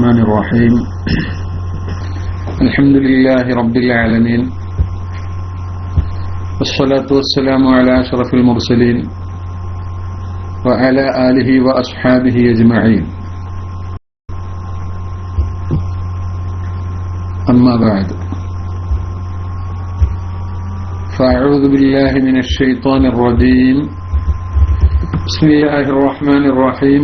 الرحمن الرحيم الحمد لله رب العالمين والصلاة والسلام على أشرف المرسلين وعلى آله وأصحابه أجمعين أما بعد فأعوذ بالله من الشيطان الرجيم بسم الله الرحمن الرحيم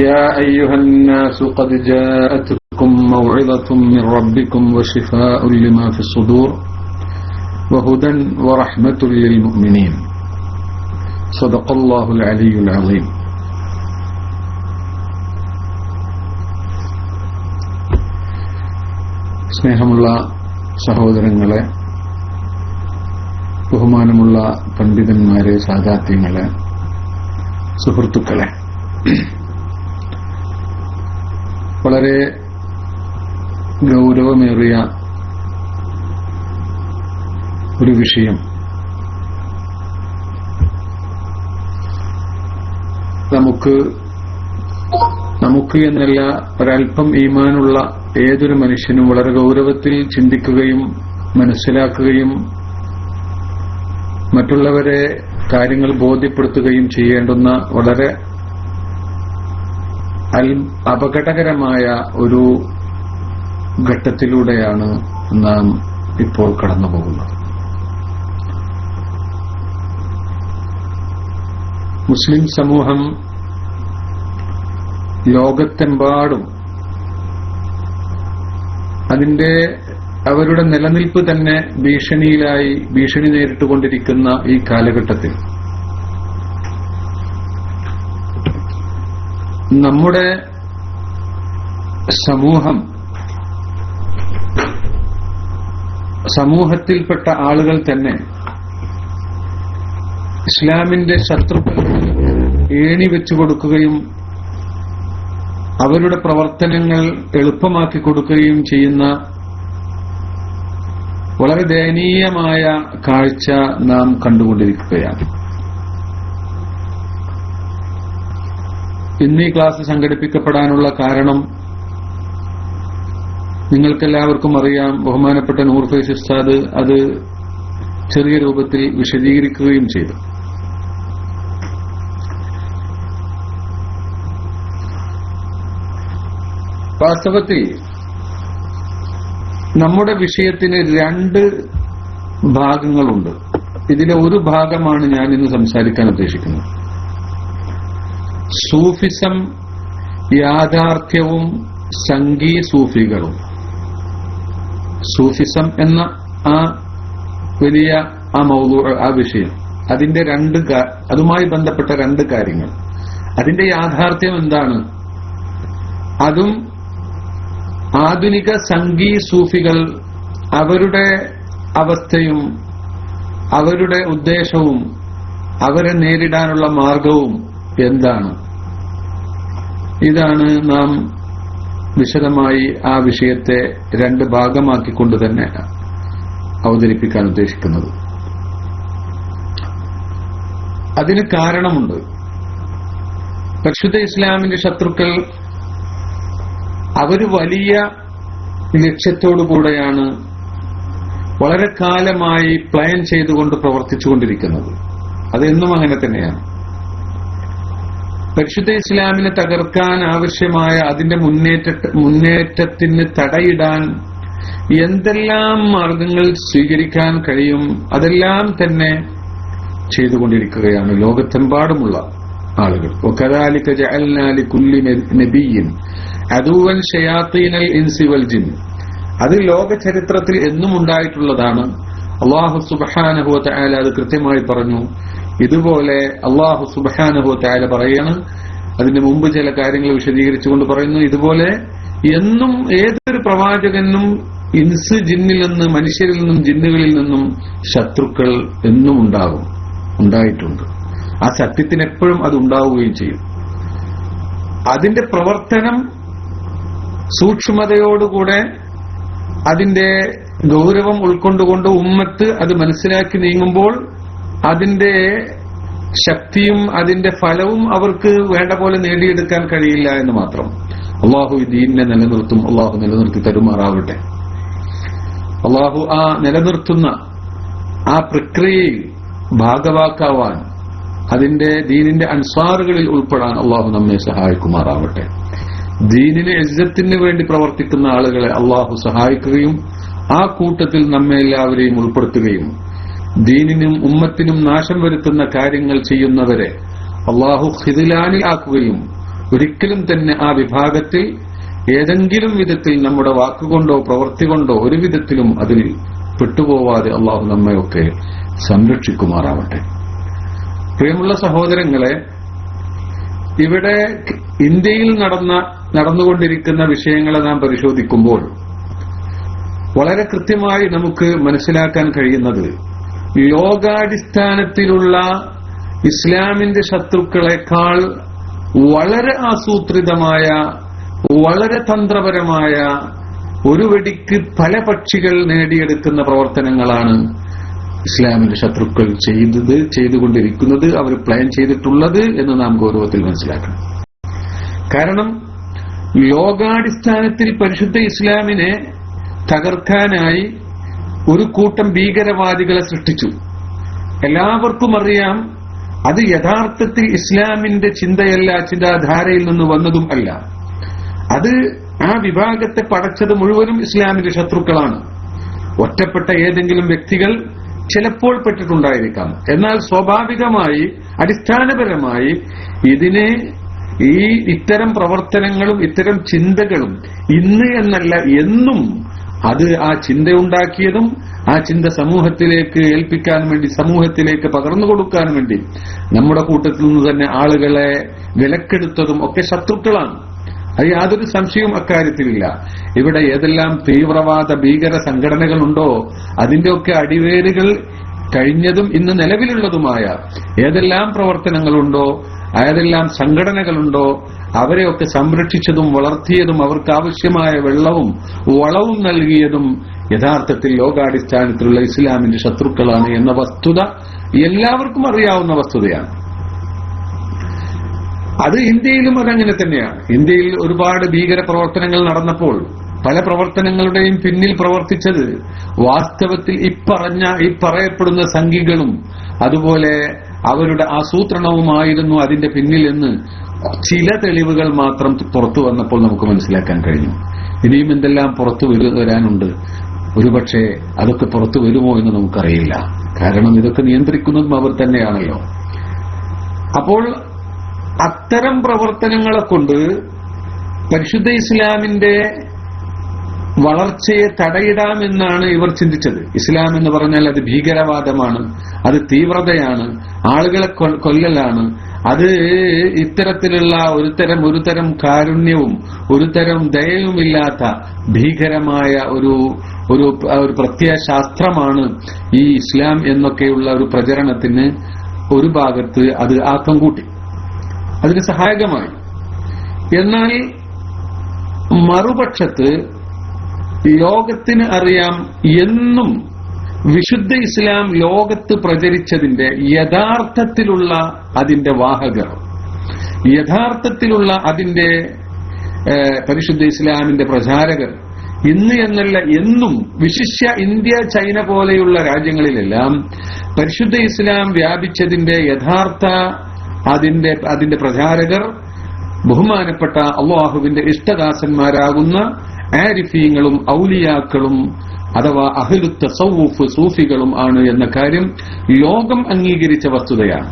يا أيها الناس قد جاءتكم موعظة من ربكم وشفاء لما في الصدور وهدى ورحمة للمؤمنين صدق الله العلي العظيم. സ്നേഹമുള്ള സഹോദരങ്ങളെ, ബഹുമാനമുള്ള പണ്ഡിതന്മാരെ, സാദാത്യങ്ങളെ, സുഹൃത്തുക്കളെ, വളരെ ഗൗരവമേറിയ ഒരു വിഷയം നമുക്ക് എന്നല്ല, ഒരൽപ്പം ഈമാനുള്ള ഏതൊരു മനുഷ്യനും വളരെ ഗൗരവത്തിൽ ചിന്തിക്കുകയും മനസ്സിലാക്കുകയും മറ്റുള്ളവരെ കാര്യങ്ങൾ ബോധ്യപ്പെടുത്തുകയും ചെയ്യേണ്ടുന്ന വളരെ അപകടകരമായ ഒരു ഘട്ടത്തിലൂടെയാണ് നാം ഇപ്പോൾ കടന്നുപോകുന്നത്. മുസ്ലിം സമൂഹം ലോകത്തെമ്പാടും അവരുടെ നിലനിൽപ്പ് തന്നെ ഭീഷണി നേരിട്ടുകൊണ്ടിരിക്കുന്ന ഈ കാലഘട്ടത്തിൽ നമ്മുടെ സമൂഹത്തിൽപ്പെട്ട ആളുകൾ തന്നെ ഇസ്ലാമിന്റെ ശത്രുക്കൾക്ക് ഏണി വെച്ചു കൊടുക്കുകയും അവരുടെ പ്രവർത്തനങ്ങൾ എളുപ്പമാക്കി കൊടുക്കുകയും ചെയ്യുന്ന വളരെ ദയനീയമായ കാഴ്ച നാം കണ്ടുകൊണ്ടിരിക്കുകയാണ്. ഇന്ന് ഈ ക്ലാസ് സംഘടിപ്പിക്കപ്പെടാനുള്ള കാരണം നിങ്ങൾക്കെല്ലാവർക്കും അറിയാം. ബഹുമാനപ്പെട്ട നൂർ ഫൈസി ഉസ്താദ് അത് ചെറിയ രൂപത്തിൽ വിശദീകരിക്കുകയും ചെയ്തു. വാസ്തവത്തിൽ നമ്മുടെ വിഷയത്തിന് രണ്ട് ഭാഗങ്ങളുണ്ട്. ഇതിലെ ഒരു ഭാഗമാണ് ഞാൻ ഇന്ന് സംസാരിക്കാൻ ഉദ്ദേശിക്കുന്നത്. സൂഫിസം, യാഥാർത്ഥ്യവും സംഘീ സൂഫികളും. സൂഫിസം എന്ന ആ വലിയ ആ വിഷയം, അതുമായി ബന്ധപ്പെട്ട രണ്ട് കാര്യങ്ങൾ. അതിന്റെ യാഥാർത്ഥ്യം എന്താണ്? അതും ആധുനിക സംഘീ സൂഫികൾ അവരുടെ അവസ്ഥയും അവരുടെ ഉദ്ദേശവും അവരെ നേരിടാനുള്ള മാർഗവും എന്താണ്? ഇതാണ് നാം വിശദമായി ആ വിഷയത്തെ രണ്ട് ഭാഗമാക്കിക്കൊണ്ട് തന്നെ അവതരിപ്പിക്കാൻ ഉദ്ദേശിക്കുന്നത്. അതിന് കാരണമുണ്ട്. പരിശുദ്ധ ഇസ്ലാമിന്റെ ശത്രുക്കൾ അവര് വലിയ ലക്ഷ്യത്തോടുകൂടെയാണ് വളരെ കാലമായി പ്ലാൻ ചെയ്തുകൊണ്ട് പ്രവർത്തിച്ചുകൊണ്ടിരിക്കുന്നത്. അതെന്നും അങ്ങനെ തന്നെയാണ്. പരിശുദ്ധ ഇസ്ലാമിനെ തകർക്കാൻ ആവശ്യമായ അതിന്റെ മുന്നേറ്റത്തിന് തടയിടാൻ എന്തെല്ലാം മാർഗങ്ങൾ സ്വീകരിക്കാൻ കഴിയും അതെല്ലാം തന്നെ ചെയ്തുകൊണ്ടിരിക്കുകയാണ് ലോകത്തെമ്പാടുമുള്ള ആളുകൾ. വകദാലിക ജഅൽനാ ലികുല്ലി നബിയ്യിൻ അദുവൻ ശയാത്തീനൽ ഇൻസി വൽ ജിൻ. അത് ലോക ചരിത്രത്തിൽ എന്നും ഉണ്ടായിട്ടുള്ളതാണ്. അല്ലാഹു സുബ്ഹാനഹു വ തആല അത് കൃത്യമായി പറഞ്ഞു. ഇതുപോലെ അല്ലാഹു സുബ്ഹാനഹു വ തആല പറയാണ്, അതിന് മുമ്പ് ചില കാര്യങ്ങൾ വിശദീകരിച്ചുകൊണ്ട് പറയുന്നു, ഇതുപോലെ എന്നും ഏതൊരു പ്രവാചകനും ഇൻസ് ജിന്നിൽ നിന്ന്, മനുഷ്യരിൽ നിന്നും ജിന്നുകളിൽ നിന്നും ശത്രുക്കൾ എന്നും ഉണ്ടായിട്ടുണ്ട്. ആ സത്യത്തിന് എപ്പോഴും അത് ഉണ്ടാവുകയും ചെയ്യും. അതിന്റെ പ്രവർത്തനം സൂക്ഷ്മതയോടുകൂടെ അതിന്റെ ഗൗരവം ഉൾക്കൊണ്ടുകൊണ്ട് ഉമ്മത്ത് അത് മനസ്സിലാക്കി നീങ്ങുമ്പോൾ അതിന്റെ ശക്തിയും അതിന്റെ ഫലവും അവർക്ക് വേണ്ട പോലെ നേടിയെടുക്കാൻ കഴിയില്ല എന്ന് മാത്രം. അള്ളാഹു ഈ ദീനിനെ നിലനിർത്തും. അള്ളാഹു നിലനിർത്തി തരുമാറാവട്ടെ. അള്ളാഹു ആ നിലനിർത്തുന്ന ആ പ്രക്രിയയിൽ ഭാഗവാക്കാവാൻ, അതിന്റെ ദീനിന്റെ അൻസാറുകളിൽ ഉൾപ്പെടാൻ അള്ളാഹു നമ്മെ സഹായിക്കുമാറാവട്ടെ. ദീനിന് ഇസ്സത്തിന് വേണ്ടി പ്രവർത്തിക്കുന്ന ആളുകളെ അള്ളാഹു സഹായിക്കുകയും ആ കൂട്ടത്തിൽ നമ്മെ എല്ലാവരെയും ഉൾപ്പെടുത്തുകയും ദീനിനും ഉമ്മത്തിനും നാശം വരുത്തുന്ന കാര്യങ്ങൾ ചെയ്യുന്നവരെ അള്ളാഹു ഖിദ്ലാനിൽ ആക്കുകയും ഒരിക്കലും തന്നെ ആ വിഭാഗത്തിൽ ഏതെങ്കിലും വിധത്തിൽ നമ്മുടെ വാക്കുകൊണ്ടോ പ്രവൃത്തി കൊണ്ടോ ഒരു വിധത്തിലും അതിൽ പെട്ടുപോവാതെ അള്ളാഹു നമ്മയൊക്കെ സംരക്ഷിക്കുമാറാവട്ടെ. പ്രിയമുള്ള സഹോദരങ്ങളെ, ഇവിടെ ഇന്ത്യയിൽ നടന്നുകൊണ്ടിരിക്കുന്ന വിഷയങ്ങളെ നാം പരിശോധിക്കുമ്പോൾ വളരെ കൃത്യമായി നമുക്ക് മനസ്സിലാക്കാൻ കഴിയുന്നത് ലോകാടിസ്ഥാനത്തിലുള്ള ഇസ്ലാമിന്റെ ശത്രുക്കളെക്കാൾ വളരെ ആസൂത്രിതമായ, വളരെ തന്ത്രപരമായ, ഒരു വെടിക്ക് പല പക്ഷികൾ നേടിയെടുക്കുന്ന പ്രവർത്തനങ്ങളാണ് ഇസ്ലാമിന്റെ ശത്രുക്കൾ ചെയ്തുകൊണ്ടിരിക്കുന്നത്, അവർ പ്ലാൻ ചെയ്തിട്ടുള്ളത് എന്ന് നാം ഗൗരവത്തിൽ മനസ്സിലാക്കണം. കാരണം ലോകാടിസ്ഥാനത്തിൽ പരിശുദ്ധ ഇസ്ലാമിനെ തകർക്കാനായി ഒരു കൂട്ടം ഭീകരവാദികളെ സൃഷ്ടിച്ചു. എല്ലാവർക്കും അറിയാം, അത് യഥാർത്ഥത്തിൽ ഇസ്ലാമിന്റെ ചിന്തയല്ല, ചിന്താധാരയിൽ നിന്ന് വന്നതും അല്ല. അത് ആ വിഭാഗത്തെ പടച്ചത് മുഴുവനും ഇസ്ലാമിന്റെ ശത്രുക്കളാണ്. ഒറ്റപ്പെട്ട ഏതെങ്കിലും വ്യക്തികൾ ചിലപ്പോൾ പെട്ടിട്ടുണ്ടായിരിക്കാം. എന്നാൽ സ്വാഭാവികമായി, അടിസ്ഥാനപരമായി ഇതിനെ ഇത്തരം പ്രവർത്തനങ്ങളും ഇത്തരം ചിന്തകളും ഇന്ന് എന്നല്ല എന്നും അത് ആ ചിന്തയുണ്ടാക്കിയതും ആ ചിന്ത സമൂഹത്തിലേക്ക് ഏൽപ്പിക്കാൻ വേണ്ടി, സമൂഹത്തിലേക്ക് പകർന്നു കൊടുക്കാൻ വേണ്ടി നമ്മുടെ കൂട്ടത്തിൽ നിന്ന് തന്നെ ആളുകളെ വിലക്കെടുത്തതും ഒക്കെ ശത്രുക്കളാണ്. അത് യാതൊരു സംശയവും അക്കാര്യത്തിലില്ല. ഇവിടെ ഏതെല്ലാം തീവ്രവാദ ഭീകര സംഘടനകളുണ്ടോ അതിന്റെയൊക്കെ അടിവേരുകൾ കഴിഞ്ഞതും ഇന്ന് നിലവിലുള്ളതുമായ ഏതെല്ലാം പ്രവർത്തനങ്ങളുണ്ടോ, ഏതെല്ലാം സംഘടനകളുണ്ടോ അവരെയൊക്കെ സംരക്ഷിച്ചതും വളർത്തിയതും അവർക്ക് ആവശ്യമായ വെള്ളവും വളവും നൽകിയതും യഥാർത്ഥത്തിൽ ലോകാടിസ്ഥാനത്തിലുള്ള ഇസ്ലാമിന്റെ ശത്രുക്കളാണ് എന്ന വസ്തുത എല്ലാവർക്കും അറിയാവുന്ന വസ്തുതയാണ്. അത് ഇന്ത്യയിലും അതങ്ങനെ തന്നെയാണ്. ഇന്ത്യയിൽ ഒരുപാട് ഭീകര പ്രവർത്തനങ്ങൾ നടന്നപ്പോൾ പല പ്രവർത്തനങ്ങളുടെയും പിന്നിൽ പ്രവർത്തിച്ചത് വാസ്തവത്തിൽ ഈ പറയപ്പെടുന്ന സംഘികളും അതുപോലെ അവരുടെ ആസൂത്രണവുമായിരുന്നു അതിന്റെ പിന്നിൽ എന്ന് ചില തെളിവുകൾ മാത്രം പുറത്തു വന്നപ്പോൾ നമുക്ക് മനസ്സിലാക്കാൻ കഴിഞ്ഞു. ഇനിയും എന്തെല്ലാം പുറത്തു വരാനുണ്ട്. ഒരുപക്ഷെ അതൊക്കെ പുറത്തു വരുമോ എന്ന് നമുക്കറിയില്ല. കാരണം ഇതൊക്കെ നിയന്ത്രിക്കുന്നതും അവർ തന്നെയാണല്ലോ. അപ്പോൾ അത്തരം പ്രവർത്തനങ്ങളെ കൊണ്ട് പരിശുദ്ധ ഇസ്ലാമിന്റെ വളർച്ചയെ തടയിടാമെന്നാണ് ഇവർ ചിന്തിച്ചത്. ഇസ്ലാം എന്ന് പറഞ്ഞാൽ അത് ഭീകരവാദമാണ്, അത് തീവ്രതയാണ്, ആളുകളെ കൊല്ലലാണ്. അത് ഇത്തരത്തിലുള്ള ഒരുതരം കാരുണ്യവും ഒരുതരം ദയവുമില്ലാത്ത ഭീകരമായ ഒരു പ്രത്യയശാസ്ത്രമാണ് ഈ ഇസ്ലാം എന്നൊക്കെയുള്ള ഒരു പ്രചരണത്തിന് ഒരു ഭാഗത്ത് അത് ആക്കം കൂട്ടി, അതിന് സഹായകമായി. എന്നാൽ മറുപക്ഷത്ത് ലോകത്തിന് അറിയാം, എന്നും വിശുദ്ധ ഇസ്ലാം ലോകത്ത് പ്രചരിച്ചതിന്റെ യഥാർത്ഥത്തിലുള്ള അതിന്റെ വാഹകർ, യഥാർത്ഥത്തിലുള്ള അതിന്റെ പരിശുദ്ധ ഇസ്ലാമിന്റെ പ്രചാരകർ ഇന്ന് എന്നല്ല എന്നും, വിശിഷ്യ ഇന്ത്യ, ചൈന പോലെയുള്ള രാജ്യങ്ങളിലെല്ലാം പരിശുദ്ധ ഇസ്ലാം വ്യാപിച്ചതിന്റെ യഥാർത്ഥ അതിന്റെ പ്രചാരകർ ബഹുമാനപ്പെട്ട അള്ളാഹുവിന്റെ ഇഷ്ടദാസന്മാരാകുന്ന ആരിഫീങ്ങളും ഔലിയാക്കളും അഥവാ അഹ്ലു തസവ്വുഫ് സൂഫികളും ആണ് എന്ന കാര്യം ലോകം അംഗീകരിച്ച വസ്തുതയാണ്.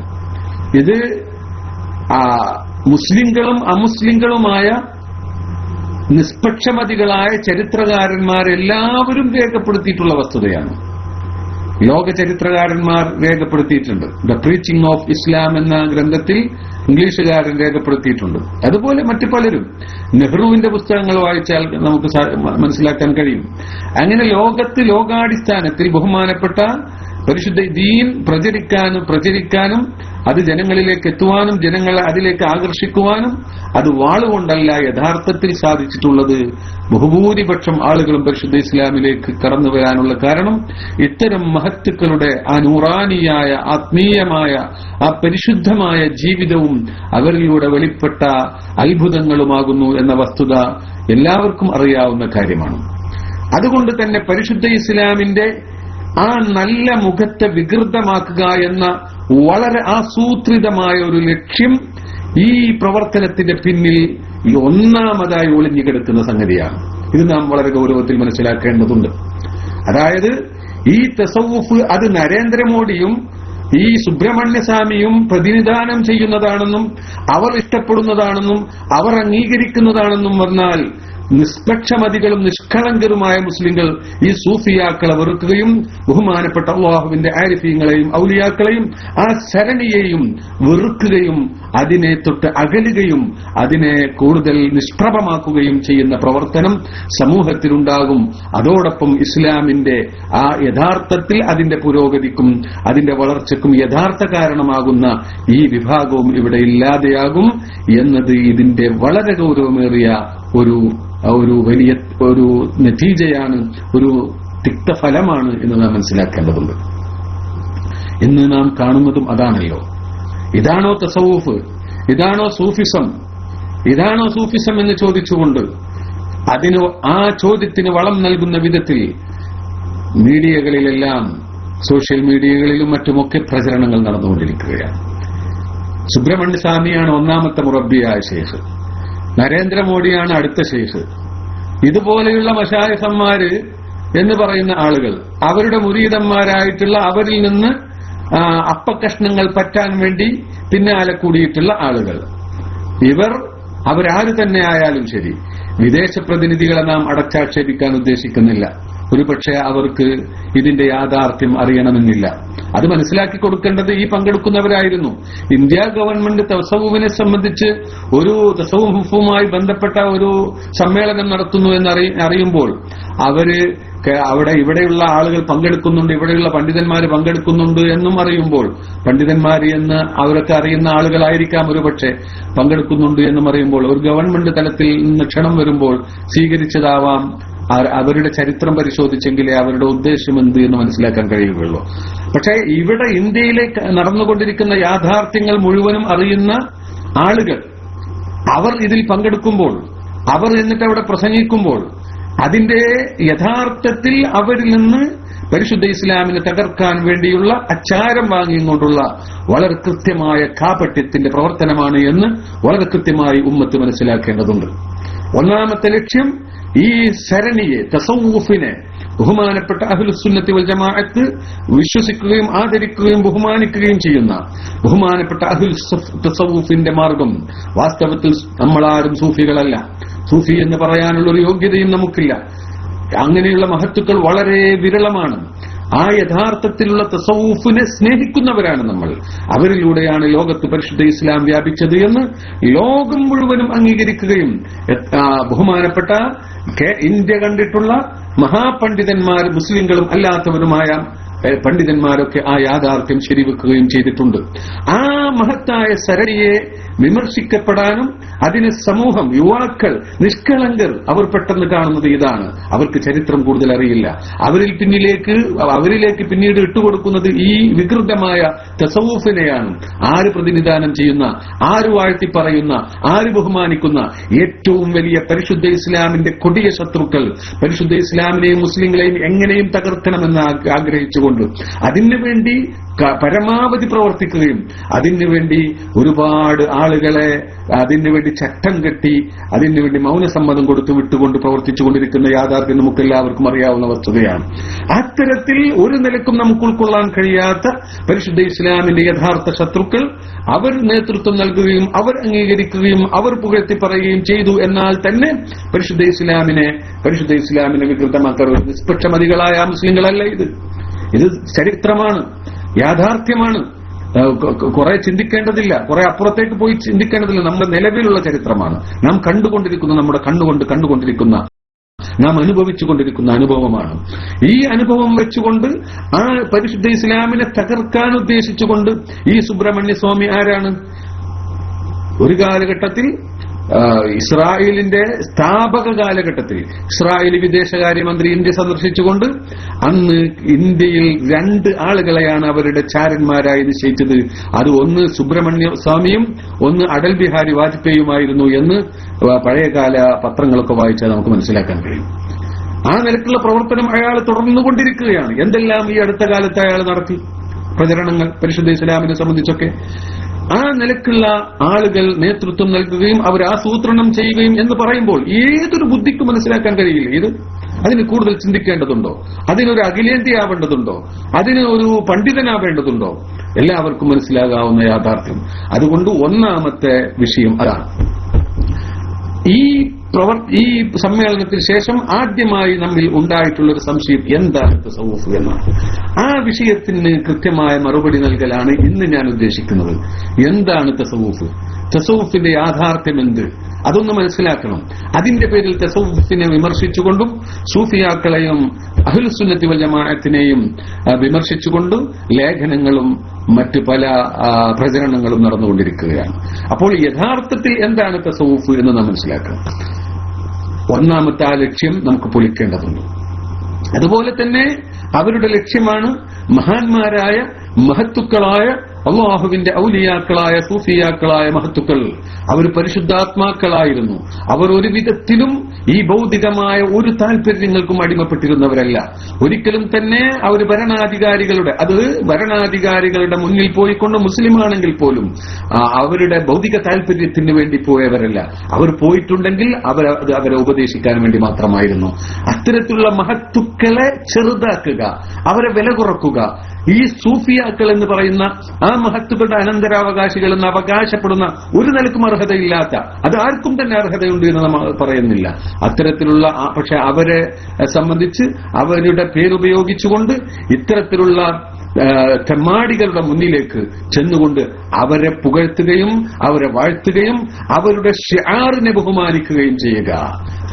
ഇത് മുസ്ലിങ്ങളും അമുസ്ലിങ്ങളുമായ നിഷ്പക്ഷമതികളായ ചരിത്രകാരന്മാരെല്ലാവരും രേഖപ്പെടുത്തിയിട്ടുള്ള വസ്തുതയാണ്. ലോക ചരിത്രകാരന്മാർ രേഖപ്പെടുത്തിയിട്ടുണ്ട്. ദ പ്രീച്ചിങ് ഓഫ് ഇസ്ലാം എന്ന ഗ്രന്ഥത്തിൽ ഇംഗ്ലീഷുകാരൻ രേഖപ്പെടുത്തിയിട്ടുണ്ട്. അതുപോലെ മറ്റു പലരും. നെഹ്റുവിന്റെ പുസ്തകങ്ങൾ വായിച്ചാൽ നമുക്ക് മനസ്സിലാക്കാൻ കഴിയും. അങ്ങനെ ലോകാടിസ്ഥാനത്തിൽ ബഹുമാനപ്പെട്ട പരിശുദ്ധ ദീൻ പ്രചരിക്കാനും അത് ജനങ്ങളിലേക്ക് എത്തുവാനും ജനങ്ങളെ അതിലേക്ക് ആകർഷിക്കുവാനും അത് വാളുകൊണ്ടല്ല യഥാർത്ഥത്തിൽ സാധിച്ചിട്ടുള്ളത്. ബഹുഭൂരിപക്ഷം ആളുകളും പരിശുദ്ധ ഇസ്ലാമിലേക്ക് കടന്നു വരാനുള്ള കാരണം ഇത്തരം മഹത്തുക്കളുടെ ആ നൂറാനിയായ ആത്മീയമായ ആ പരിശുദ്ധമായ ജീവിതവും അവരിലൂടെ വെളിപ്പെട്ട അത്ഭുതങ്ങളുമാകുന്നു എന്ന വസ്തുത എല്ലാവർക്കും അറിയാവുന്ന കാര്യമാണ്. അതുകൊണ്ട് തന്നെ പരിശുദ്ധ ഇസ്ലാമിന്റെ ആ നല്ല മുഖത്തെ വികൃതമാക്കുക എന്ന വളരെ ആസൂത്രിതമായ ഒരു ലക്ഷ്യം ഈ പ്രവർത്തനത്തിന്റെ പിന്നിൽ ഈ ഒന്നാമതായി ഒളിഞ്ഞുകിടക്കുന്ന സംഗതിയാണ്. ഇത് നാം വളരെ ഗൗരവത്തിൽ മനസ്സിലാക്കേണ്ടതുണ്ട്. അതായത് ഈ തസവുഫ് അത് നരേന്ദ്രമോദിയും ഈ സുബ്രഹ്മണ്യസ്വാമിയും പ്രതിനിധാനം ചെയ്യുന്നതാണെന്നും അവർ ഇഷ്ടപ്പെടുന്നതാണെന്നും അവർ അംഗീകരിക്കുന്നതാണെന്നും വന്നാൽ നിഷ്പക്ഷമതികളും നിഷ്കളങ്കരുമായ മുസ്ലിങ്ങൾ ഈ സൂഫിയാക്കളെ വെറുക്കുകയും ബഹുമാനപ്പെട്ട അല്ലാഹുവിന്റെ ആരിഫീങ്ങളെയും ഔലിയാക്കളെയും ആ സരണിയെയും വെറുക്കുകയും അതിനെ തൊട്ട് അകലുകയും അതിനെ കൂടുതൽ നിഷ്പ്രഭമാക്കുകയും ചെയ്യുന്ന പ്രവർത്തനം സമൂഹത്തിലുണ്ടാകും. അതോടൊപ്പം ഇസ്ലാമിന്റെ ആ യഥാർത്ഥത്തിൽ അതിന്റെ പുരോഗതിക്കും അതിന്റെ വളർച്ചയ്ക്കും യഥാർത്ഥ കാരണമാകുന്ന ഈ വിഭാഗവും ഇവിടെ ഇല്ലാതെയാകും എന്നത് ഇതിന്റെ വളരെ ഗൗരവമേറിയ ഒരു വലിയ ഒരു നതീജയാണ്, ഒരു തിക്തഫലമാണ് എന്ന് നാം മനസ്സിലാക്കേണ്ടതുണ്ട്. ഇന്ന് നാം കാണുന്നതും അതാണല്ലോ. ഇതാണോ തസവുഫ്? ഇതാണോ സൂഫിസം? ഇതാണോ സൂഫിസം എന്ന് ചോദിച്ചുകൊണ്ട് അതിന് ആ ചോദ്യത്തിന് വളം നൽകുന്ന വിധത്തിൽ മീഡിയകളിലെല്ലാം സോഷ്യൽ മീഡിയകളിലും മറ്റുമൊക്കെ പ്രചരണങ്ങൾ നടന്നുകൊണ്ടിരിക്കുകയാണ്. സുബ്രഹ്മണ്യസ്വാമിയാണ് ഒന്നാമത്തെ മുറബ്ബിയായ ശൈഖ്, നരേന്ദ്രമോദിയാണ് അടുത്ത ശൈഖ്. ഇതുപോലെയുള്ള മശായിഖന്മാര് എന്ന് പറയുന്ന ആളുകൾ അവരുടെ മുരീദന്മാരായിട്ടുള്ള അവരിൽ നിന്ന് അപ്പക്കഷ്ണങ്ങൾ പറ്റാൻ വേണ്ടി പിന്നാലെ കൂടിയിട്ടുള്ള ആളുകൾ, അവരാര് തന്നെ ആയാലും ശരി, വിദേശ പ്രതിനിധികളെ നാം അടച്ചാക്ഷേപിക്കാൻ ഉദ്ദേശിക്കുന്നില്ല. ഒരുപക്ഷെ അവർക്ക് ഇതിന്റെ യാഥാർത്ഥ്യം അറിയണമെന്നില്ല. അത് മനസ്സിലാക്കി കൊടുക്കേണ്ടത് ഈ പങ്കെടുക്കുന്നവരായിരുന്നു. ഇന്ത്യ ഗവൺമെന്റ് തസവുവിനെ സംബന്ധിച്ച് ഒരു തസവുഫുമായി ബന്ധപ്പെട്ട ഒരു സമ്മേളനം നടത്തുന്നു എന്നറിയുമ്പോൾ ഇവിടെയുള്ള ആളുകൾ പങ്കെടുക്കുന്നുണ്ട്, ഇവിടെയുള്ള പണ്ഡിതന്മാർ പങ്കെടുക്കുന്നുണ്ട് എന്നും അറിയുമ്പോൾ, പണ്ഡിതന്മാർ എന്ന് അവരൊക്കെ അറിയുന്ന ആളുകളായിരിക്കാം ഒരുപക്ഷെ പങ്കെടുക്കുന്നുണ്ട് എന്നും അറിയുമ്പോൾ, ഒരു ഗവൺമെന്റ് തലത്തിൽ നിന്ന് ക്ഷണം വരുമ്പോൾ സ്വീകരിച്ചതാവാം. അവരുടെ ചരിത്രം പരിശോധിച്ചെങ്കിലേ അവരുടെ ഉദ്ദേശം എന്ത് എന്ന് മനസ്സിലാക്കാൻ കഴിയുകയുള്ളൂ. പക്ഷേ ഇവിടെ ഇന്ത്യയിലേക്ക് നടന്നുകൊണ്ടിരിക്കുന്ന യാഥാർത്ഥ്യങ്ങൾ മുഴുവനും അറിയുന്ന ആളുകൾ അവർ ഇതിൽ പങ്കെടുക്കുമ്പോൾ, അവർ എന്നിട്ട് അവിടെ പ്രസംഗിക്കുമ്പോൾ, അതിന്റെ യഥാർത്ഥത്തിൽ അവരിൽ നിന്ന് പരിശുദ്ധ ഇസ്ലാമിനെ തകർക്കാൻ വേണ്ടിയുള്ള അച്ചാരം വാങ്ങിക്കൊണ്ടുള്ള വളരെ കൃത്യമായ കാപട്യത്തിന്റെ പ്രവർത്തനമാണ് എന്ന് വളരെ കൃത്യമായി ഉമ്മത്ത് മനസ്സിലാക്കേണ്ടതുണ്ട്. ഒന്നാമത്തെ ലക്ഷ്യം ഈ സരണിയെ, തസവുഫിനെ ബഹുമാനപ്പെട്ട അഹ്ലുസുന്നത്തി വൽ ജമാഅത്ത് വിശ്വസിക്കുകയും ആദരിക്കുകയും ബഹുമാനിക്കുകയും ചെയ്യുന്ന ബഹുമാനപ്പെട്ട അഹ്ലുൽ തസവുഫിന്റെ മാർഗം. വാസ്തവത്തിൽ നമ്മളാരും സൂഫികളല്ല. സൂഫി എന്ന് പറയാനുള്ള ഒരു യോഗ്യതയും നമുക്കില്ല. അങ്ങനെയുള്ള മഹത്തുക്കൾ വളരെ വിരളമാണ്. ആ യഥാർത്ഥത്തിലുള്ള തസവുഫിനെ സ്നേഹിക്കുന്നവരാണ് നമ്മൾ. അവരിലൂടെയാണ് ലോകത്ത് പരിശുദ്ധ ഇസ്ലാം വ്യാപിച്ചത് എന്ന് ലോകം മുഴുവനും അംഗീകരിക്കുകയും ബഹുമാനപ്പെട്ട ഇന്ത്യ കണ്ടിട്ടുള്ള മഹാപണ്ഡിതന്മാർ, മുസ്ലിങ്ങളും അല്ലാത്തവരുമായ പണ്ഡിതന്മാരൊക്കെ ആ യാഥാർത്ഥ്യം ശരിവെക്കുകയും ചെയ്തിട്ടുണ്ട്. ആ മഹത്തായ സരണിയെ വിമർശിക്കപ്പെടാനും അതിന് സമൂഹം, യുവാക്കൾ, നിഷ്കളങ്കർ അവർ പെട്ടെന്ന് കാണുന്നത് ഇതാണ്. അവർക്ക് ചരിത്രം കൂടുതൽ അറിയില്ല. അവരിലേക്ക് പിന്നീട് ഇട്ടുകൊടുക്കുന്നത് ഈ വികൃതമായ തസവുഫിനെയാണ്. ആര് പ്രതിനിധാനം ചെയ്യുന്ന, ആര് വാഴ്ത്തി പറയുന്ന, ആര് ബഹുമാനിക്കുന്ന ഏറ്റവും വലിയ പരിശുദ്ധ ഇസ്ലാമിന്റെ കൊടിയ ശത്രുക്കൾ പരിശുദ്ധ ഇസ്ലാമിനെയും മുസ്ലിങ്ങളെയും എങ്ങനെയും തകർക്കണമെന്ന് ആഗ്രഹിച്ചുകൊണ്ട് അതിനുവേണ്ടി പരമാവധി പ്രവർത്തിക്കുകയും അതിനുവേണ്ടി ഒരുപാട് ആളുകളെ അതിനുവേണ്ടി ചട്ടം കെട്ടി അതിനുവേണ്ടി മൗനസമ്മതം കൊടുത്തു വിട്ടുകൊണ്ട് പ്രവർത്തിച്ചുകൊണ്ടിരിക്കുന്ന യാഥാർത്ഥ്യം നമുക്കെല്ലാവർക്കും അറിയാവുന്ന വസ്തുതയാണ്. അത്തരത്തിൽ ഒരു നിലക്കും നമുക്ക് ഉൾക്കൊള്ളാൻ കഴിയാത്ത പരിശുദ്ധ ഇസ്ലാമിന്റെ യഥാർത്ഥ ശത്രുക്കൾ അവർ നേതൃത്വം നൽകുകയും അവർ അംഗീകരിക്കുകയും അവർ പുകഴ്ത്തി പറയുകയും ചെയ്തു. എന്നാൽ തന്നെ പരിശുദ്ധ ഇസ്ലാമിനെ വികൃതമാക്കാൻ നിഷ്പക്ഷമതികളായ മുസ്ലിങ്ങളല്ല. ഇത് ചരിത്രമാണ്, യാഥാർത്ഥ്യമാണ്. കുറെ ചിന്തിക്കേണ്ടതില്ല, കുറെ അപ്പുറത്തേക്ക് പോയി ചിന്തിക്കേണ്ടതില്ല. നമ്മുടെ നിലവിലുള്ള ചരിത്രമാണ്, നാം കണ്ടുകൊണ്ടിരിക്കുന്ന, നമ്മുടെ കണ്ണുകൊണ്ട് കണ്ടുകൊണ്ടിരിക്കുന്ന നാം അനുഭവിച്ചുകൊണ്ടിരിക്കുന്ന അനുഭവമാണ്. ഈ അനുഭവം വെച്ചുകൊണ്ട് ആ പരിശുദ്ധ ഇസ്ലാമിനെ തകർക്കാൻ ഉദ്ദേശിച്ചുകൊണ്ട് ഈ സുബ്രഹ്മണ്യ സ്വാമി ആരാണ്? ഒരു കാലഘട്ടത്തിൽ ഇസ്രായേലിന്റെ സ്ഥാപക കാലഘട്ടത്തിൽ ഇസ്രായേലി വിദേശകാര്യമന്ത്രി ഇന്ത്യ സന്ദർശിച്ചുകൊണ്ട് അന്ന് ഇന്ത്യയിൽ 2 ആളുകളെയാണ് അവരുടെ ചാരന്മാരായി നിശ്ചയിച്ചത്. അത് ഒന്ന് സുബ്രഹ്മണ്യ സ്വാമിയും ഒന്ന് അടൽ ബിഹാരി വാജ്പേയിയുമായിരുന്നു എന്ന് പഴയകാല പത്രങ്ങളൊക്കെ വായിച്ചാൽ നമുക്ക് മനസ്സിലാക്കാൻ കഴിയും. ആ നിലക്കുള്ള പ്രവർത്തനം അയാൾ തുടർന്നുകൊണ്ടിരിക്കുകയാണ്. എന്തെല്ലാം ഈ അടുത്ത കാലത്ത് അയാൾ നടത്തി പ്രചരണങ്ങൾ പരിശുദ്ധ ഇസ്ലാമിനെ സംബന്ധിച്ചൊക്കെ. ആ നിലക്കുള്ള ആളുകൾ നേതൃത്വം നൽകുകയും അവർ ആസൂത്രണം ചെയ്യുകയും എന്ന് പറയുമ്പോൾ ഏതൊരു ബുദ്ധിക്കും മനസ്സിലാക്കാൻ കഴിയില്ല. ഇത് അതിന് കൂടുതൽ ചിന്തിക്കേണ്ടതുണ്ടോ? അതിനൊരു അഖിലേന്ത്യയാവേണ്ടതുണ്ടോ? അതിന് ഒരു പണ്ഡിതനാവേണ്ടതുണ്ടോ? എല്ലാവർക്കും മനസ്സിലാകാവുന്ന യാഥാർത്ഥ്യം. അതുകൊണ്ട് ഒന്നാമത്തെ വിഷയം അതാണ്. ഈ സമ്മേളനത്തിന് ശേഷം ആദ്യമായി നമ്മിൽ ഉണ്ടായിട്ടുള്ള ഒരു സംശയം എന്താണ് തസവ്വുഫ് എന്നാണ്. ആ വിഷയത്തിന് കൃത്യമായ മറുപടി നൽകലാണ് ഇന്ന് ഞാൻ ഉദ്ദേശിക്കുന്നത്. എന്താണ് തസവ്വുഫ്? തസവ്വുഫിന്റെ യാഥാർത്ഥ്യം എന്ത്? അതൊന്ന് മനസ്സിലാക്കണം. അതിന്റെ പേരിൽ തസവ്വുഫിനെ വിമർശിച്ചുകൊണ്ടും സൂഫിയാക്കളെയും അഹ്ലുസുന്നത്തി വൽ ജമാഅത്തിനെയും വിമർശിച്ചുകൊണ്ടും ലേഖനങ്ങളും മറ്റ് പല പ്രചരണങ്ങളും നടന്നുകൊണ്ടിരിക്കുകയാണ്. അപ്പോൾ യഥാർത്ഥത്തിൽ എന്താണ് തസവ്വുഫ് എന്ന് നാം മനസ്സിലാക്കണം. ഒന്നാമത്തെ ആ ലക്ഷ്യം നമുക്ക് പൊളിക്കേണ്ടതുണ്ട്. അതുപോലെ തന്നെ അവരുടെ ലക്ഷ്യമാണ് മഹാന്മാരായ മഹത്തുക്കളായ അല്ലാഹുവിന്റെ ഔലിയാക്കളായ സൂഫിയാക്കളായ മഹത്തുക്കൾ. അവർ പരിശുദ്ധാത്മാക്കളായിരുന്നു. അവർ ഒരു വിധത്തിലും ഈ ഭൗതികമായ ഒരു താല്പര്യങ്ങൾക്കും അടിമപ്പെട്ടിരുന്നവരല്ല. ഒരിക്കലും തന്നെ അവർ ഭരണാധികാരികളുടെ മുന്നിൽ പോയിക്കൊണ്ട് മുസ്ലിമാണെങ്കിൽ പോലും അവരുടെ ഭൗതിക താല്പര്യത്തിന് വേണ്ടി പോയവരല്ല. അവർ പോയിട്ടുണ്ടെങ്കിൽ അവരെ ഉപദേശിക്കാൻ വേണ്ടി മാത്രമായിരുന്നു. അത്തരത്തിലുള്ള മഹത്തുക്കളെ ചെറുതാക്കുക, അവരെ വില കുറക്കുക. ഈ സൂഫിയാക്കൾ എന്ന് പറയുന്ന ആ മഹത്തുക്കളുടെ അനന്തരാവകാശികൾ എന്ന് അവകാശപ്പെടുന്ന ഒരു നിലക്കും അർഹതയില്ലാത്ത, അത് ആർക്കും തന്നെ അർഹതയുണ്ട് എന്ന് നമ്മൾ പറയുന്നില്ല. അത്തരത്തിലുള്ള പക്ഷെ അവരെ സംബന്ധിച്ച് അവരുടെ പേരുപയോഗിച്ചുകൊണ്ട് ഇത്തരത്തിലുള്ള തെമ്മാടികളുടെ മുന്നിലേക്ക് ചെന്നുകൊണ്ട് അവരെ പുകഴ്ത്തുകയും അവരെ വാഴ്ത്തുകയും അവരുടെ ഷിആറിനെ ബഹുമാനിക്കുകയും ചെയ്യുക,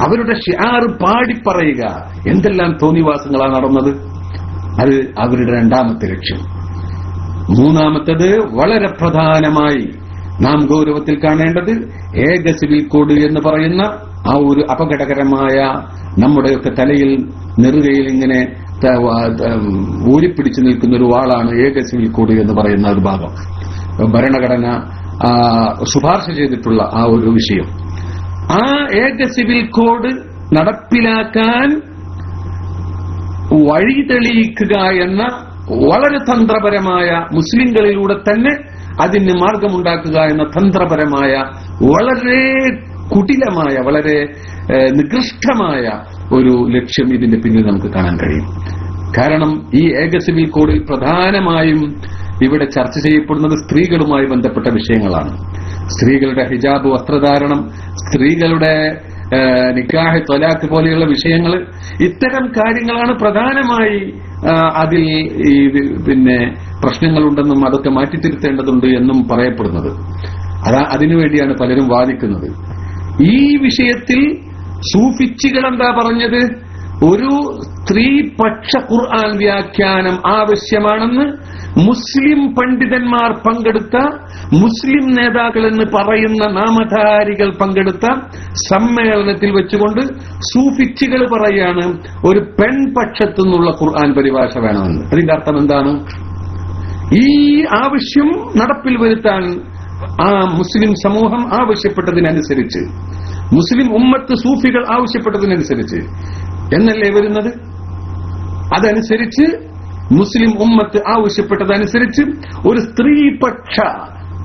അവരുടെ ഷിആർ പാടിപ്പറയുക. എന്തെല്ലാം തോന്നിവാസങ്ങളാണ് നടന്നത്. അത് അവരുടെ രണ്ടാമത്തെ ലക്ഷ്യം. മൂന്നാമത്തേത് വളരെ പ്രധാനമായി നാം ഗൗരവത്തിൽ കാണേണ്ടത് ഏക സിവിൽ കോഡ് എന്ന് പറയുന്ന ആ ഒരു അപകടകരമായ നമ്മുടെയൊക്കെ തലയിൽ നെറുകയിൽ ഇങ്ങനെ ഊരിപ്പിടിച്ചു നിൽക്കുന്ന ഒരു വാളാണ് ഏക സിവിൽ കോഡ് എന്ന് പറയുന്ന ഒരു ഭാഗം. ഭരണഘടന ശുപാർശ ചെയ്തിട്ടുള്ള ആ ഒരു വിഷയം. ആ ഏക സിവിൽ കോഡ് നടപ്പിലാക്കാൻ വഴി തെളിയിക്കുക എന്ന വളരെ തന്ത്രപരമായ, മുസ്ലിങ്ങളിലൂടെ തന്നെ അതിന് മാർഗമുണ്ടാക്കുക എന്ന തന്ത്രപരമായ, വളരെ കുടിലമായ, വളരെ നികൃഷ്ടമായ ഒരു ലക്ഷ്യം ഇതിന്റെ പിന്നിൽ നമുക്ക് കാണാൻ കഴിയും. കാരണം ഈ ഏക സിവിൽ കോഡിൽ പ്രധാനമായും ഇവിടെ ചർച്ച ചെയ്യപ്പെടുന്നത് സ്ത്രീകളുമായി ബന്ധപ്പെട്ട വിഷയങ്ങളാണ്. സ്ത്രീകളുടെ ഹിജാബ്, വസ്ത്രധാരണം, സ്ത്രീകളുടെ നിക്കാഹ്, ത്വലാഖ് പോലെയുള്ള വിഷയങ്ങൾ, ഇത്തരം കാര്യങ്ങളാണ് പ്രധാനമായി അതിൽ പ്രശ്നങ്ങളുണ്ടെന്നും അതൊക്കെ മാറ്റിത്തിരുത്തേണ്ടതുണ്ട് എന്നും പറയപ്പെടുന്നത്. അതിനുവേണ്ടിയാണ് പലരും വാദിക്കുന്നത്. ഈ വിഷയത്തിൽ സൂഫിച്ചികൾ എന്താ പറഞ്ഞത്? ഒരു സ്ത്രീപക്ഷ ഖുർആൻ വ്യാഖ്യാനം ആവശ്യമാണെന്ന് മുസ്ലിം പണ്ഡിതന്മാർ പങ്കെടുത്ത, മുസ്ലിം നേതാക്കൾ എന്ന് പറയുന്ന നാമധാരികൾ പങ്കെടുത്ത സമ്മേളനത്തിൽ വെച്ചുകൊണ്ട് സൂഫിച്ചികൾ പറയാണ് ഒരു പെൺപക്ഷത്തു നിന്നുള്ള ഖുർആൻ പരിഭാഷ വേണമെന്ന്. അതിന്റെ അർത്ഥം എന്താണ്? ഈ ആവശ്യം നടപ്പിൽ വരുത്താൻ ആ മുസ്ലിം സമൂഹം ആവശ്യപ്പെട്ടതിനനുസരിച്ച്, മുസ്ലിം ഉമ്മത്ത് സൂഫികൾ ആവശ്യപ്പെട്ടതിനനുസരിച്ച് എന്നല്ലേ വരുന്നത്? അതനുസരിച്ച് മുസ്ലിം ഉമ്മത്ത് ആവശ്യപ്പെട്ടതനുസരിച്ച് ഒരു സ്ത്രീപക്ഷ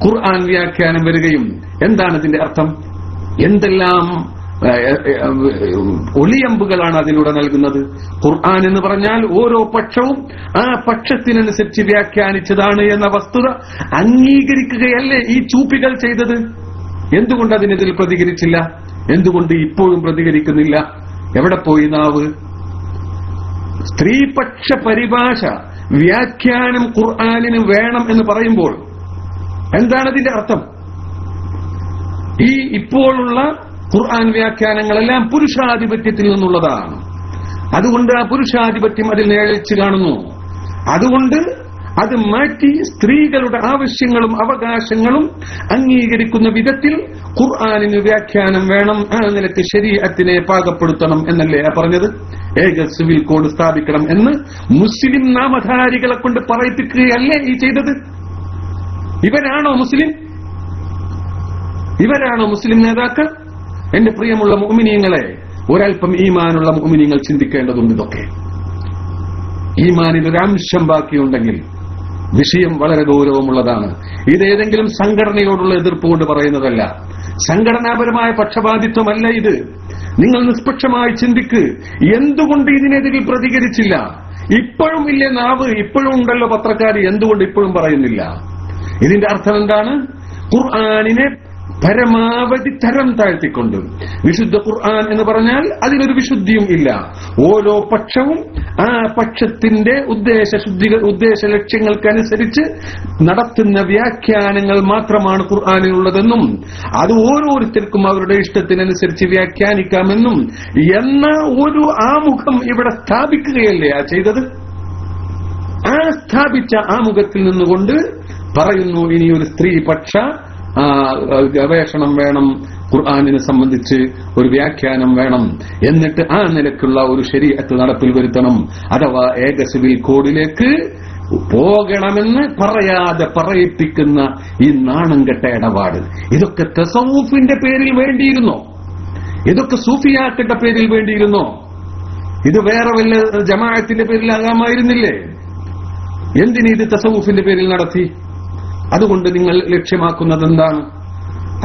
ഖുർആൻ വ്യാഖ്യാനം വരികയും, എന്താണ് ഇതിന്റെ അർത്ഥം? എന്തെല്ലാം ഒളിയമ്പുകളാണ് അതിലൂടെ നൽകുന്നത്. ഖുർആൻ എന്ന് പറഞ്ഞാൽ ഓരോ പക്ഷവും ആ പക്ഷത്തിനനുസരിച്ച് വ്യാഖ്യാനിച്ചതാണ് എന്ന വസ്തുത അംഗീകരിക്കുകയല്ലേ ഈ ചൂപ്പികൾ ചെയ്തത്? എന്തുകൊണ്ട് അതിനെതിൽ പ്രതികരിച്ചില്ല? എന്തുകൊണ്ട് ഇപ്പോഴും പ്രതികരിക്കുന്നില്ല? എവിടെ പോയി നാവ്? സ്ത്രീപക്ഷ പരിഭാഷ, വ്യാഖ്യാനം ഖുർആനിന് വേണം എന്ന് പറയുമ്പോൾ എന്താണ് അതിന്റെ അർത്ഥം? ഈ ഇപ്പോഴുള്ള ഖുർആൻ വ്യാഖ്യാനങ്ങളെല്ലാം പുരുഷാധിപത്യത്തിൽ നിന്നുള്ളതാണ്. അതുകൊണ്ട് ആ പുരുഷാധിപത്യം അതിൽ നിഴലിച്ചു കാണുന്നു. അതുകൊണ്ട് അത് മാറ്റി സ്ത്രീകളുടെ ആവശ്യങ്ങളും അവകാശങ്ങളും അംഗീകരിക്കുന്ന വിധത്തിൽ ഖുർആനിന് വ്യാഖ്യാനം വേണം. ആ നിലയ്ക്ക് ശരീഅത്തിനെ പാകപ്പെടുത്തണം എന്നല്ലേ പറഞ്ഞത്? ഏക സിവിൽ കോഡ് സ്ഥാപിക്കണം എന്ന് മുസ്ലിം നാമധാരികളെ കൊണ്ട് പറയിപ്പിക്കുകയല്ലേ ഈ ചെയ്തത്? ഇവരാണോ മുസ്ലിം? ഇവരാണോ മുസ്ലിം നേതാക്കൾ? എന്റെ പ്രിയമുള്ള മുഅ്മിനീങ്ങളെ, ഒരൽപ്പം ഈമാനുള്ള മുഅ്മിനീങ്ങൾ ചിന്തിക്കേണ്ടതുണ്ട്. ഇതൊക്കെ ഈമാനിൽ ഒരു അംശം ബാക്കിയുണ്ടെങ്കിൽ വിഷയം വളരെ ഗൗരവമുള്ളതാണ്. ഇതേതെങ്കിലും സംഘടനയോടുള്ള എതിർപ്പ് കൊണ്ട് പറയുന്നതല്ല, സംഘടനാപരമായ പക്ഷപാതിത്വമല്ല ഇത്. നിങ്ങൾ നിഷ്പക്ഷമായി ചിന്തിക്ക്. എന്തുകൊണ്ട് ഇതിനെതിരിൽ പ്രതികരിച്ചില്ല? ഇപ്പോഴും ഇല്ലേ നാവ്? ഇപ്പോഴും ഉണ്ടല്ലോ പത്രക്കാർ, എന്തുകൊണ്ട് ഇപ്പോഴും പറയുന്നില്ല? ഇതിന്റെ അർത്ഥം എന്താണ്? ഖുർആനിനെ പരമാവധി തരം താഴ്ത്തിക്കൊണ്ട്, വിശുദ്ധ ഖുർആൻ എന്ന് പറഞ്ഞാൽ അതിനൊരു വിശുദ്ധിയും ഇല്ല. ഓരോ പക്ഷവും ആ പക്ഷത്തിന്റെ ഉദ്ദേശ ലക്ഷ്യങ്ങൾക്കനുസരിച്ച് നടത്തുന്ന വ്യാഖ്യാനങ്ങൾ മാത്രമാണ് ഖുർആനിനുള്ളതെന്നും അത് ഓരോരുത്തർക്കും അവരുടെ ഇഷ്ടത്തിനനുസരിച്ച് വ്യാഖ്യാനിക്കാമെന്നും എന്ന ഒരു ആമുഖം ഇവിടെ സ്ഥാപിക്കുകയല്ലേ ആ ചെയ്തത്? ആ സ്ഥാപിച്ച ആമുഖത്തിൽ നിന്നുകൊണ്ട് പറയുന്നു, ഇനി ഒരു സ്ത്രീപക്ഷ ഗവേഷണം വേണം, ഖുർആനിനെ സംബന്ധിച്ച് ഒരു വ്യാഖ്യാനം വേണം, എന്നിട്ട് ആ നിലക്കുള്ള ഒരു ശരീഅത്ത് നടപ്പിൽ വരുത്തണം, അഥവാ ഏക സിവിൽ കോഡിലേക്ക് പോകണമെന്ന് പറയാതെ പറയിപ്പിക്കുന്ന ഈ നാണം കെട്ട ഇടപാട്, ഇതൊക്കെ തസവ്വുഫിന്റെ പേരിൽ വേണ്ടിയിരുന്നോ? ഇതൊക്കെ സൂഫിയാക്കളുടെ പേരിൽ വേണ്ടിയിരുന്നോ? ഇത് വേറെ വല്ല ജമാഅത്തിന്റെ പേരിലാകാമായിരുന്നില്ലേ? എന്തിനീത് തസവ്വുഫിന്റെ പേരിൽ നടത്തി? അതുകൊണ്ട് നിങ്ങൾ ലക്ഷ്യമാക്കുന്നത് എന്താണ്?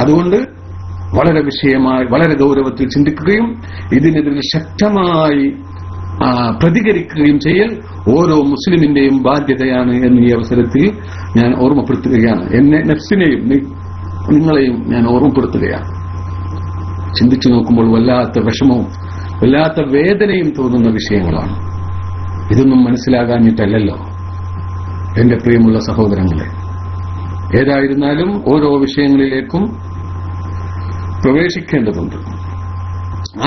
അതുകൊണ്ട് വളരെ വിഷയമായി, വളരെ ഗൗരവത്തിൽ ചിന്തിക്കുകയും ഇതിനെതിരെ ശക്തമായി പ്രതികരിക്കുകയും ചെയ്യൽ ഓരോ മുസ്ലിമിന്റെയും ബാധ്യതയാണ് എന്ന് ഈ അവസരത്തിൽ ഞാൻ ഓർമ്മപ്പെടുത്തുകയാണ്. എന്നെ, നഫ്സിനെയും നിങ്ങളെയും ഞാൻ ഓർമ്മപ്പെടുത്തുകയാണ്. ചിന്തിച്ചു നോക്കുമ്പോൾ വല്ലാത്ത വിഷമവും വല്ലാത്ത വേദനയും തോന്നുന്ന വിഷയങ്ങളാണ്. ഇതൊന്നും മനസ്സിലാകാഞ്ഞിട്ടല്ലല്ലോ എന്റെ പ്രിയമുള്ള സഹോദരങ്ങളെ. ഏതായിരുന്നാലും ഓരോ വിഷയങ്ങളിലേക്കും പ്രവേശിക്കേണ്ടതുണ്ട്.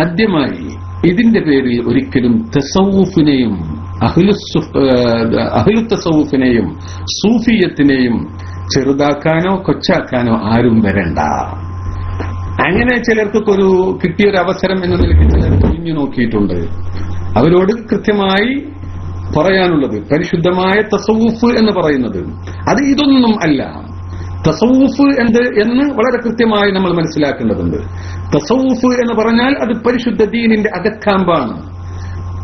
ആദ്യമായി ഇതിന്റെ പേരിൽ ഒരിക്കലും തസവ്വുഫിനെയും അഹ്ലു തസവ്വുഫിനെയും സൂഫിയത്തിനെയും ചെറുതാക്കാനോ കൊച്ചാക്കാനോ ആരും വരണ്ട. അങ്ങനെ ചിലർക്കൊരു കിട്ടിയൊരു അവസരം എന്ന നിലയ്ക്ക് ചിലർ ഒഴിഞ്ഞു നോക്കിയിട്ടുണ്ട്. അവരോട് കൃത്യമായി പറയാനുള്ളത്, പരിശുദ്ധമായ തസവ്വുഫ് എന്ന് പറയുന്നത് അത് ഇതൊന്നും അല്ല. തസവ്വുഫ് എന്ന് വളരെ കൃത്യമായി നമ്മൾ മനസ്സിലാക്കേണ്ടതുണ്ട്. തസവ്വുഫ് എന്ന് പറഞ്ഞാൽ അത് പരിശുദ്ധ ദീനിന്റെ അകക്കാമ്പാണ്,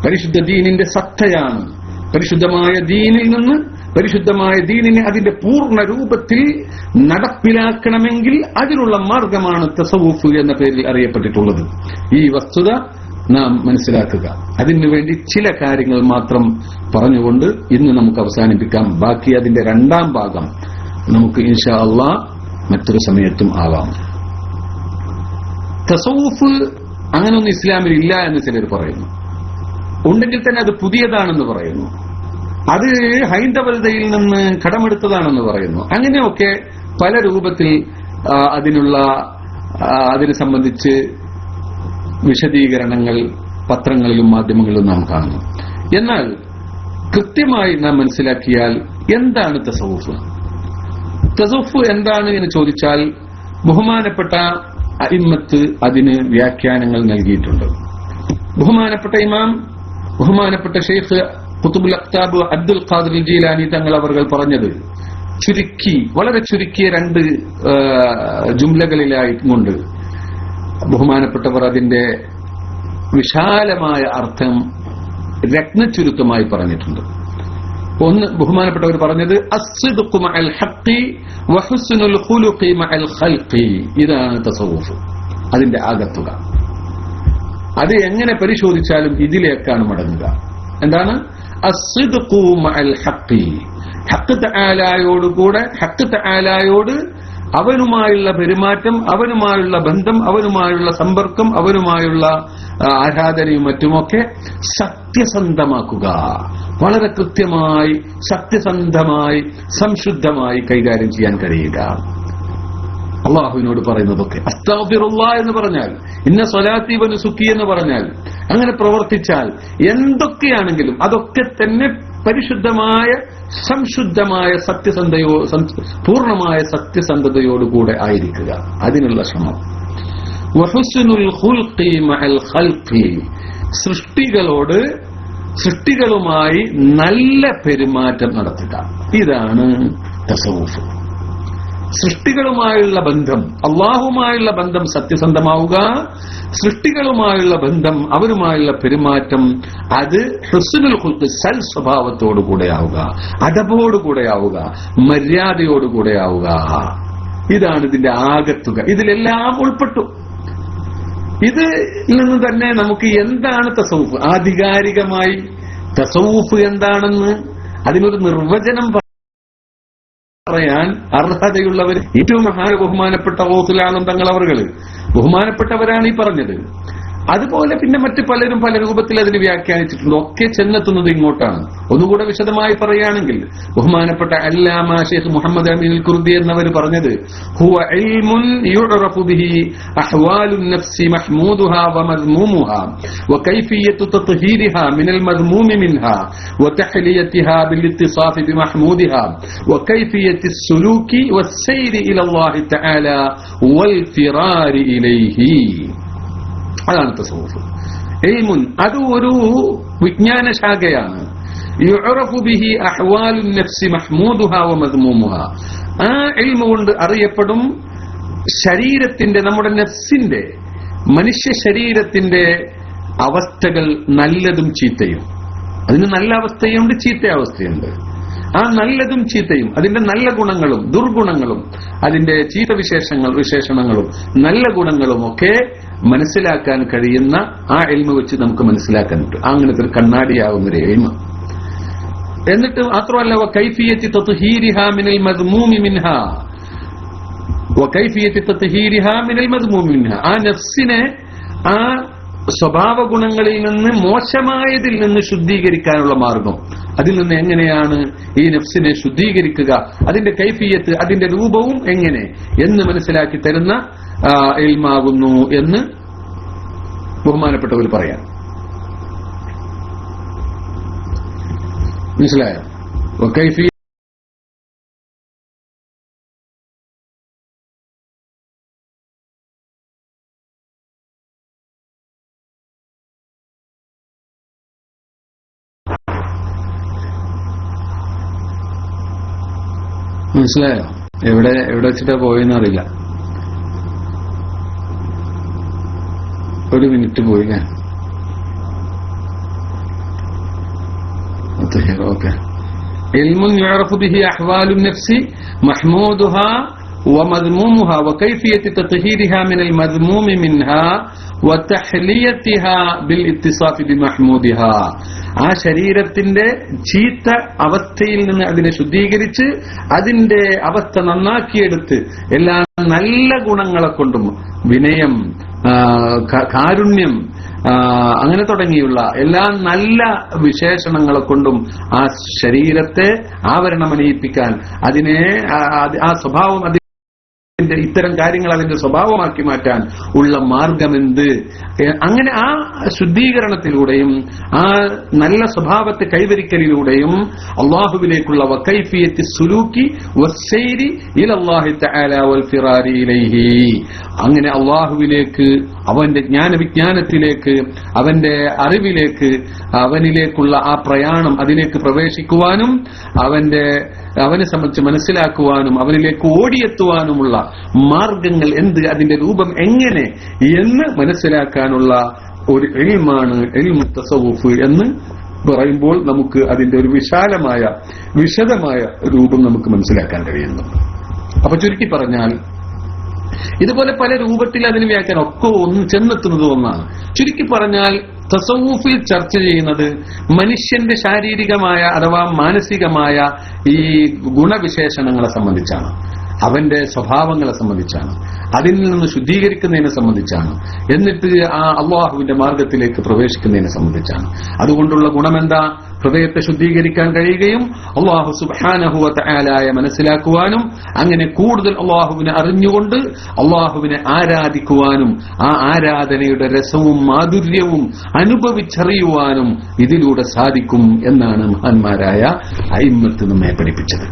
പരിശുദ്ധ ദീനിന്റെ സത്തയാണ്. പരിശുദ്ധമായ ദീനിൽ നിന്ന് പരിശുദ്ധമായ ദീനിനെ അതിന്റെ പൂർണ്ണ രൂപത്തിൽ നടപ്പിലാക്കണമെങ്കിൽ അതിനുള്ള മാർഗമാണ് തസവ്വുഫ് എന്ന പേരിൽ അറിയപ്പെട്ടിട്ടുള്ളത്. ഈ വസ്തുത നാം മനസ്സിലാക്കുക. അതിനുവേണ്ടി ചില കാര്യങ്ങൾ മാത്രം പറഞ്ഞുകൊണ്ട് ഇന്ന് നമുക്ക് അവസാനിപ്പിക്കാം. ബാക്കി അതിന്റെ രണ്ടാം ഭാഗം നമുക്ക് ഇൻഷാ അല്ലാഹ് മറ്റൊരു സമയത്തും ആവാം. തസവ്വുഫ് അങ്ങനൊന്നും ഇസ്ലാമിൽ ഇല്ല എന്ന് ചിലർ പറയുന്നു. ഉണ്ടെങ്കിൽ തന്നെ അത് പുതിയതാണെന്ന് പറയുന്നു. അത് ഹൈന്ദവതയിൽ നിന്ന് കടമെടുത്തതാണെന്ന് പറയുന്നു. അങ്ങനെയൊക്കെ പല രൂപത്തിൽ അതിനെ സംബന്ധിച്ച് വിശദീകരണങ്ങൾ പത്രങ്ങളിലും മാധ്യമങ്ങളിലും നാം കാണുന്നു. എന്നാൽ കൃത്യമായി നാം മനസ്സിലാക്കിയാൽ എന്താണ് തസവ്വുഫ്? തസവ്വുഫ് എന്താണ് എന്ന് ചോദിച്ചാൽ ബഹുമാനപ്പെട്ട അഇമ്മത്ത് അതിന് വ്യാഖ്യാനങ്ങൾ നൽകിയിട്ടുണ്ട്. ബഹുമാനപ്പെട്ട ഇമാം, ബഹുമാനപ്പെട്ട ഷെയ്ഖ് ഖുതുബുൽ അഖ്താബ് അബ്ദുൽ ഖാദിർ ജീലാനി തങ്ങൾ അവർ പറഞ്ഞത് വളരെ ചുരുക്കിയ രണ്ട് ജുംലകളിലായി കൊണ്ട് ബഹുമാനപ്പെട്ടവർ അതിന്റെ വിശാലമായ അർത്ഥം രത്നചുരുക്കമായി പറഞ്ഞിട്ടുണ്ട്. ഒന്ന്, ബഹുമാനപ്പെട്ടവർ പറഞ്ഞത് അസ്സിദ്ഖു മഅൽ ഹഖ്ഖി വഹുസ്നുൽ ഖുലുഖി മഅൽ ഖൽഖി. ഇതാണ് തസവ്വുഫ്, അതിന്റെ ആകത്തുക. അത് എങ്ങനെ പരിശോധിച്ചാലും ഇതിലേക്കാണ് മടങ്ങുക. എന്താണ് അസ്സിദ്ഖു മഅൽ ഹഖ്ഖി? ഹഖ് തആലയോടുകൂടെ, ഹഖ് തആലയോട് അവനുമായുള്ള പെരുമാറ്റം, അവനുമായുള്ള ബന്ധം, അവനുമായുള്ള സമ്പർക്കം, അവനുമായുള്ള ആരാധനയും മറ്റുമൊക്കെ സത്യസന്ധമാക്കുക. വളരെ കൃത്യമായി, സത്യസന്ധമായി, സംശുദ്ധമായി കൈകാര്യം ചെയ്യാൻ കഴിയുക. അള്ളാഹുവിനോട് പറയുന്നതൊക്കെ. അസ്തഗ്ഫിറുല്ലാഹ് എന്ന് പറഞ്ഞാൽ, ഇന്ന സ്വലാത്തി വ നുസുക്കി എന്ന് പറഞ്ഞാൽ, അങ്ങനെ പ്രവർത്തിച്ചാൽ എന്തൊക്കെയാണെങ്കിലും അതൊക്കെ തന്നെ പരിശുദ്ധമായ സംശുദ്ധമായ പൂർണ്ണമായ സത്യസന്ധതയോടുകൂടെ ആയിരിക്കുക, അതിനുള്ള ശ്രമം. വഹുസ്നുൽ ഖുൽഖി മഅൽ ഖൽഖി, സൃഷ്ടികളുമായി നല്ല പെരുമാറ്റം നടത്തുക. ഇതാണ് തസവ്വുഫ്. സൃഷ്ടികളുമായുള്ള ബന്ധം, അള്ളാഹുമായുള്ള ബന്ധം സത്യസന്ധമാവുക, സൃഷ്ടികളുമായുള്ള ബന്ധം, അവരുമായുള്ള പെരുമാറ്റം അത് ഹുസ്നുൽ ഖുൽഖ്, സൽ സ്വഭാവത്തോടുകൂടെയാവുക, അദബോടുകൂടെയാവുക, മര്യാദയോടുകൂടെയാവുക. ഇതാണ് ഇതിന്റെ ആകത്തുക. ഇതിലെല്ലാം ഉൾപ്പെട്ടു. ഇതിൽ നിന്ന് തന്നെ നമുക്ക് എന്താണ് തസവ്വുഫ്, ആധികാരികമായി തസവ്വുഫ് എന്താണെന്ന് അതിനൊരു നിർവചനം പറയാൻ അർഹതയുള്ളവർ ഏറ്റവും ബഹുമാനപ്പെട്ട ഗൗസുൽ ആലം തങ്ങൾ അവർകൾ ബഹുമാനപ്പെട്ടവരാണ് ഈ പറഞ്ഞത്. അതുപോലെ പിന്നെ മറ്റു പലരും പല രൂപത്തിൽ അതിന് വ്യാഖ്യാനിച്ചിട്ടുണ്ട്. ഒക്കെ ചെന്നെത്തുന്നത് ഇങ്ങോട്ടാണ്. ഒന്നുകൂടെ വിശദമായി പറയുകയാണെങ്കിൽ ബഹുമാനപ്പെട്ട അല്ലാമ ശൈഖ് മുഹമ്മദ് അമീൻ അൽ ഖുർദി എന്നവർ പറഞ്ഞത്, ഹുവ ഇൽമുൻ യുഅറഫു ബിഹി അഹ്വാലുൻ നഫ്സി മഹ്മൂദുഹാ വമദ്മൂമുഹാ വകൈഫിയത്തു തത്ഹീരിഹാ മിനൽ മദ്മൂമി മിൻഹാ വതഹ്ലിയതിഹാ ബിലിത്തിസാഫി ബിമഹ്മൂദിഹാ വകൈഫിയത്തി സുലൂകി വസ്സൈരി ഇലല്ലാഹി തആല വൽഫിറാരി ഇലൈഹി. അതാണ് തസവ്വുഫ്. ഇൽമുൻ, അത് ഒരു വിജ്ഞാന ശാഖയാണ്. യുഅറഫു ബിഹി അഹ്വാലുൻ നഫ്സി മഹ്മൂദുഹാ വമദ്മൂമുഹാ. ആ ഇൽമു കൊണ്ട് അറിയപ്പെടും ശരീരത്തിന്റെ, നമ്മുടെ നഫ്സിന്റെ, മനുഷ്യ ശരീരത്തിന്റെ അവസ്ഥകൾ, നല്ലതും ചീത്തയും. അതിന് നല്ല അവസ്ഥയുണ്ട്, ചീത്ത അവസ്ഥയുണ്ട്. ആ നല്ലതും ചീത്തയും, അതിന്റെ നല്ല ഗുണങ്ങളും ദുർഗുണങ്ങളും, അതിന്റെ ചീത്ത വിശേഷണങ്ങളും നല്ല ഗുണങ്ങളും ഒക്കെ മനസ്സിലാക്കാൻ കഴിയുന്ന ആ ഇൽമ വെച്ച് നമുക്ക് മനസ്സിലാക്കാൻ പറ്റും. അങ്ങനത്തെ ഒരു കണ്ണാടിയാവുന്നൊരു ഇൽമ. എന്നിട്ട് മാത്രമല്ല, വകൈഫിയത്തി തത്ഹീരിഹാ മിനൽ മദ്മൂമി മിൻഹാ വകൈഫിയത്തി തത്ഹീരിഹാ മിനൽ മദ്മൂമി മിൻഹാ. ആ നഫ്സിനെ ആ സ്വഭാവ ഗുണങ്ങളിൽ നിന്ന്, മോശമായതിൽ നിന്ന് ശുദ്ധീകരിക്കാനുള്ള മാർഗം, അതിൽ നിന്ന് എങ്ങനെയാണ് ഈ നഫ്സിനെ ശുദ്ധീകരിക്കുക, അതിന്റെ കൈഫിയത്ത്, അതിന്റെ രൂപവും എങ്ങനെ എന്ന് മനസ്സിലാക്കി തരുന്ന ഇൽമാകുന്നു എന്ന് ബഹുമാനപ്പെട്ടവർ പറയാം. മനസ്സിലായോ? മനസ്സിലായോ? എവിടെ വെച്ചിട്ടാ പോയെന്നറിയില്ല. ഒരു മിനിറ്റ് പോയില്ലേ? ഓക്കെ. ഇൽമുൻ യുഅറഫു ബിഹി അഹ്വാലുൻ നഫ്സി മഹ്മൂദുഹാ വമദ്മൂമുഹാ വകൈഫിയത്തി തത്ഹീരിഹാ മിനൽ മദ്മൂമി മിൻഹാ വതഹ്ലിയതിഹാ ബിൽ ഇത്തിസാഫി ബിമഹ്മൂദിഹാ. ആ ശരീരത്തിന്റെ ചീത്ത അവസ്ഥയിൽ നിന്ന് അതിനെ ശുദ്ധീകരിച്ച് അതിന്റെ അവസ്ഥ നന്നാക്കിയെടുത്ത് എല്ലാ നല്ല ഗുണങ്ങളെ കൊണ്ടും, വിനയം, കാരുണ്യം, അങ്ങനെ തുടങ്ങിയുള്ള എല്ലാ നല്ല വിശേഷണങ്ങളെ കൊണ്ടും ആ ശരീരത്തെ ആവരണമണിയിപ്പിക്കാൻ, അതിനെ ആ സ്വഭാവം, ഇത്തരം കാര്യങ്ങൾ അതിന്റെ സ്വഭാവമാക്കി മാറ്റാൻ ഉള്ള മാർഗമെന്ത്? അങ്ങനെ ആ ശുദ്ധീകരണത്തിലൂടെയും ആ നല്ല സ്വഭാവത്തെ കൈവരിക്കലിലൂടെയും അള്ളാഹുവിലേക്കുള്ള വകൈഫിയത്തി സുലൂക്കി വസ്സൈരി ഇലല്ലാഹി തആല വൽഫിറാരി ഇലൈഹി. അങ്ങനെ അള്ളാഹുവിലേക്ക്, അവന്റെ ജ്ഞാനവിജ്ഞാനത്തിലേക്ക്, അവന്റെ അറിവിലേക്ക്, അവനിലേക്കുള്ള ആ പ്രയാണം, അതിലേക്ക് പ്രവേശിക്കുവാനും അവനെ സംബന്ധിച്ച് മനസ്സിലാക്കുവാനും അവനിലേക്ക് ഓടിയെത്തുവാനുമുള്ള മാർഗങ്ങൾ എന്ത്, അതിന്റെ രൂപം എങ്ങനെ എന്ന് മനസ്സിലാക്കാനുള്ള ഒരു ഇൽമാണ് ഇൽമു തസവ്വുഫ് എന്ന് പറയുമ്പോൾ നമുക്ക് അതിന്റെ ഒരു വിശദമായ രൂപം നമുക്ക് മനസ്സിലാക്കാൻ കഴിയുന്നു. അപ്പൊ ചുരുക്കി പറഞ്ഞാൽ, ഇതുപോലെ പല രൂപത്തിൽ അതിന് വ്യാഖ്യാനം ഒക്കെ ചെന്നെത്തുന്നത് ഒന്നാണ്. ചുരുക്കി പറഞ്ഞാൽ തസവ്വുഫിൽ ചർച്ച ചെയ്യുന്നത് മനുഷ്യന്റെ ശാരീരികമായ അഥവാ മാനസികമായ ഈ ഗുണവിശേഷണങ്ങളെ സംബന്ധിച്ചാണ്. അവന്റെ സ്വഭാവങ്ങളെ സംബന്ധിച്ചാണ്, അതിൽ നിന്ന് ശുദ്ധീകരിക്കുന്നതിനെ സംബന്ധിച്ചാണ്, എന്നിട്ട് ആ അള്ളാഹുവിന്റെ മാർഗത്തിലേക്ക് പ്രവേശിക്കുന്നതിനെ സംബന്ധിച്ചാണ്. അതുകൊണ്ടുള്ള ഗുണമെന്താ? ഹൃദയത്തെ ശുദ്ധീകരിക്കാൻ കഴിയുകയും അള്ളാഹു സുബ്ഹാനഹു വ തആലയെ മനസ്സിലാക്കുവാനും അങ്ങനെ കൂടുതൽ അള്ളാഹുവിനെ അറിഞ്ഞുകൊണ്ട് അള്ളാഹുവിനെ ആരാധിക്കുവാനും ആ ആരാധനയുടെ രസവും മാധുര്യവും അനുഭവിച്ചറിയുവാനും ഇതിലൂടെ സാധിക്കും എന്നാണ് മഹാന്മാരായ അയിമ്മത്ത് നമ്മെ പഠിപ്പിച്ചത്.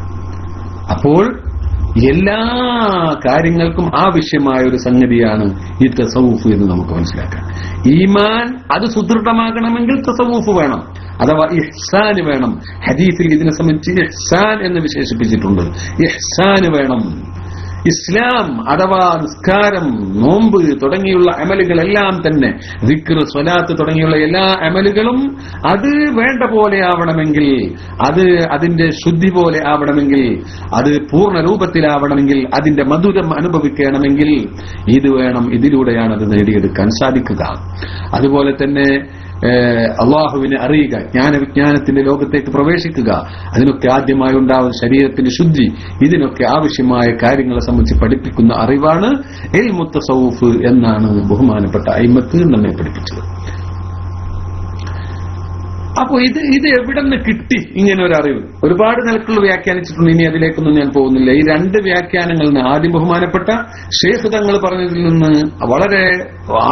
അപ്പോൾ എല്ലാ കാര്യങ്ങൾക്കും ആവശ്യമായ ഒരു സംഗതിയാണ് ഈ തസവൂഫ് എന്ന് നമുക്ക് മനസ്സിലാക്കാം. ഈമാൻ അത് സുദൃഢമാകണമെങ്കിൽ തസവൂഫ് വേണം, അഥവാ ഇഹ്സാൻ വേണം. ഹദീസിൽ ഇതിനെ സംബന്ധിച്ച് ഇഹ്സാൻ എന്ന് വിശേഷിപ്പിച്ചിട്ടുണ്ട്. ഇഹ്സാൻ വേണം. ഇസ്ലാം അഥവാ നിസ്കാരം, നോമ്പ് തുടങ്ങിയുള്ള അമലുകളെല്ലാം തന്നെ, ദിക്ർ, സ്വലാത്ത് തുടങ്ങിയുള്ള എല്ലാ അമലുകളും അത് വേണ്ട പോലെ ആവണമെങ്കിൽ, അത് അതിന്റെ ശുദ്ധി പോലെ ആവണമെങ്കിൽ, അത് പൂർണ്ണ രൂപത്തിലാവണമെങ്കിൽ, അതിന്റെ മധുരം അനുഭവിക്കണമെങ്കിൽ ഇത് വേണം. ഇതിലൂടെയാണ് അത് നേടിയെടുക്കാൻ സാധിക്കുക. അതുപോലെ തന്നെ അള്ളാഹുവിനെ അറിയുക, ജ്ഞാനവിജ്ഞാനത്തിന്റെ ലോകത്തേക്ക് പ്രവേശിക്കുക, അതിനൊക്കെ ആദ്യമായി ഉണ്ടാവുന്ന ശരീരത്തിന്റെ ശുദ്ധി, ഇതിനൊക്കെ ആവശ്യമായ കാര്യങ്ങളെ സംബന്ധിച്ച് പഠിപ്പിക്കുന്ന അറിവാണ് ഇൽമു തസവ്വുഫ് എന്നാണ് ബഹുമാനപ്പെട്ട അയിമ്മത്ത് നമ്മെ പഠിപ്പിച്ചത്. അപ്പോ ഇത് എവിടെ നിന്ന് കിട്ടി ഇങ്ങനെ ഒരു അറിവ്? ഒരുപാട് നിലക്കുകൾ വ്യാഖ്യാനിച്ചിട്ടുണ്ട്. ഇനി അതിലേക്കൊന്നും ഞാൻ പോകുന്നില്ല. ഈ രണ്ട് വ്യാഖ്യാനങ്ങളിൽ നിന്ന് ആദ്യം ബഹുമാനപ്പെട്ട ശൈഖ് തങ്ങൾ പറഞ്ഞതിൽ നിന്ന് വളരെ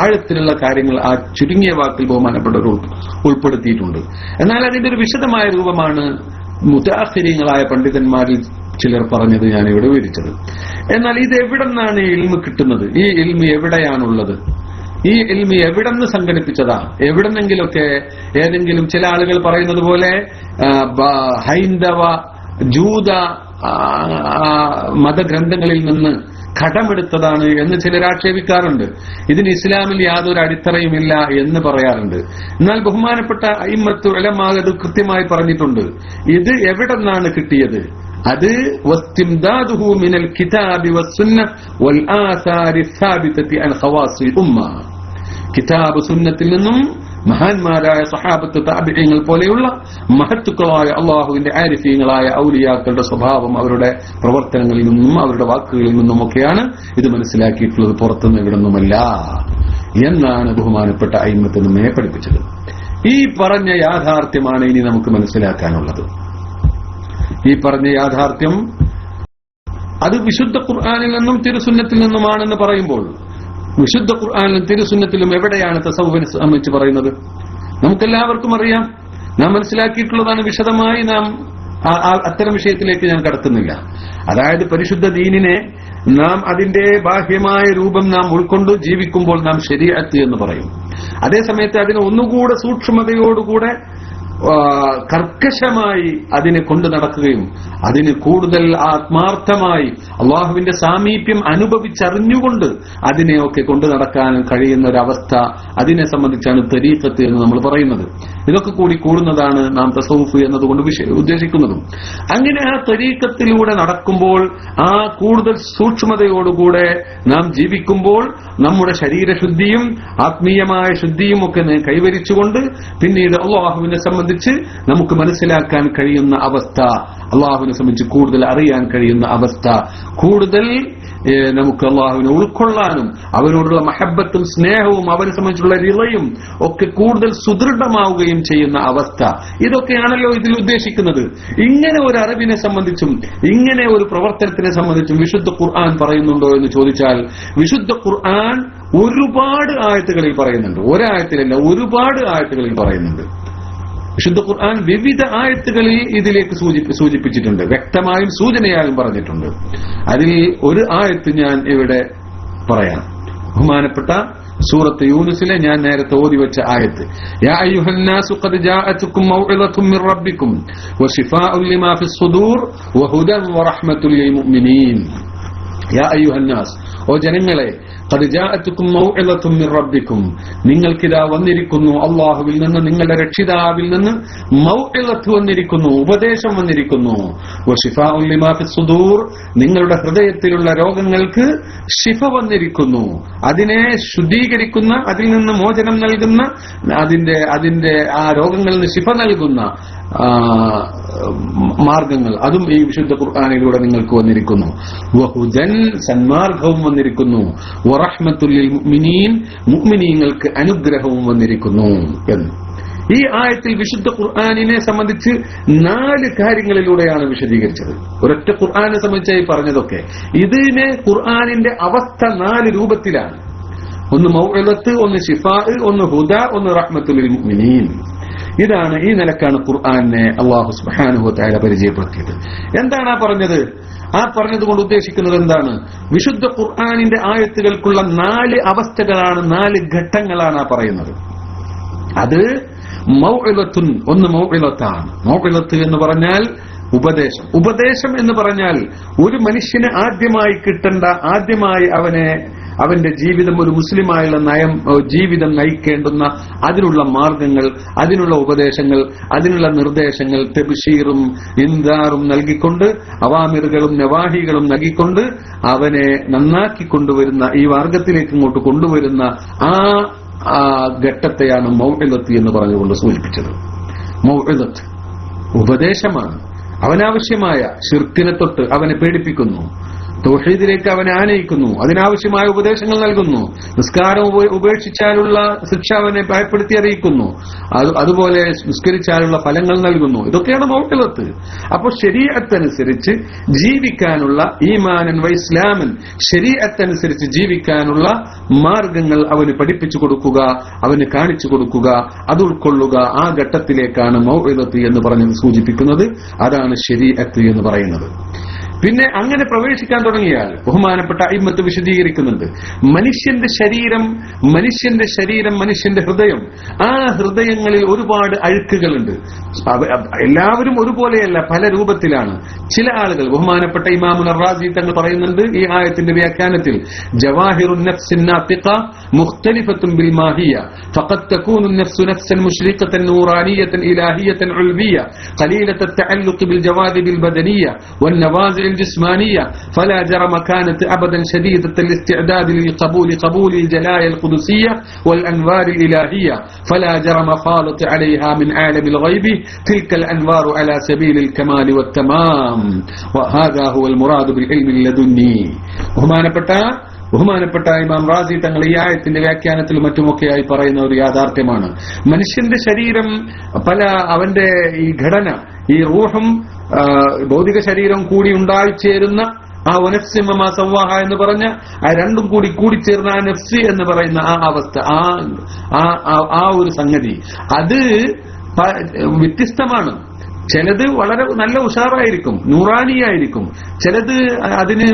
ആഴത്തിലുള്ള കാര്യങ്ങൾ ആ ചുരുങ്ങിയ വാക്കിൽ ബഹുമാനപ്പെട്ടവർ ഉൾപ്പെടുത്തിയിട്ടുണ്ട്. എന്നാൽ അതിന്റെ ഒരു വിശദമായ രൂപമാണ് മുതഅഖിരീങ്ങളായ പണ്ഡിതന്മാരിൽ ചിലർ പറഞ്ഞത് ഞാൻ ഇവിടെ വിവരിച്ചത്. എന്നാൽ ഇത് എവിടെ നിന്നാണ് ഈ ഇൽമ് കിട്ടുന്നത്? ഈ ഇൽമ് എവിടെയാണുള്ളത്? ഈ ഇൽമി എവിടെ നിന്ന് സംഘടിപ്പിച്ചതാ? എവിടെന്നെങ്കിലൊക്കെ ഏതെങ്കിലും ചില ആളുകൾ പറയുന്നത് പോലെ ഹൈന്ദവ ജൂത മതഗ്രന്ഥങ്ങളിൽ നിന്ന് കടമെടുത്തതാണ് എന്ന് ചിലർ ആക്ഷേപിക്കാറുണ്ട്. ഇതിന് ഇസ്ലാമിൽ യാതൊരു അടിത്തറയുമില്ല എന്ന് പറയാറുണ്ട്. എന്നാൽ ബഹുമാനപ്പെട്ട അയിമ്മത്ത് ഉലമാ അത് കൃത്യമായി പറഞ്ഞിട്ടുണ്ട്. ഇത് എവിടെ നിന്നാണ് കിട്ടിയത്? അത് വസ്തിംദാദുഹു മിനൽ കിതാബി വസ്സുന്നഹ് വൽ ആസാരി സാബിതതി അൻ ഖവാസിൽ ഉമ്മ. കിതാബ് സുന്നത്തിൽ നിന്നും മഹാന്മാരായ സഹാബത്ത് താബിഈങ്ങൾ പോലെയുള്ള മഹത്തുക്കളായ അള്ളാഹുവിന്റെ ആരിഫീങ്ങളായ ഔലിയാക്കളുടെ സ്വഭാവം, അവരുടെ പ്രവർത്തനങ്ങളിൽ നിന്നും അവരുടെ വാക്കുകളിൽ നിന്നുമൊക്കെയാണ് ഇത് മനസ്സിലാക്കിയിട്ടുള്ളത്, പുറത്തുനിന്ന് ഇവിടൊന്നുമല്ല എന്നാണ് ബഹുമാനപ്പെട്ട അയിമ്മത്ത് നമ്മെ പഠിപ്പിച്ചത്. ഈ പറഞ്ഞ യാഥാർത്ഥ്യമാണ് ഇനി നമുക്ക് മനസ്സിലാക്കാനുള്ളത്. ഈ പറഞ്ഞ യാഥാർത്ഥ്യം അത് വിശുദ്ധ ഖുർആനിൽ നിന്നും തിരുസുന്നത്തിൽ നിന്നുമാണെന്ന് പറയുമ്പോൾ, വിശുദ്ധ ഖുർആനിലും തിരുസുന്നത്തിലും എവിടെയാണ് തസവ്വുഫിനെ സംബന്ധിച്ച് പറയുന്നത്? നമുക്കെല്ലാവർക്കും അറിയാം. നാം മനസ്സിലാക്കിയിട്ടുള്ളതാണ്. വിശദമായി നാം അത്തരം വിഷയത്തിലേക്ക് ഞാൻ കടക്കുന്നില്ല. അതായത് പരിശുദ്ധ ദീനിനെ നാം അതിന്റെ ബാഹ്യമായ രൂപം നാം ഉൾക്കൊണ്ട് ജീവിക്കുമ്പോൾ നാം ശരീഅത്ത് എന്ന് പറയും. അതേസമയത്ത് അതിനെ ഒന്നുകൂടെ സൂക്ഷ്മതയോടുകൂടെ കർക്കശമായി അതിനെ കൊണ്ടു നടക്കുകയും അതിന് കൂടുതൽ ആത്മാർത്ഥമായി അള്ളാഹുവിന്റെ സാമീപ്യം അനുഭവിച്ചറിഞ്ഞുകൊണ്ട് അതിനെയൊക്കെ കൊണ്ടു നടക്കാൻ കഴിയുന്ന ഒരവസ്ഥ, അതിനെ സംബന്ധിച്ചാണ് തരീഖത്ത് എന്ന് നമ്മൾ പറയുന്നത്. ഇതൊക്കെ കൂടി കൂടുന്നതാണ് നാം തസവ്വുഫ് എന്നതുകൊണ്ട് ഉദ്ദേശിക്കുന്നതും. അങ്ങനെ ആ തരീഖത്തിലൂടെ നടക്കുമ്പോൾ, ആ കൂടുതൽ സൂക്ഷ്മതയോടുകൂടെ നാം ജീവിക്കുമ്പോൾ നമ്മുടെ ശരീരശുദ്ധിയും ആത്മീയമായ ശുദ്ധിയും ഒക്കെ കൈവരിച്ചുകൊണ്ട് പിന്നീട് അള്ളാഹുവിനെ സംബന്ധിച്ച് നമുക്ക് മനസ്സിലാക്കാൻ കഴിയുന്ന അവസ്ഥ, അള്ളാഹുവിനെ സംബന്ധിച്ച് കൂടുതൽ അറിയാൻ കഴിയുന്ന അവസ്ഥ, കൂടുതൽ നമുക്ക് അള്ളാഹുവിനെ ഉൾക്കൊള്ളാനും അവരോടുള്ള മഹബത്തും സ്നേഹവും അവരെ സംബന്ധിച്ചുള്ള റിളയും ഒക്കെ കൂടുതൽ സുദൃഢമാവുകയും ചെയ്യുന്ന അവസ്ഥ, ഇതൊക്കെയാണല്ലോ ഇതിൽ ഉദ്ദേശിക്കുന്നത്. ഇങ്ങനെ ഒരു അറിവിനെ സംബന്ധിച്ചും ഇങ്ങനെ ഒരു പ്രവർത്തനത്തിനെ സംബന്ധിച്ചും വിശുദ്ധ ഖുർആൻ പറയുന്നുണ്ടോ എന്ന് ചോദിച്ചാൽ, വിശുദ്ധ ഖുർആൻ ഒരുപാട് ആയത്തുകളിൽ പറയുന്നുണ്ട്. ഒരായത്തിലല്ല, ഒരുപാട് ആയത്തുകളിൽ പറയുന്നുണ്ട്. വിശുദ്ധ ഖുർആൻ വിവിധ ആയത്തുകളിൽ ഇതിലേക്ക് സൂചിപ്പിച്ചിട്ടുണ്ട്, വ്യക്തമായും സൂചനയായും പറഞ്ഞിട്ടുണ്ട്. അതിൽ ഒരു ആയത്ത് ഞാൻ ഇവിടെ പറയാം. ബഹുമാനപ്പെട്ട സൂറത്ത് യൂനുസിലെ ഞാൻ നേരത്തെ ഓതി വെച്ച ആയത്ത്, യാ അയ്യുഹന്നാസു ഖദ് ജാഅതുക്കും മൗഇദത്തും മിർ റബ്ബിക്കും വശിഫാഉൻ ലിമാ ഫിസ് സുദൂർ വഹുദൻ വറഹ്മത്തുൽ ലിൽ മുഅ്മിനീൻ. യാ അയ്യുഹന്നാസ്, ഓ ജനങ്ങളെ, ഖദ് ജാഅതുകും മൗഇദത്തും മിർ റബ്ബിക്കും, നിങ്ങൾക്കിതാ വന്നിരിക്കുന്നു അല്ലാഹുവിൽ നിന്ന്, നിങ്ങളുടെ രക്ഷിതാവിൽ നിന്ന് മൗഇദത്ത് വന്നിരിക്കുന്നു, ഉപദേശം വന്നിരിക്കുന്നു. വശിഫാഉൻ ലിമാ ഫിസ് സുദൂർ, നിങ്ങളുടെ ഹൃദയത്തിലുള്ള രോഗങ്ങൾക്ക് ശിഫ വന്നിരിക്കുന്നു, അതിനെ ശുദ്ധീകരിക്കുന്ന, അതിൽ നിന്ന് മോചനം നൽകുന്ന, അതിന്റെ ആ രോഗങ്ങളിൽ നിന്ന് ശിഫ നൽകുന്ന മാർഗങ്ങൾ അതും ഈ വിശുദ്ധ ഖുർആനിലൂടെ നിങ്ങൾക്ക് വന്നിരിക്കുന്നു. വഹുദൻ, സന്മാർഗവും വന്നിരിക്കുന്നു. വറഹ്മത്തുൽ ലിൽ മുഅ്മിനീൻ, മുഅ്മിനീങ്ങൾക്ക് അനുഗ്രഹവും വന്നിരിക്കുന്നു എന്ന് ഈ ആയത്തിൽ വിശുദ്ധ ഖുർആനിനെ സംബന്ധിച്ച് 4 കാര്യങ്ങളിലൂടെയാണ് വിശദീകരിച്ചത്. ഒരൊറ്റ ഖുർആനെ സംബന്ധിച്ചായി പറഞ്ഞതൊക്കെ. ഇതിനെ ഖുർആനിന്റെ അവസ്ഥ 4 രൂപത്തിലാണ്. ഒന്ന് മൗഇദത്ത്, ഒന്ന് ശിഫാ, ഒന്ന് ഹുദ, ഒന്ന് റഹ്മത്തുൽ ലിൽ മുഅ്മിനീൻ. ഇതാണ്, ഈ നിലക്കാണ് ഖുർആനെ അല്ലാഹു സുബ്ഹാനഹു വ തആല പരിചയപ്പെടുത്തിയത്. എന്താണ് ആ പറഞ്ഞത്? ആ പറഞ്ഞത് കൊണ്ട് ഉദ്ദേശിക്കുന്നത് എന്താണ്? വിശുദ്ധ ഖുർആനിന്റെ ആയത്തുകൾക്കുള്ള 4 അവസ്ഥകളാണ്, 4 ഘട്ടങ്ങളാണ് ആ പറയുന്നത്. അത് മൗഇദത്തുൻ, ഒന്ന് മൗഇദത്താണ്. മൗഇദത്ത് എന്ന് പറഞ്ഞാൽ ഉപദേശം. ഉപദേശം എന്ന് പറഞ്ഞാൽ ഒരു മനുഷ്യന് ആദ്യമായി കിട്ടേണ്ട, ആദ്യമായി അവന്റെ ജീവിതം, ഒരു മുസ്ലിമായുള്ള ജീവിതം നയിക്കേണ്ടുന്ന അതിനുള്ള മാർഗങ്ങൾ, അതിനുള്ള ഉപദേശങ്ങൾ, അതിനുള്ള നിർദ്ദേശങ്ങൾ, തബ്ശീറും ഇൻദാറും നൽകിക്കൊണ്ട്, അവാമിറുകളും നവാഹികളും നൽകിക്കൊണ്ട് അവനെ നന്നാക്കി കൊണ്ടുവരുന്ന, ഈ മാർഗത്തിലേക്ക് ഇങ്ങോട്ട് കൊണ്ടുവരുന്ന ആ ഘട്ടത്തെയാണ് മൗഇദത്ത് എന്ന് പറഞ്ഞുകൊണ്ട് സൂചിപ്പിച്ചത്. മൗഇദത്ത് ഉപദേശമാണ്. അവനാവശ്യമായ ശിർക്കിനെ തൊട്ട് അവനെ പേടിപ്പിക്കുന്നു, തൗഹീദിലേക്ക് അവനെ ആനയിക്കുന്നു, അതിനാവശ്യമായ ഉപദേശങ്ങൾ നൽകുന്നു. നിസ്കാരം ഉപേക്ഷിച്ചാലുള്ള ശിക്ഷ അവനെ ഭയപ്പെടുത്തി അറിയിക്കുന്നു, അതുപോലെ നിസ്കരിച്ചാലുള്ള ഫലങ്ങൾ നൽകുന്നു. ഇതൊക്കെയാണ് മൗഇദത്ത്. അപ്പോൾ ശരീഅത്തനുസരിച്ച് ജീവിക്കാനുള്ള, ഈമാനൻ വ ഇസ്ലാമൻ, ശരീഅത്തനുസരിച്ച് ജീവിക്കാനുള്ള മാർഗങ്ങൾ അവന് പഠിപ്പിച്ചു കൊടുക്കുക, അവന് കാണിച്ചു കൊടുക്കുക, അത് ഉൾക്കൊള്ളുക. ആ ഘട്ടത്തിലേക്കാണ് മൗഇദത്ത് എന്ന് പറഞ്ഞത് സൂചിപ്പിക്കുന്നത്. അതാണ് ശരീഅത്ത് എന്ന് പറയുന്നത്. പിന്നെ അങ്ങനെ പ്രവേശിക്കാൻ തുടങ്ങിയാൽ ബഹുമാനപ്പെട്ട അയിമ്മത്ത് വിശദീകരിക്കുന്നുണ്ട്, മനുഷ്യന്റെ ശരീരം, മനുഷ്യന്റെ ഹൃദയം, ആ ഹൃദയങ്ങളിൽ ഒരുപാട് അഴുക്കുകളുണ്ട്. എല്ലാവരും ഒരുപോലെയല്ല, പല രൂപത്തിലാണ്. ചില ആളുകൾ, ബഹുമാനപ്പെട്ട ഇമാമുൽ റാസി തങ്ങൾ പറയുന്നുണ്ട് ഈ ആയത്തിന്റെ വ്യാഖ്യാനത്തിൽ, ജവാഹിറുൻ നഫ്സിൻ നാതിഖ മുഖ്തലിഫത്തുൻ ബിൽ മാഹിയ ഫഖദ് തകൂനു നഫ്സു നഫ്സൻ മുശ്രിഖതൻ നൂറാനിയതൻ ഇലാഹിയതൻ ഉൽവിയ ഖലീലത തഅല്ലുഖ് ബിൽ ജവാദിബ് അൽ ബദനിയ വൻ നവാസിൽ الجسمانية فلا جرم كانت أبدا شديدة الاستعداد للقبول قبول الجلايا القدسية والأنوار الإلهية فلا جرم خالط عليها من عالم الغيب تلك الأنوار على سبيل الكمال والتمام وهذا هو المراد بالعلم اللدني. ബഹുമാനപ്പെട്ട ഇമാം റാസി തങ്ങൾ ഈ ആയത്തിന്റെ വ്യാഖ്യാനത്തിൽ മറ്റുമൊക്കെയായി പറയുന്ന ഒരു യാഥാർത്ഥ്യമാണ്. മനുഷ്യന്റെ ശരീരം, അവന്റെ ഈ ഘടന, ഈ റൂഹും ഭൗതിക ശരീരം കൂടി ഉണ്ടായിച്ചേരുന്ന ആ വനഫ്സിമ സവ്വാഹ എന്ന് പറഞ്ഞ ആ രണ്ടും കൂടി കൂടിച്ചേർന്ന ആ നഫ്സ് എന്ന് പറയുന്ന ആ അവസ്ഥ, ആ ഒരു സംഗതി, അത് വ്യത്യസ്തമാണ്. ചിലത് വളരെ നല്ല ഉഷാറായിരിക്കും, നൂറാനിയായിരിക്കും. ചിലത് അതിന്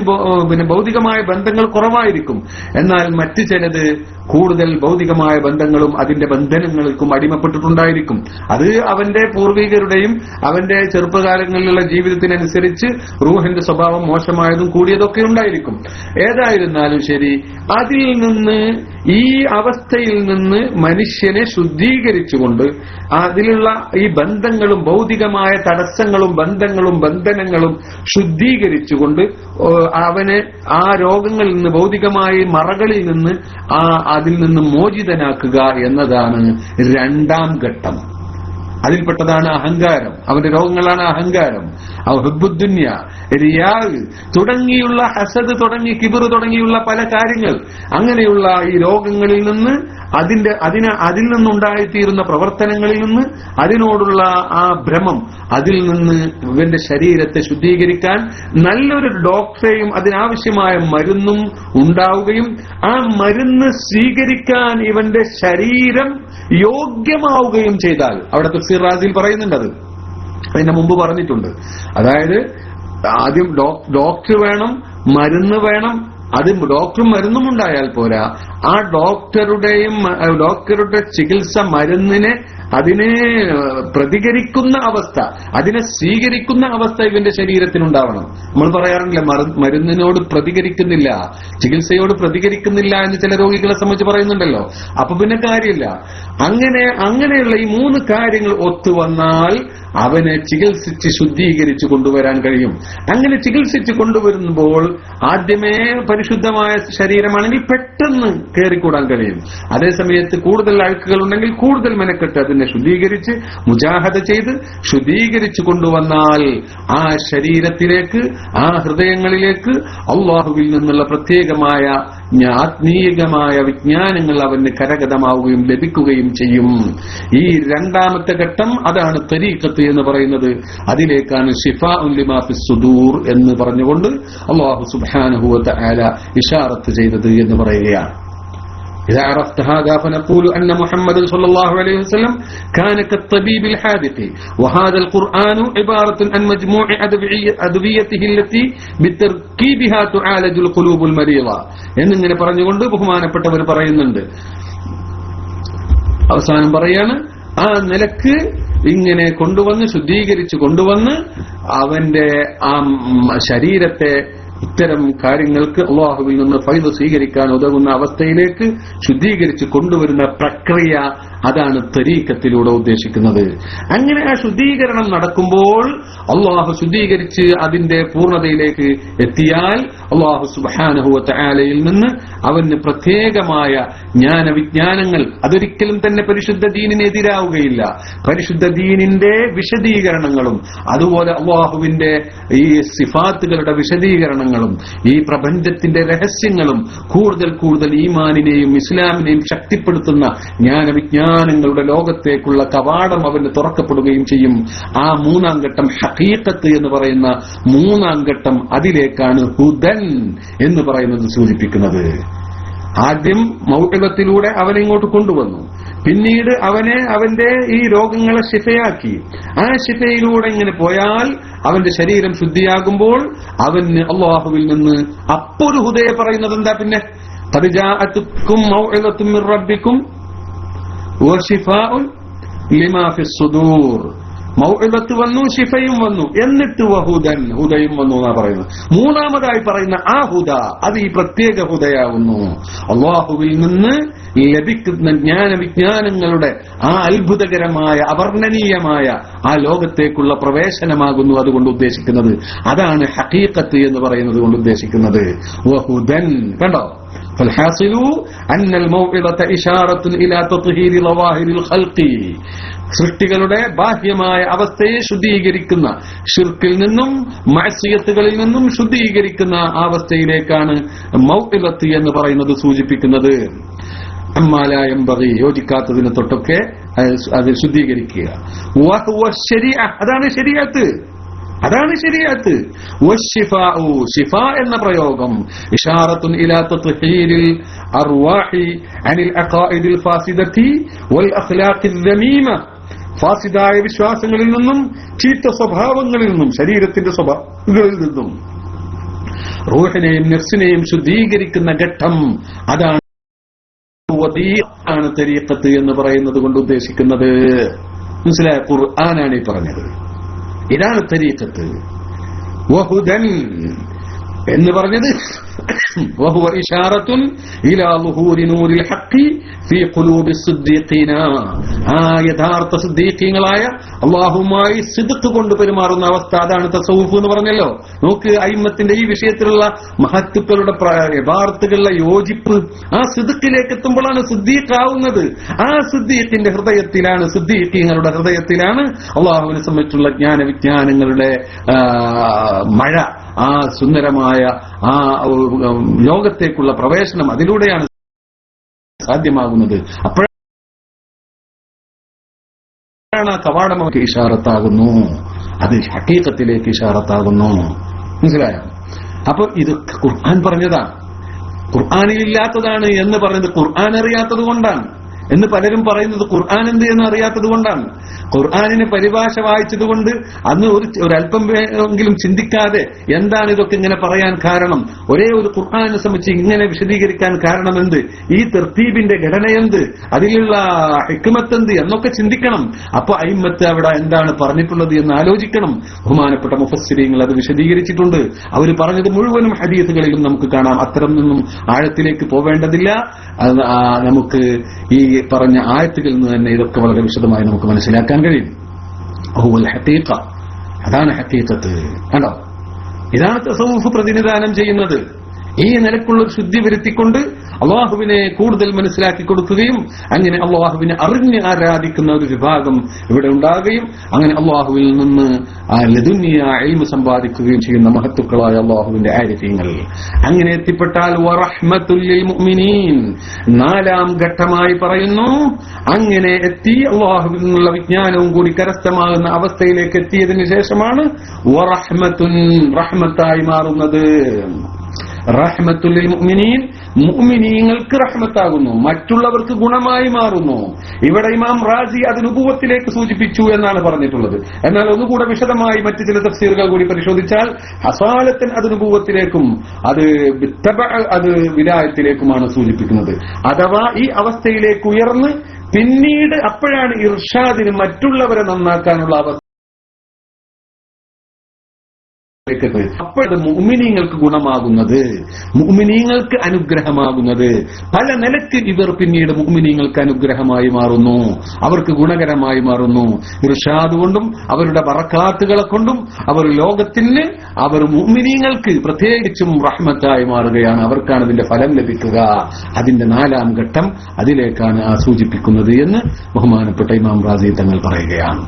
ഭൗതികമായ ബന്ധങ്ങൾ കുറവായിരിക്കും. എന്നാൽ മറ്റു ചിലത് കൂടുതൽ ഭൗതികമായ ബന്ധങ്ങളും അതിന്റെ ബന്ധനങ്ങൾക്കും അടിമപ്പെട്ടിട്ടുണ്ടായിരിക്കും. അത് അവന്റെ പൂർവികരുടെയും അവന്റെ ചെറുപ്പകാലങ്ങളിലുള്ള ജീവിതത്തിനനുസരിച്ച് റൂഹിന്റെ സ്വഭാവം മോശമായതും കൂടിയതൊക്കെ ഉണ്ടായിരിക്കും. ഏതായിരുന്നാലും ശരി, അതിൽ നിന്ന്, ഈ അവസ്ഥയിൽ നിന്ന് മനുഷ്യനെ ശുദ്ധീകരിച്ചുകൊണ്ട് അതിലുള്ള ഈ ബന്ധങ്ങളും ഭൗതികമായ തടസ്സങ്ങളും ബന്ധങ്ങളും ബന്ധനങ്ങളും ശുദ്ധീകരിച്ചുകൊണ്ട് അവനെ ആ രോഗങ്ങളിൽ നിന്ന്, ഭൗതികമായ മറകളിൽ നിന്ന് അതിൽ നിന്ന് മോചിതനാക്കുക എന്നതാണ് 2ാം ഘട്ടം. അതിൽപ്പെട്ടതാണ് അഹങ്കാരം. അവന്റെ രോഗങ്ങളാണ് അഹങ്കാരം, ഹുബ്ബുദ്ദുനിയ, റിയാ തുടങ്ങിയുള്ള, ഹസദ് തുടങ്ങി, കിബർ തുടങ്ങിയുള്ള പല കാര്യങ്ങൾ. അങ്ങനെയുള്ള ഈ രോഗങ്ങളിൽ നിന്ന്, അതിൽ നിന്നുണ്ടായിത്തീരുന്ന പ്രവർത്തനങ്ങളിൽ നിന്ന്, അതിനോടുള്ള ആ ഭ്രമം, അതിൽ നിന്ന് ഇവന്റെ ശരീരത്തെ ശുദ്ധീകരിക്കാൻ നല്ലൊരു ഡോക്ടറെയും അതിനാവശ്യമായ മരുന്നും ഉണ്ടാവുകയും ആ മരുന്ന് സ്വീകരിക്കാൻ ഇവന്റെ ശരീരം യോഗ്യമാവുകയും ചെയ്താൽ, അവിടെ തഫ്സീർ റാസിയിൽ പറയുന്നുണ്ട്, അതിന്റെ മുമ്പ് പറഞ്ഞിട്ടുണ്ട്. അതായത് ആദ്യം ഡോക്ടർ വേണം, മരുന്ന് വേണം. അത് ഡോക്ടറും മരുന്നും ഉണ്ടായാൽ പോരാ, ആ ഡോക്ടറുടെ ചികിത്സ, മരുന്നിനെ അതിനെ പ്രതികരിക്കുന്ന അവസ്ഥ, അതിനെ സ്വീകരിക്കുന്ന അവസ്ഥ ഇവന്റെ ശരീരത്തിനുണ്ടാവണം. നമ്മൾ പറയാറില്ല മരുന്നിനോട് പ്രതികരിക്കുന്നില്ല, ചികിത്സയോട് പ്രതികരിക്കുന്നില്ല എന്ന് ചില രോഗികളെ സംബന്ധിച്ച് പറയുന്നുണ്ടല്ലോ. അപ്പൊ പിന്നെ കാര്യമില്ല. അങ്ങനെയുള്ള ഈ 3 കാര്യങ്ങൾ ഒത്തുവന്നാൽ അവനെ ചികിത്സിച്ച് ശുദ്ധീകരിച്ചു കൊണ്ടുവരാൻ കഴിയും. അങ്ങനെ ചികിത്സിച്ച് കൊണ്ടുവരുമ്പോൾ ആദ്യമേ പരിശുദ്ധമായ ശരീരമാണെങ്കിൽ പെട്ടെന്ന് കയറിക്കൂടാൻ കഴിയും. അതേസമയത്ത് കൂടുതൽ അഴുക്കുകൾ ഉണ്ടെങ്കിൽ കൂടുതൽ മെനക്കെട്ട് അതിനെ ശുദ്ധീകരിച്ച് മുജാഹദ ചെയ്ത് ശുദ്ധീകരിച്ചു കൊണ്ടുവന്നാൽ ആ ശരീരത്തിലേക്ക്, ആ ഹൃദയങ്ങളിലേക്ക് അള്ളാഹുവിൽ നിന്നുള്ള പ്രത്യേകമായ ആത്മീയമായ വിജ്ഞാനങ്ങൾ അവന് കരഗതമാവുകയും ലഭിക്കുകയും ചെയ്യും. ഈ രണ്ടാമത്തെ ഘട്ടം അതാണ് തരീഖത്ത് എന്ന് പറയുന്നത്. അതിലേക്കാണ് ശിഫാഉൻ ലിമാ ഫിസ് സുദൂർ എന്ന് പറഞ്ഞുകൊണ്ട് അല്ലാഹു സുബ്ഹാനഹു വ തആല ഇശാറത്ത് ചെയ്തത് എന്ന് പറയുകയാണ്. إذا عرفت هذا فنقول أن محمد صلى الله عليه وسلم كان كالطبيب الحاذق وهذا القرآن عبارة عن مجموع أدويته التي بتركيبها تعالج القلوب المريضة എന്നിങ്ങനെ പറഞ്ഞുകൊണ്ട് ബഹുമാനപ്പെട്ടവർ പറയുന്നുണ്ട്. അവസാനം പറയാണ്, ആ നിലക്ക് ഇങ്ങനെ കൊണ്ടുവന്ന് ശുദ്ധീകരിച്ചു കൊണ്ടുവന്ന് അവന്റെ ആ ശരീരത്തെ ഇത്തരം കാര്യങ്ങൾക്ക് അള്ളാഹുവിൽ നിന്ന് ഫൈദ് സ്വീകരിക്കാൻ ഉതകുന്ന അവസ്ഥയിലേക്ക് ശുദ്ധീകരിച്ച് കൊണ്ടുവരുന്ന പ്രക്രിയ, അതാണ് തരീഖത്തിലൂടെ ഉദ്ദേശിക്കുന്നത്. അങ്ങനെ ആ ശുദ്ധീകരണം നടക്കുമ്പോൾ അള്ളാഹു ശുദ്ധീകരിച്ച് അതിന്റെ പൂർണ്ണതയിലേക്ക് എത്തിയാൽ അള്ളാഹു സുബ്ഹാനഹു വ തആലയിൽ നിന്ന് അവന് പ്രത്യേകമായ ജ്ഞാനവിജ്ഞാനങ്ങൾ, അതൊരിക്കലും തന്നെ പരിശുദ്ധ ദീനിനെതിരാവുകയില്ല. പരിശുദ്ധ ദീനിന്റെ വിശദീകരണങ്ങളും അതുപോലെ അള്ളാഹുവിന്റെ ഈ സിഫാത്തുകളുടെ വിശദീകരണങ്ങളും ഈ പ്രപഞ്ചത്തിന്റെ രഹസ്യങ്ങളും കൂടുതൽ കൂടുതൽ ഈമാനിനെയും ഇസ്ലാമിനെയും ശക്തിപ്പെടുത്തുന്ന ജ്ഞാനവിജ്ഞാനങ്ങളുടെ ലോകത്തേക്കുള്ള കവാടം അവന് തുറക്കപ്പെടുകയും ചെയ്യും. ആ 3-ാം ഘട്ടം ഹഖീഖത്ത് എന്ന് പറയുന്ന 3-ാം ഘട്ടം, അതിലേക്കാണ് ഹുദൻ എന്ന് പറയുന്നത് സൂചിപ്പിക്കുന്നത്. ആദ്യം മൗഇദത്തിലൂടെ അവനെ ഇങ്ങോട്ട് കൊണ്ടുവന്നു, പിന്നീട് അവന്റെ ഈ രോഗങ്ങളെ ശിഫയാക്കി. ആ ശിഫയിലൂടെ ഇങ്ങനെ പോയാൽ അവന്റെ ശരീരം ശുദ്ധിയാകുമ്പോൾ അവന് അല്ലാഹുവിൽ നിന്ന് അപ്പോൾ ഹുദയ പറയുന്നത് എന്താ? പിന്നെ ഖദ് ജാഅതുക്കും മൗഇദത്തും മിർ റബ്ബിക്കും വശിഫാഉൻ ലിമാ ഫിസ് സുദൂർ. മൗഇദത്ത് വന്നു, ശിഫയും വന്നു, എന്നിട്ട് വഹുദൻ, ഹുദയും വന്നു എന്നാ പറയുന്നത്. 3-ാമതായി പറയുന്ന ആ ഹുദ, അത് ഈ പ്രത്യേക ഹുദയാവുന്നു. അല്ലാഹുവിൽ നിന്ന് ലഭിക്കുന്ന ജ്ഞാനവിജ്ഞാനങ്ങളുടെ ആ അത്ഭുതകരമായ അവർണ്ണനീയമായ ആ ലോകത്തേക്കുള്ള പ്രവേശനമാകുന്നു അതുകൊണ്ട് ഉദ്ദേശിക്കുന്നത്. അതാണ് ഹഖീഖത്ത് എന്ന് പറയുന്നത് കൊണ്ട് ഉദ്ദേശിക്കുന്നത്. വഹുദൻ, കണ്ടോ? فالحاصل أن الموعظة إشارة إلى تطهير ظواهر الخلق. സൃഷ്ടികളുടെ ബാഹ്യമായ അവസ്ഥയെ ശുദ്ധീകരിക്കുന്ന, ഷിർക്കിൽ നിന്നും മഅസിയത്തുകളിൽ നിന്നും ശുദ്ധീകരിക്കുന്ന അവസ്ഥയിലേക്കാണ് മൗഇദത്ത് എന്ന് പറയുന്നത് സൂചിപ്പിക്കുന്നത്. അമ്മാലായം ബഗി, യോജിക്കാത്തതിന് തൊട്ടൊക്കെ അത് ശുദ്ധീകരിക്കുക. വഹുവ ശരീഅ, അതാണ് ശരീഅത്ത്, അതാണ് ശരീഅത്ത്. വശിഫാഉ, ശിഫാ എന്ന പ്രയോഗം ഇശാറത്തുൻ ഇലാ തത്ഹീരിൽ അർവാഹി അനിൽ അഖായിദിൽ ഫാസിദതി വൽ അഖ്ലാഖിൽ ദമീമ. ഫാസിദായ വിശ്വാസങ്ങളിൽ നിന്നും ചീത്ത സ്വഭാവങ്ങളിൽ നിന്നും ശരീരത്തിന്റെ സ്വഭാവങ്ങളിൽ നിന്നും റൂഹിനെയും നഫ്സിനെയും ശുദ്ധീകരിക്കുന്ന ഘട്ടം, അതാണ് തരീഖത്ത് എന്ന് പറയുന്നത് കൊണ്ട് ഉദ്ദേശിക്കുന്നത്. മനസ്സിലായ? ഖുർആനാണ് ഈ പറഞ്ഞത്. ഇതാണ് തരീഖത്ത്. വഹുദൻ എന്ന് പറഞ്ഞത് വഹുവ ഇശാറത്തുൻ ഇലാ ളുഹൂരി നൂരിൽ ഹഖ് ഫീ ഖുലൂബി സിദ്ദീഖീന. ആ യഥാർത്ഥ സിദ്ദീഖീങ്ങളായ അല്ലാഹുവുമായി സിദ്ഖ് കൊണ്ട് പെരുമാറുന്ന അവസ്ഥ, അതാണ് തസവ്വുഫ് എന്ന് പറഞ്ഞല്ലോ. നോക്ക്, അയിമ്മത്തിന്റെ ഈ വിഷയത്തിലുള്ള മഹത്തുക്കളുടെ യഥാർത്ഥകളുടെ യോജിപ്പ് ആ സിദ്ഖിലേക്ക് എത്തുമ്പോഴാണ് സിദ്ദീഖാവുന്നത്. ആ സിദ്ദീഖിന്റെ ഹൃദയത്തിലാണ്, സിദ്ദീഖീങ്ങളുടെ ഹൃദയത്തിലാണ് അല്ലാഹുവിനെ സംബന്ധിച്ചുള്ള ജ്ഞാനവിജ്ഞാനങ്ങളുടെ മഴ, ആ സുന്ദരമായ ആ ലോകത്തേക്കുള്ള പ്രവേശനം അതിലൂടെയാണ് സാധ്യമാകുന്നത്. അപ്പോഴാണ് ആ കവാടം ഇശാറത്താകുന്നു, അത് ഹഖീഖത്തിലേക്ക് ഇശാറത്താകുന്നു. മനസ്സിലായോ? അപ്പൊ ഇത് ഖുർആൻ പറഞ്ഞതാണ്, ഖുർആനിലില്ലാത്തതാണ് എന്ന് പറഞ്ഞത് ഖുർആൻ അറിയാത്തത് കൊണ്ടാണ്. എന്ന് പലരും പറയുന്നത് ഖുർആൻ എന്ത് എന്ന് അറിയാത്തത് കൊണ്ടാണ്. ഖുർആനിനെ പരിഭാഷ വായിച്ചതുകൊണ്ട് അന്ന് ഒരല്പം എങ്കിലും ചിന്തിക്കാതെ എന്താണ് ഇതൊക്കെ ഇങ്ങനെ പറയാൻ കാരണം, ഒരേ ഒരു ഖുർആനെ സംബന്ധിച്ച് ഇങ്ങനെ വിശദീകരിക്കാൻ കാരണം എന്ത്, ഈ തർത്തീബിന്റെ ഘടന എന്ത്, അതിലുള്ള ഹിക്മത്ത് എന്ത് എന്നൊക്കെ ചിന്തിക്കണം. അപ്പൊ അയിമ്മത്ത് അവിടെ എന്താണ് പറഞ്ഞിട്ടുള്ളത് എന്ന് ആലോചിക്കണം. ബഹുമാനപ്പെട്ട മുഫസ്സിരീങ്ങൾ അത് വിശദീകരിച്ചിട്ടുണ്ട്. അവർ പറഞ്ഞത് മുഴുവനും ഹദീസുകളിലും നമുക്ക് കാണാം. അത്തരം നിന്നും ആഴത്തിലേക്ക് പോവേണ്ടതില്ല. നമുക്ക് ഈ പറഞ്ഞ ആയത്തുകളിൽ നിന്ന് തന്നെ ഇതൊക്കെ വളരെ വിശദമായി നമുക്ക് മനസ്സിലാക്കാൻ കഴിയും. അതാണ് ഹഖീഖത്ത്. കണ്ടോ, ഇതാണ് തസവ്വുഫ് പ്രതിനിധാനം ചെയ്യുന്നത്. ഈ നിലക്കുള്ള ഒരു ശുദ്ധി വരുത്തിക്കൊണ്ട് അള്ളാഹുവിനെ കൂടുതൽ മനസ്സിലാക്കി കൊടുക്കുകയും അങ്ങനെ അള്ളാഹുവിനെ അറിഞ്ഞ് ആരാധിക്കുന്ന ഒരു വിഭാഗം ഇവിടെ ഉണ്ടാകുകയും അങ്ങനെ അള്ളാഹുവിൽ നിന്ന് ആ ലദുന്യ ഇൽമ് സമ്പാദിക്കുകയും ചെയ്യുന്ന മഹത്തുക്കളായ അള്ളാഹുവിന്റെ ആരിഫീങ്ങൾ. അങ്ങനെ എത്തിപ്പെട്ടാൽ വറഹ്മത്തുൽ ലിൽ മുഅ്മിനീൻ, നാലാം ഘട്ടമായി പറയുന്നു, അങ്ങനെ എത്തി അള്ളാഹുവിൽ നിന്നുള്ള വിജ്ഞാനവും കൂടി കരസ്ഥമാകുന്ന അവസ്ഥയിലേക്ക് എത്തിയതിനു ശേഷമാണ് വറഹ്മത്തുൻ, റഹ്മത്തായി മാറുന്നത്. റഹ്മത്തുൽ ലിൽ മുഅ്മിനീൻ, മുഅ്മിനീങ്ങൾക്ക് റഹ്മത്താകുന്നു, മറ്റുള്ളവർക്ക് ഗുണമായി മാറുന്നു. ഇവിടെ ഇമാം റാസി അത് നുബുവത്തിലേക്ക് സൂചിപ്പിച്ചു എന്നാണ് പറഞ്ഞിട്ടുള്ളത്. എന്നാൽ ഒന്നുകൂടെ വിശദമായി മറ്റു ചില തഫ്സീറുകൾ കൂടി പരിശോധിച്ചാൽ ഹസാലത്തൻ അത് നുബുവത്തിലേക്കും അത് വിലായത്തിലേക്കുമാണ് സൂചിപ്പിക്കുന്നത്. അഥവാ ഈ അവസ്ഥയിലേക്ക് ഉയർന്ന് പിന്നീട് അപ്പോഴാണ് ഇർഷാദിന് മറ്റുള്ളവരെ നന്നാക്കാനുള്ള അവസ്ഥ. അപ്പോഴത് മുഅ്മിനീങ്ങൾക്ക് ഗുണമാകുന്നത്, മുഅ്മിനീങ്ങൾക്ക് അനുഗ്രഹമാകുന്നത്. പല നിലയ്ക്ക് ഇവർ പിന്നീട് മുഅ്മിനീങ്ങൾക്ക് അനുഗ്രഹമായി മാറുന്നു, അവർക്ക് ഗുണകരമായി മാറുന്നു. ഇർഷാദ് കൊണ്ടും അവരുടെ ബറക്കാത്തുകളെ കൊണ്ടും അവർ ലോകത്തിന്, അവർ മുഅ്മിനീങ്ങൾക്ക് പ്രത്യേകിച്ചും റഹ്മത്തായി മാറുകയാണ്. അവർക്കാണ് അതിന്റെ ഫലം ലഭിക്കുക. അതിന്റെ നാലാം ഘട്ടം അതിലേക്കാണ് സൂചിപ്പിക്കുന്നത് എന്ന് ബഹുമാനപ്പെട്ട ഇമാം റാസി തങ്ങൾ പറയുകയാണ്.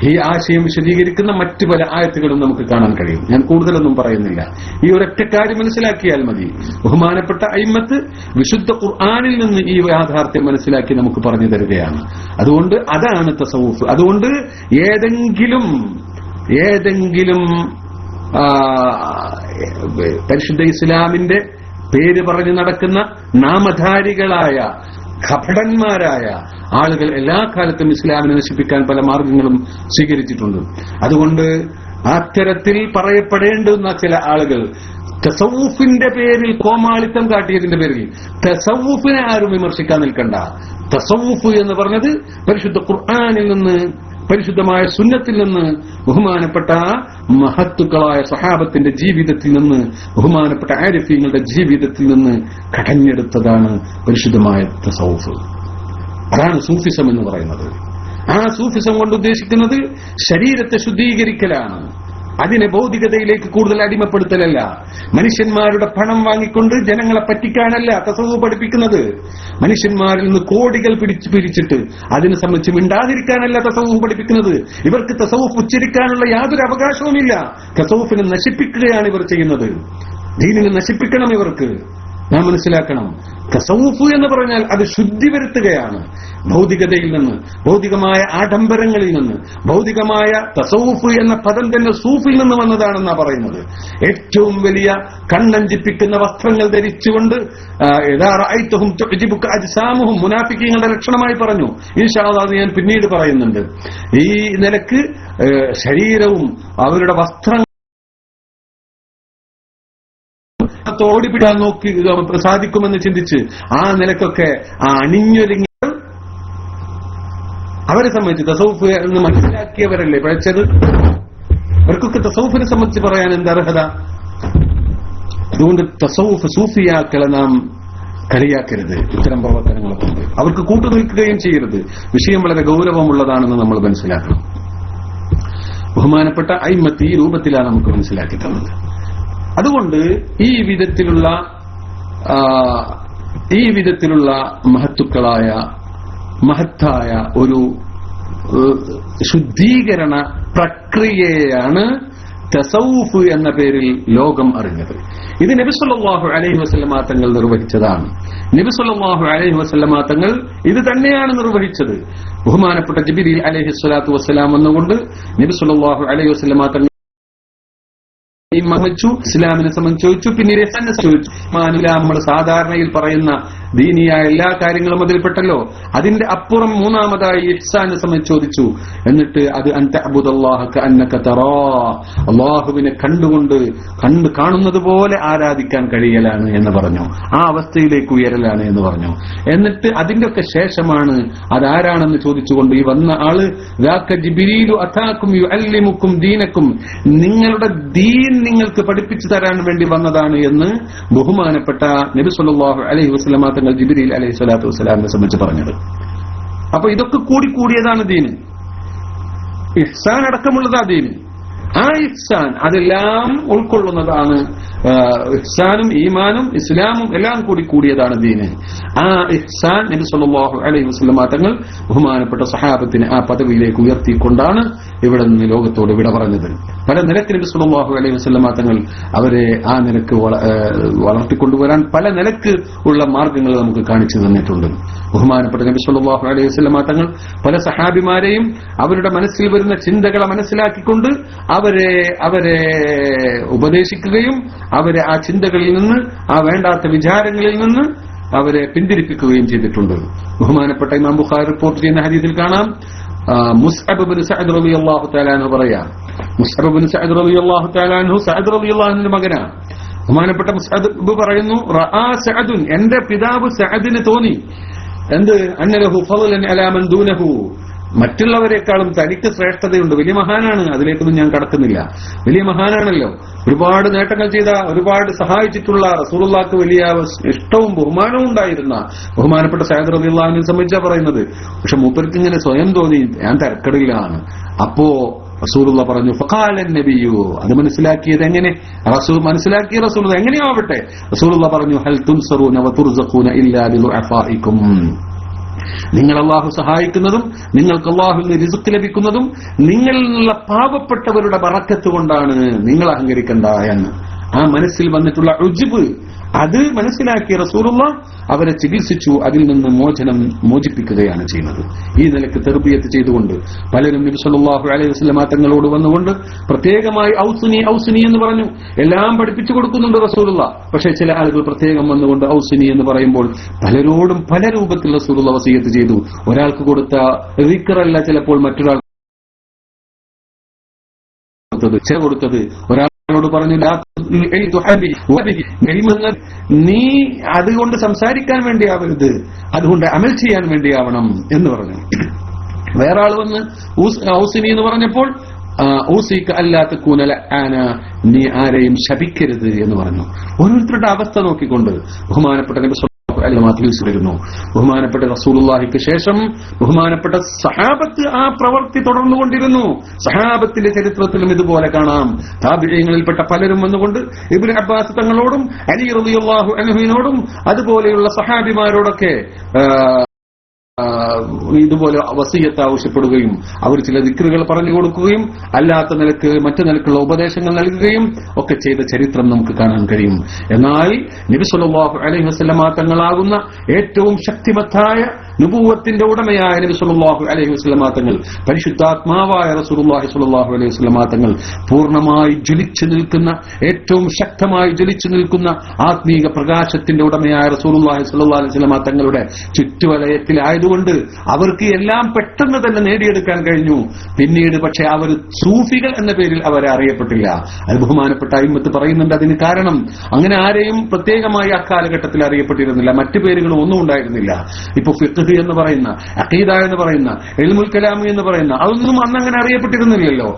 ഈ ആശയം വിശദീകരിക്കുന്ന മറ്റു പല ആയത്തുകളും നമുക്ക് കാണാൻ കഴിയും. ഞാൻ കൂടുതലൊന്നും പറയുന്നില്ല. ഈ ഒരൊറ്റ കാര്യം മനസ്സിലാക്കിയാൽ മതി. ബഹുമാനപ്പെട്ട അയിമ്മത്ത് വിശുദ്ധ ഖുർആനിൽ നിന്ന് ഈ യാഥാർത്ഥ്യം മനസ്സിലാക്കി നമുക്ക് പറഞ്ഞു തരികയാണ്. അതുകൊണ്ട് അതാണ് തസവ്വുഫ്. അതുകൊണ്ട് ഏതെങ്കിലും പരിശുദ്ധ ഇസ്ലാമിന്റെ പേര് പറഞ്ഞു നടക്കുന്ന നാമധാരികളായ കപടന്മാരായ ആളുകൾ എല്ലാ കാലത്തും ഇസ്ലാമിനെ നശിപ്പിക്കാൻ പല മാർഗങ്ങളും സ്വീകരിച്ചിട്ടുണ്ട്. അതുകൊണ്ട് അത്തരത്തിൽ പറയപ്പെടേണ്ടുന്ന ചില ആളുകൾ തസവ്വുഫിന്റെ പേരിൽ കോമാളിത്തം കാട്ടിയതിന്റെ പേരിൽ തസവ്വുഫിനെ ആരും വിമർശിക്കാൻ നിൽക്കണ്ട. തസവ്വുഫ് എന്ന് പറഞ്ഞത് പരിശുദ്ധ ഖുർആനിൽ നിന്ന്, പരിശുദ്ധമായ സുന്നത്തിൽ നിന്ന്, ബഹുമാനപ്പെട്ട മഹത്തുക്കളായ സഹാബത്തിന്റെ ജീവിതത്തിൽ നിന്ന്, ബഹുമാനപ്പെട്ട ആരിഫീങ്ങളുടെ ജീവിതത്തിൽ നിന്ന് കടഞ്ഞെടുത്തതാണ് പരിശുദ്ധമായ തസവ്വുഫ്. അതാണ് സൂഫിസം എന്ന് പറയുന്നത്. ആ സൂഫിസം കൊണ്ട് ഉദ്ദേശിക്കുന്നത് ശരീരത്തെ ശുദ്ധീകരിക്കലാണ്. അതിനെ ഭൗതികതയിലേക്ക് കൂടുതൽ അടിമപ്പെടുത്തലല്ല. മനുഷ്യന്മാരുടെ പണം വാങ്ങിക്കൊണ്ട് ജനങ്ങളെ പറ്റിക്കാനല്ല തസവ്വുഫ് പഠിപ്പിക്കുന്നത്. മനുഷ്യന്മാരിൽ നിന്ന് കോടികൾ പിരിച്ചിട്ട് അതിനെ സംബന്ധിച്ച് മിണ്ടാതിരിക്കാനല്ല തസവ്വുഫ് പഠിപ്പിക്കുന്നത്. ഇവർക്ക് തസവ്വുഫ് ഉച്ചരിക്കാനുള്ള യാതൊരു അവകാശവുമില്ല. തസവ്വുഫിനെ നശിപ്പിക്കുകയാണ് ഇവർ ചെയ്യുന്നത്. ദീനിനെ നശിപ്പിക്കണം ഇവർക്ക്. നാം മനസ്സിലാക്കണം, തസവ്വുഫ് എന്ന് പറഞ്ഞാൽ അത് ശുദ്ധി വരുത്തുകയാണ്. ഭൗതികതയിൽ നിന്ന്, ഭൗതികമായ ആഡംബരങ്ങളിൽ നിന്ന്, ഭൗതികമായ തസവ്വുഫ് എന്ന പദം തന്നെ സൂഫിൽ നിന്ന് വന്നതാണെന്നാണ് പറയുന്നത്. ഏറ്റവും വലിയ കണ്ണഞ്ചിപ്പിക്കുന്ന വസ്ത്രങ്ങൾ ധരിച്ചുകൊണ്ട് മുനാഫിക്കീങ്ങളുടെ ലക്ഷണമായി പറഞ്ഞു. ഇൻഷാ അല്ലാഹ് ഞാൻ പിന്നീട് പറയുന്നുണ്ട്. ഈ നിലക്ക് ശരീരവും അവരുടെ വസ്ത്രങ്ങൾ ഓടിപ്പിടാൻ നോക്കി സാധിക്കുമെന്ന് ചിന്തിച്ച് ആ നിലക്കൊക്കെ അണിഞ്ഞൊരുങ്ങി അവരെ സംബന്ധിച്ച് തസവ്വുഫ് എന്ന് മനസ്സിലാക്കിയവരല്ലേ പിഴച്ചത്. അവർക്കൊക്കെ തസവ്വുഫിനെ സംബന്ധിച്ച് പറയാൻ എന്ത് അർഹത? അതുകൊണ്ട് തസവ്വുഫ് സൂഫിയാക്കളെ നാം കളിയാക്കരുത്. ഇത്തരം പ്രവർത്തനങ്ങളെ കൊണ്ട് അവർക്ക് കൂട്ടുനിൽക്കുകയും ചെയ്യരുത്. വിഷയം വളരെ ഗൗരവമുള്ളതാണെന്ന് നമ്മൾ മനസ്സിലാക്കണം. ബഹുമാനപ്പെട്ട അയിമ്മത്ത് ഈ രൂപത്തിലാണ് നമുക്ക് മനസ്സിലാക്കി തന്നത്. അതുകൊണ്ട് ഈ വിധത്തിലുള്ള മഹത്തായ ഒരു ശുദ്ധീകരണ പ്രക്രിയയാണ് തസവ്വുഫ് എന്ന പേരിൽ ലോകം അറിഞ്ഞത്. ഇത് നബി സല്ലല്ലാഹു അലൈഹി വസല്ലമ തങ്ങൾ നിർവഹിച്ചതാണ്. നബി സല്ലല്ലാഹു അലൈഹി വസല്ലമ തങ്ങൾ ഇത് തന്നെയാണ് നിർവഹിച്ചത്. ബഹുമാനപ്പെട്ട ജിബ്രീൽ അലൈഹി സ്വലാത്തു വസ്സലാം വന്നുകൊണ്ട് നബി സല്ലല്ലാഹു അലൈഹി വസല്ലമ തങ്ങൾ ഇസ്ലാമിനെ സംബന്ധിച്ച് ചോദിച്ചു. പിന്നീട് ചോദിച്ചു. നമ്മൾ സാധാരണയിൽ പറയുന്ന ദീനിയായ എല്ലാ കാര്യങ്ങളും അതിൽപ്പെട്ടല്ലോ. അതിന്റെ അപ്പുറം മൂന്നാമതായി ഇഹ്സാനെ സംബന്ധിച്ച് ചോദിച്ചു. എന്നിട്ട് അത് അൻതഅബ്ദുല്ലാഹ കഅന്നക തറാ, അല്ലാഹുവിനെ കാണുന്നത് പോലെ ആരാധിക്കാൻ കഴിയലാണ് എന്ന് പറഞ്ഞു. ആ അവസ്ഥയിലേക്ക് ഉയരലാണ് എന്ന് പറഞ്ഞു. എന്നിട്ട് അതിന്റെ ഒക്കെ ശേഷമാണ് അതാരാണെന്ന് ചോദിച്ചുകൊണ്ട് ഈ വന്ന ആള് ദാക ജിബ്രീലു അതാകും യുഅല്ലിമുക്കും ദീനക്കും, നിങ്ങളുടെ ദീൻ നിങ്ങൾക്ക് പഠിപ്പിച്ചു തരാൻ വേണ്ടി വന്നതാണ് എന്ന് ബഹുമാനപ്പെട്ട നബി സല്ലല്ലാഹു അലൈഹി വസല്ലമ തങ്ങൾ ജിബ്രീൽ അലൈഹി സ്വലാത്തു വസ്സലാമിനെ സംബന്ധിച്ച് പറഞ്ഞത്. അപ്പൊ ഇതൊക്കെ കൂടിക്കൂടിയതാണ് ദീന്. ഇഹ്സാൻ അടക്കമുള്ളതാ ദീന്. ആ ഇഹ്സാൻ അതെല്ലാം ഉൾക്കൊള്ളുന്നതാണ്. ഇഹ്സാനും ഈമാനും ഇസ്ലാമും എല്ലാം കൂടിയതാണ് ദീന്. ആ ഇഹ്സാൻ നബി സല്ലല്ലാഹു അലൈഹി വസല്ലമ തങ്ങൾ ബഹുമാനപ്പെട്ട സഹാബത്തിനെ ആ പദവിയിലേക്ക് ഉയർത്തിക്കൊണ്ടാണ് ഇവിടെ നിന്ന് ലോകത്തോട് വിട പറഞ്ഞത്. പല നിലക്ക് നബി സല്ലല്ലാഹു അലൈഹി വസല്ലമ തങ്ങൾ അവരെ ആ നിലക്ക് വളർത്തിക്കൊണ്ടുവരാൻ പല നിലക്ക് ഉള്ള മാർഗങ്ങൾ നമുക്ക് കാണിച്ചു തന്നിട്ടുണ്ട്. ബഹുമാനപ്പെട്ട നബി സല്ലല്ലാഹു അലൈഹി വസല്ലമ തങ്ങൾ പല സഹാബിമാരെയും അവരുടെ മനസ്സിൽ വരുന്ന ചിന്തകളെ മനസ്സിലാക്കിക്കൊണ്ട് അവരെ ഉപദേശിക്കുകയും അവരെ ആ ചിന്തകളിൽ നിന്ന്, ആ വേണ്ടാത്ത വിചാരങ്ങളിൽ നിന്ന് അവരെ പിന്തിരിപ്പിക്കുകയും ചെയ്തിട്ടുണ്ട്. ബഹുമാനപ്പെട്ട ഇമാം ബുഖാരി റിപ്പോർട്ട് ചെയ്യുന്ന ഹദീസിൽ കാണാം, മുസ്അബ് ഇബ്നു സഅദ് റളിയല്ലാഹു തആല അൻഹു പറയാ, മുസ്അബ് ഇബ്നു സഅദ് റളിയല്ലാഹു തആല അൻഹു സഅദ് റളിയല്ലാഹു അൻഹുവിന്റെ മകനാണ്. ബഹുമാനപ്പെട്ട മുസ്അബ് പറയുന്നു, റആ സഅദുൻ, എന്റെ പിതാവ് സഅദിന് തോന്നി, എന്ത്, അന്നലഹു ഫളലൻ അലാ മൻ ദൂനഹു, മറ്റുള്ളവരെക്കാളും തനിക്ക് ശ്രേഷ്ഠതയുണ്ട്, വലിയ മഹാനാണ്, അതിലേക്കൊന്നും ഞാൻ കടക്കുന്നില്ല, വലിയ മഹാനാണല്ലോ, ഒരുപാട് നേട്ടങ്ങൾ ചെയ്ത, ഒരുപാട് സഹായിച്ചിട്ടുള്ള, റസൂലുള്ളാഹിക്ക് വലിയ ഇഷ്ടവും ബഹുമാനവും ഉണ്ടായിരുന്ന ബഹുമാനപ്പെട്ട സഅദ് റളിയല്ലാഹു അൻഹുവിനെ സംബന്ധിച്ചാ പറയുന്നത്. പക്ഷെ മൂപ്പർക്ക് ഇങ്ങനെ സ്വയം തോന്നി ഞാൻ തരക്കടിലാണ്. അപ്പോ റസൂലുള്ളാഹി പറഞ്ഞു, ഫഖാലൻ നബിയു, അത് മനസ്സിലാക്കിയത് എങ്ങനെ? മനസ്സിലാക്കിയ റസൂൽ എങ്ങനെയാവട്ടെ, റസൂലുള്ളാഹി പറഞ്ഞു, ഹൽ തുൻസറൂന വതുർസഖൂന ഇല്ലാ ബിദുഅഫായിക്കും, നിങ്ങൾ അള്ളാഹു സഹായിക്കുന്നതും നിങ്ങൾക്ക് അള്ളാഹുവിൽ നിന്ന് റിസ്ക് ലഭിക്കുന്നതും നിങ്ങളിൽ നിന്നുള്ള പാവപ്പെട്ടവരുടെ ബറക്കത്ത് കൊണ്ടാണ്, നിങ്ങൾ അഹങ്കരിക്കണ്ട എന്ന്. ആ മനസ്സിൽ വന്നിട്ടുള്ള ഉജ്ബ്, അത് മനസ്സിലാക്കിയ റസൂലുള്ളാഹി അവരെ ചികിത്സിച്ചു, അതിൽ നിന്ന് മോചിപ്പിക്കുകയാണ് ചെയ്യുന്നത്. ഈ നിലക്ക് തർബിയത്ത് ചെയ്തുകൊണ്ട് പലരും നബി സല്ലല്ലാഹു അലൈഹി വസല്ലമ തങ്ങളോട് വന്നുകൊണ്ട് പ്രത്യേകമായി ഔസുനി ഔസുനി എന്ന് പറഞ്ഞു, എല്ലാം പഠിപ്പിച്ചു കൊടുക്കുന്നുണ്ട് റസൂലുള്ളാഹി. പക്ഷേ ചില ആളുകൾ പ്രത്യേകം വന്നുകൊണ്ട് ഔസുനി എന്ന് പറയുമ്പോൾ പലരോടും പല രൂപത്തിൽ റസൂലുള്ളാഹി വസിയത്ത് ചെയ്തു. ഒരാൾക്ക് കൊടുത്ത ദിക്റല്ല ചിലപ്പോൾ മറ്റൊരാൾ കൊടുത്തത്. ഒരാളോട് പറഞ്ഞു, നീ അതുകൊണ്ട് സംസാരിക്കാൻ വേണ്ടിയാവരുത്, അതുകൊണ്ട് അമൽ ചെയ്യാൻ വേണ്ടിയാവണം എന്ന് പറഞ്ഞു. വേറെ ആൾ വന്ന് ഔസിനി എന്ന് പറഞ്ഞപ്പോൾ ഊസിക അല്ലാത്ത കൂനല ആന, നീ ആരെയും ശപിക്കരുത് എന്ന് പറഞ്ഞു. ഓരോരുത്തരുടെ അവസ്ഥ നോക്കിക്കൊണ്ട് ബഹുമാനപ്പെട്ട നബി ിരുന്നു. ബഹുമാനപ്പെട്ട റസൂലുള്ളാഹിക്ക് ശേഷം ബഹുമാനപ്പെട്ട സഹാബത്ത് ആ പ്രവൃത്തി തുടർന്നുകൊണ്ടിരുന്നു. സഹാബത്തിന്റെ ചരിത്രത്തിലും ഇതുപോലെ കാണാം. താബിഈങ്ങളിൽപ്പെട്ട പലരും വന്നുകൊണ്ട് ഇബ്നു അബ്ബാസ് തങ്ങളോടും അലി റളിയല്ലാഹു അൻഹുവിനോടും അതുപോലെയുള്ള സഹാബിമാരോടൊക്കെ ഇതുപോലെ വസിയത്ത് ആവശ്യപ്പെടുകയും അവർ ചില ദിക്റുകൾ പറഞ്ഞു കൊടുക്കുകയും അല്ലാത്ത നിലക്ക് മറ്റു നിലക്കുള്ള ഉപദേശങ്ങൾ നൽകുകയും ഒക്കെ ചെയ്ത ചരിത്രം നമുക്ക് കാണാൻ കഴിയും. എന്നാൽ നബി സല്ലല്ലാഹു അലൈഹി വസല്ലമ തങ്ങളാകുന്ന ഏറ്റവും ശക്തിമത്തായ നുബുവത്തിന്റെ ഉടമയായ നബി സല്ലല്ലാഹു അലൈഹി വസല്ലമ തങ്ങൾ, പരിശുദ്ധാത്മാവായ റസൂലുള്ളാഹി സ്വല്ലല്ലാഹു അലൈഹി വസല്ലമ തങ്ങൾ പൂർണ്ണമായി ജ്വലിച്ചു നിൽക്കുന്ന, ഏറ്റവും ശക്തമായി ജ്വലിച്ചു നിൽക്കുന്ന ആത്മീക പ്രകാശത്തിന്റെ ഉടമയായ റസൂലുള്ളാഹി സ്വല്ലല്ലാഹു അലൈഹി വസല്ലമ തങ്ങളുടെ ചുറ്റുവലയത്തിലായതുകൊണ്ട് അവർക്ക് എല്ലാം പെട്ടെന്ന് തന്നെ നേടിയെടുക്കാൻ കഴിഞ്ഞു. പിന്നീട് പക്ഷെ അവർ സൂഫികൾ എന്ന പേരിൽ അവരെ അറിയപ്പെട്ടില്ല. അത് ബഹുമാനപ്പെട്ട അയിമ്മത്ത് പറയുന്നുണ്ട്. അതിന് കാരണം അങ്ങനെ ആരെയും പ്രത്യേകമായി അക്കാലഘട്ടത്തിൽ അറിയപ്പെട്ടിരുന്നില്ല, മറ്റു പേരുകളും ഒന്നും ഉണ്ടായിരുന്നില്ല. ഇപ്പൊ ഫിഖ് എന്ന് പറയുന്ന, അഖീദ എന്ന് പറയുന്ന, ഇൽമുൽ കലാം എന്ന് പറയുന്ന, അതൊന്നും അന്ന് അങ്ങനെ അറിയപ്പെട്ടിരുന്നില്ലല്ലോ.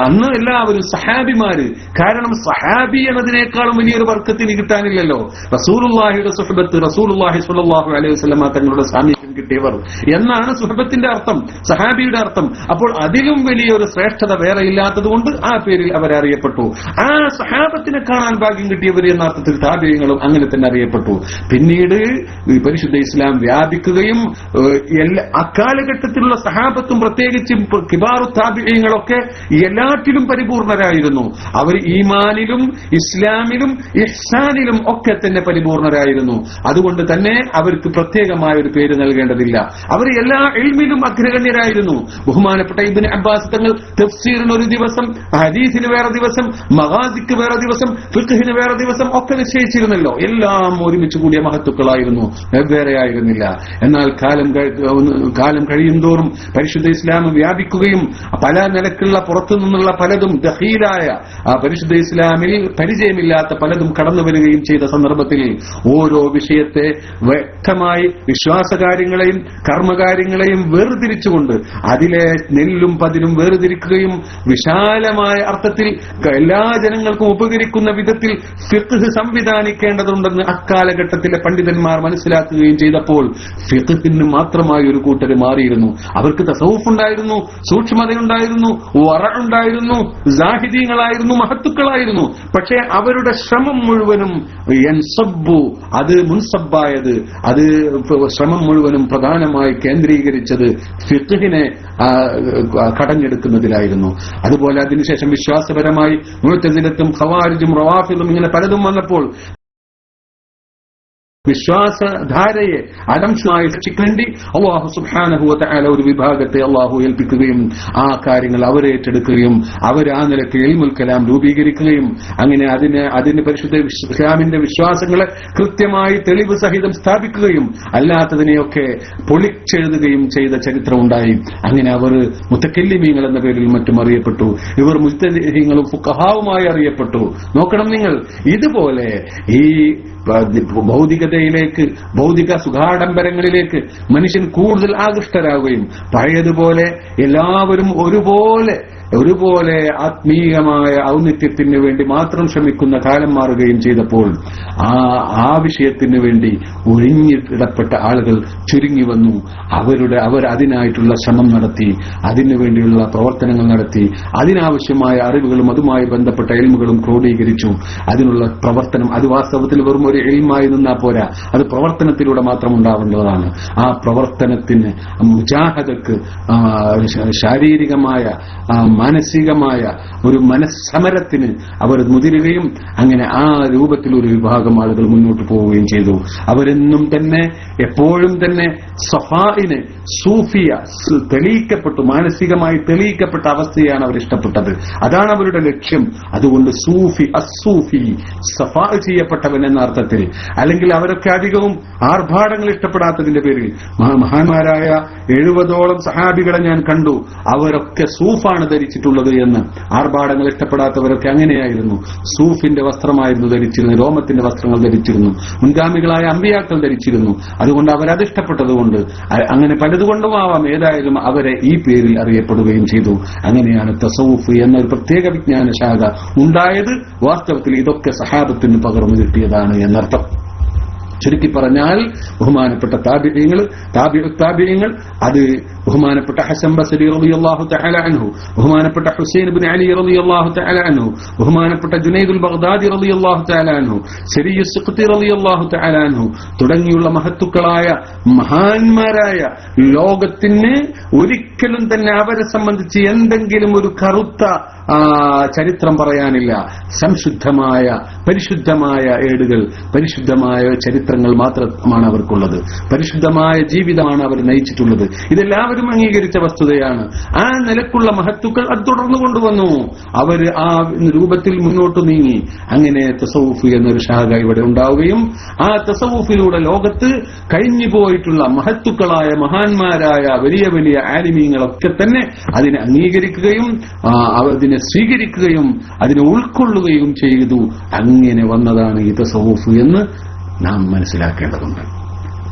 അന്ന് എല്ലാവരും സഹാബിമാര്. കാരണം സഹാബി എന്നതിനേക്കാളും വലിയൊരു ബർക്കത്തിന് കിട്ടാനില്ലല്ലോ. റസൂലുള്ളാഹിയുടെ സുഹബത്ത്, റസൂലുള്ളാഹി സ്വല്ലല്ലാഹു അലൈഹി വസല്ലമ തങ്ങളുടെ സാമീപ്യം കിട്ടിയവർ എന്നാണ് സുഹബത്തിന്റെ അർത്ഥം, സഹാബിയുടെ അർത്ഥം. അപ്പോൾ അതിലും വലിയൊരു ശ്രേഷ്ഠത വേറെ ഇല്ലാത്തതുകൊണ്ട് ആ പേരിൽ അവരെ അറിയപ്പെട്ടു. ആ സഹാബത്തിനെ കാണാൻ ഭാഗ്യം കിട്ടിയവർ എന്ന അർത്ഥത്തിൽ താബിഈങ്ങളും അങ്ങനെ തന്നെ അറിയപ്പെട്ടു. പിന്നീട് പരിശുദ്ധ ഇസ്ലാം വ്യാപിക്കുകയും അക്കാലഘട്ടത്തിലുള്ള സഹാബത്തും പ്രത്യേകിച്ചും കിബാറു താബിഈങ്ങളൊക്കെ എല്ലാറ്റിലും പരിപൂർണരായിരുന്നു. അവർ ഈമാനിലും ഇസ്ലാമിലും ഇഹ്സാനിലും ഒക്കെ തന്നെ പരിപൂർണരായിരുന്നു. അതുകൊണ്ട് തന്നെ അവർക്ക് പ്രത്യേകമായ ഒരു പേര് നൽകേണ്ടതില്ല. അവർ എല്ലാ ഇൽമിലും അഗ്രഗണ്യരായിരുന്നു. ബഹുമാനപ്പെട്ട ഇബ്നു അബ്ബാസ് തങ്ങൾ തഫ്സീറിന് ഒരു ദിവസം, ഹദീസിന് വേറെ ദിവസം, മഗാസിക്ക് വേറെ ദിവസം, ഫിഖ്ഹിന് വേറെ ദിവസം ഒക്കെ നിശ്ചയിച്ചിരുന്നല്ലോ. എല്ലാം ഒരുമിച്ച് കൂടിയ മഹത്തുക്കളായിരുന്നു, വെവ്വേറെ ആയിരുന്നില്ല. എന്നാൽ കാലം കഴിയുന്തോറും പരിശുദ്ധ ഇസ്ലാം വ്യാപിക്കുകയും പല നിലക്കുള്ള പുറത്തു നിന്നുള്ള പലതും ദഖീലായ പരിശുദ്ധ ഇസ്ലാമിൽ പരിചയമില്ലാത്ത പലതും കടന്നു വരികയും ചെയ്ത സന്ദർഭത്തിൽ ഓരോ വിഷയത്തെ വ്യക്തമായി വിശ്വാസകാര്യങ്ങളെയും കർമ്മകാര്യങ്ങളെയും വേർതിരിച്ചുകൊണ്ട് അതിലെ നെല്ലും പതിരും വേർതിരിക്കുകയും വിശാലമായ അർത്ഥത്തിൽ എല്ലാ ജനങ്ങൾക്കും ഉപകരിക്കുന്ന വിധത്തിൽ ഫിഖ്ഹ് സംവിധാനിക്കേണ്ടതുണ്ടെന്ന് അക്കാലഘട്ടത്തിലെ പണ്ഡിതന്മാർ മനസ്സിലാക്കുകയും ചെയ്തപ്പോൾ ഫിഖ്ഹിന് മാത്രമായി ഒരു കൂട്ടർ മാറിയിരുന്നു. അവർക്ക് തസവുഫ് ഉണ്ടായിരുന്നു, സൂക്ഷ്മതയുണ്ടായിരുന്നു, വറഅ് ഉണ്ടായിരുന്നു, സാഹിദീങ്ങളായിരുന്നു, മഹത്തുക്കളായിരുന്നു. പക്ഷേ അവരുടെ ശ്രമം മുഴുവനും അത് മുൻസബ്ബായത്, അത് ശ്രമം മുഴുവനും പ്രധാനമായി കേന്ദ്രീകരിച്ചത് ഫിഖ്ഹിനെ കടഞ്ഞെടുക്കുന്നതിലായിരുന്നു. അതുപോലെ അതിനുശേഷം വിശ്വാസപരമായി മുഅ്തസിലത്തും ഖവാരിജും റവാഫിദും ഇങ്ങനെ പലതും വന്നപ്പോൾ വിശ്വാസധാരയെ അടംശമായി രക്ഷിക്കേണ്ടി അല്ലാഹു സുബ്ഹാനഹു വ തആല ഒരു വിഭാഗത്തെ അല്ലാഹു ഏൽപ്പിക്കുകയും ആ കാര്യങ്ങൾ അവരേറ്റെടുക്കുകയും അവർ ആ നിലയ്ക്ക് ഇൽമുൽ കലാം രൂപീകരിക്കുകയും അങ്ങനെ അതിന് പരിശുദ്ധ ഇസ്ലാമിന്റെ വിശ്വാസങ്ങളെ കൃത്യമായി തെളിവ് സഹിതം സ്ഥാപിക്കുകയും അല്ലാത്തതിനെയൊക്കെ പൊളിച്ചെഴുതുകയും ചെയ്ത ചരിത്രമുണ്ടായി. അങ്ങനെ അവർ മുതക്കല്ലിമീങ്ങൾ എന്ന പേരിൽ മറ്റും അറിയപ്പെട്ടു. ഇവർ മുജ്തഹിദീങ്ങളും ഫുഖഹാവുമായി അറിയപ്പെട്ടു. നോക്കണം നിങ്ങൾ, ഇതുപോലെ ഈ ഭൗതികതയിലേക്ക്, ഭൗതിക സുഖാഡംബരങ്ങളിലേക്ക് മനുഷ്യൻ കൂടുതൽ ആകൃഷ്ടരാകുകയും പഴയതുപോലെ എല്ലാവരും ഒരുപോലെ ആത്മീയമായ ഔന്നിത്യത്തിന് വേണ്ടി മാത്രം ശ്രമിക്കുന്ന കാലം മാറുകയും ചെയ്തപ്പോൾ ആ വിഷയത്തിന് വേണ്ടി ഒഴിഞ്ഞിടപ്പെട്ട ആളുകൾ ചുരുങ്ങി വന്നു. അവർ അതിനായിട്ടുള്ള ശ്രമം നടത്തി, അതിനു വേണ്ടിയുള്ള പ്രവർത്തനങ്ങൾ നടത്തി, അതിനാവശ്യമായ അറിവുകളും അതുമായി ബന്ധപ്പെട്ട ഇൽമുകളും ക്രോഡീകരിച്ചു. അതിനുള്ള പ്രവർത്തനം അത് വാസ്തവത്തിൽ വെറും ഒരു ഇൽമായി നിന്നാ പോരാ, അത് പ്രവർത്തനത്തിലൂടെ മാത്രം ഉണ്ടാവേണ്ടതാണ്. ആ പ്രവർത്തനത്തിന് മുജാഹദക്ക് ശാരീരികമായ മാനസികമായ ഒരു മനസ്സമരത്തിന് അവർ മുതിരുകയും അങ്ങനെ ആ രൂപത്തിൽ ഒരു വിഭാഗം ആളുകൾ മുന്നോട്ട് പോവുകയും ചെയ്തു. അവരെന്നും തന്നെ എപ്പോഴും തന്നെ സഫാഇനെ, സൂഫിയ തെളിയിക്കപ്പെട്ടു, മാനസികമായി തെളിയിക്കപ്പെട്ട അവസ്ഥയാണ് അവർ ഇഷ്ടപ്പെട്ടത്. അതാണ് അവരുടെ ലക്ഷ്യം. അതുകൊണ്ട് സൂഫി, അസൂഫി, സഫാ ചെയ്യപ്പെട്ടവൻ എന്ന അർത്ഥത്തിൽ, അല്ലെങ്കിൽ അവരൊക്കെ അധികവും ആർഭാടങ്ങൾ ഇഷ്ടപ്പെടാത്തതിന്റെ പേരിൽ മഹാന്മാരായ 70ഓളം സഹാബികളെ ഞാൻ കണ്ടു, അവരൊക്കെ സൂഫാണ് ധരിച്ചിട്ടുള്ളത് എന്ന്. ആർഭാടങ്ങൾ ഇഷ്ടപ്പെടാത്തവരൊക്കെ അങ്ങനെയായിരുന്നു. സൂഫിന്റെ വസ്ത്രമായിരുന്നു ധരിച്ചിരുന്നു, രോമത്തിന്റെ വസ്ത്രങ്ങൾ ധരിച്ചിരുന്നു, മുൻഗാമികളായ അമ്പിയാക്കൾ ധരിച്ചിരുന്നു. അതുകൊണ്ട് അവരത് ഇഷ്ടപ്പെട്ടതുകൊണ്ട്, അങ്ങനെ പലതുകൊണ്ടും ആവാം, ഏതായാലും അവരെ ഈ പേരിൽ അറിയപ്പെടുകയും ചെയ്തു. അങ്ങനെയാണ് തസവുഫ് എന്നൊരു പ്രത്യേക വിജ്ഞാന ശാഖ ഉണ്ടായത്. വാസ്തവത്തിൽ ഇതൊക്കെ സഹാബത്തിന് പകർന്നു കിട്ടിയതാണ് എന്നർത്ഥം. ചുരുക്കി പറഞ്ഞാൽ ബഹുമാനപ്പെട്ട താബിഈങ്ങൾ അത് ബഹുമാനപ്പെട്ട ഹസൻ ബസ്രി റളിയല്ലാഹു തആല അൻഹു, ബഹുമാനപ്പെട്ട ഹുസൈൻ ഇബ്നു അലി റളിയല്ലാഹു തആല അൻഹു, ബഹുമാനപ്പെട്ട ജുനൈദുൽ ബഗ്ദാദി റളിയല്ലാഹു തആല അൻഹു, ശരീഉ സിഖ്തി റളിയല്ലാഹു തആല അൻഹു തുടങ്ങിയുള്ള മഹത്തുക്കളായ മഹാന്മാരായ ലോകത്തിന് ഒരിക്കലും തന്നെ അവരെ സംബന്ധിച്ച് എന്തെങ്കിലും ഒരു കറുത്ത ചരിത്രം പറയാനില്ല. സംശുദ്ധമായ പരിശുദ്ധമായ ഏടുകൾ, പരിശുദ്ധമായ ചരിത്രങ്ങൾ മാത്രമാണ് അവർക്കുള്ളത്. പരിശുദ്ധമായ ജീവിതമാണ് അവർ നയിച്ചിട്ടുള്ളത്. ഇതെല്ലാവരും അംഗീകരിച്ച വസ്തുതയാണ്. ആ നിലക്കുള്ള മഹത്തുക്കൾ അത് തുടർന്നു കൊണ്ടുവന്നു. അവർ ആ രൂപത്തിൽ മുന്നോട്ട് നീങ്ങി. അങ്ങനെ തസവുഫ് എന്നൊരു ശാഖ ഇവിടെ ഉണ്ടാവുകയും ആ തസവുഫിലൂടെ ലോകത്ത് കഴിഞ്ഞുപോയിട്ടുള്ള മഹത്തുക്കളായ മഹാന്മാരായ വലിയ വലിയ ആലിമീങ്ങളൊക്കെ തന്നെ അതിനെ അംഗീകരിക്കുകയും അതിനെ സ്വീകരിക്കുകയും അതിനെ ഉൾക്കൊള്ളുകയും ചെയ്തു. അങ്ങനെ വന്നതാണ് ഈ തസവുഫ് എന്ന് നാം മനസ്സിലാക്കേണ്ടതുണ്ട്.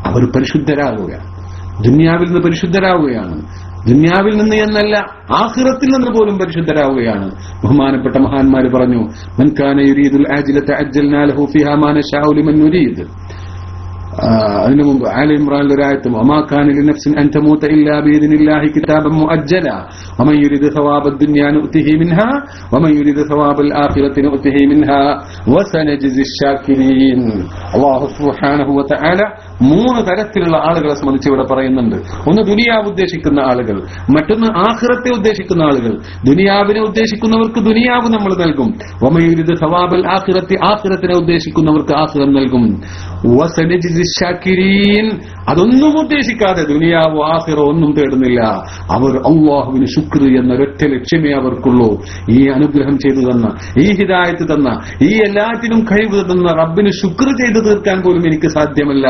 അവർ പരിശുദ്ധരാകുകയാണ്, ദുനിയാവിൽ നിന്ന് പരിശുദ്ധരാകുകയാണ്. ദുനിയാവിൽ നിന്ന് എന്നല്ല, ആഖിറത്തിൽ നിന്ന് പോലും പരിശുദ്ധരാകുകയാണ്. ബഹുമാനപ്പെട്ട മഹാന്മാര് പറഞ്ഞു, മൻ കാന യുരീദുൽ ആജിലത അജ്ജൽനാ ലഹു ഫീഹാ മാ നശാഉ ലിമൻ നുരീദ്. അതിനു മുമ്പ് ആല ഇമ്രാനിൽ ഒരു ആയത്തും വമാ കാന ലിനഫ്സിൻ അൻ തമൂത ഇല്ലാ ബിഇദ്നില്ലാഹി കിതാബൻ മുഅജ്ജല വമൻ യുരിദു സവാബദ് ദുനിയാ നുഅ്തിഹി മിൻഹാ വമൻ യുരിദു സവാബൽ ആഖിറതി നുഅ്തിഹി മിൻഹാ വസനജ്സി ശാകിരീൻ. അല്ലാഹു സുബ്ഹാനഹു വ തആല മൂന്ന് തരത്തിലുള്ള ആളുകളെ സംബന്ധിച്ച് ഇവിടെ പറയുന്നുണ്ട്. ഒന്ന് ദുനിയാവ് ഉദ്ദേശിക്കുന്ന ആളുകൾ, മറ്റൊന്ന് ആഖിറത്തെ ഉദ്ദേശിക്കുന്ന ആളുകൾ. ദുനിയാവിനെ ഉദ്ദേശിക്കുന്നവർക്ക് ദുനിയാവ് നമ്മൾ നൽകും. വമയുരിദു സവാബൽ ആഖിറത്തി, ആഖിറത്തിനെ ഉദ്ദേശിക്കുന്നവർക്ക് ആഖിറം നൽകും. വസനജിദി ശാകിരീൻ, അതൊന്നും ഉദ്ദേശിക്കാതെ ദുനിയാവോ ആഖിറോ ഒന്നും തേടുന്നില്ല, അവർ അല്ലാഹുവിന് ശുക്ർ എന്ന ഒരൊറ്റ ലക്ഷ്യമേ അവർക്കുള്ളൂ. ഈ അനുഗ്രഹം ചെയ്തു തന്ന, ഈ ഹിദായത്ത് തന്ന, ഈ എല്ലാറ്റിനും കഴിവ് തന്ന റബ്ബിന് ശുക്ർ ചെയ്തു തീർക്കാൻ പോലും എനിക്ക് സാധ്യമല്ല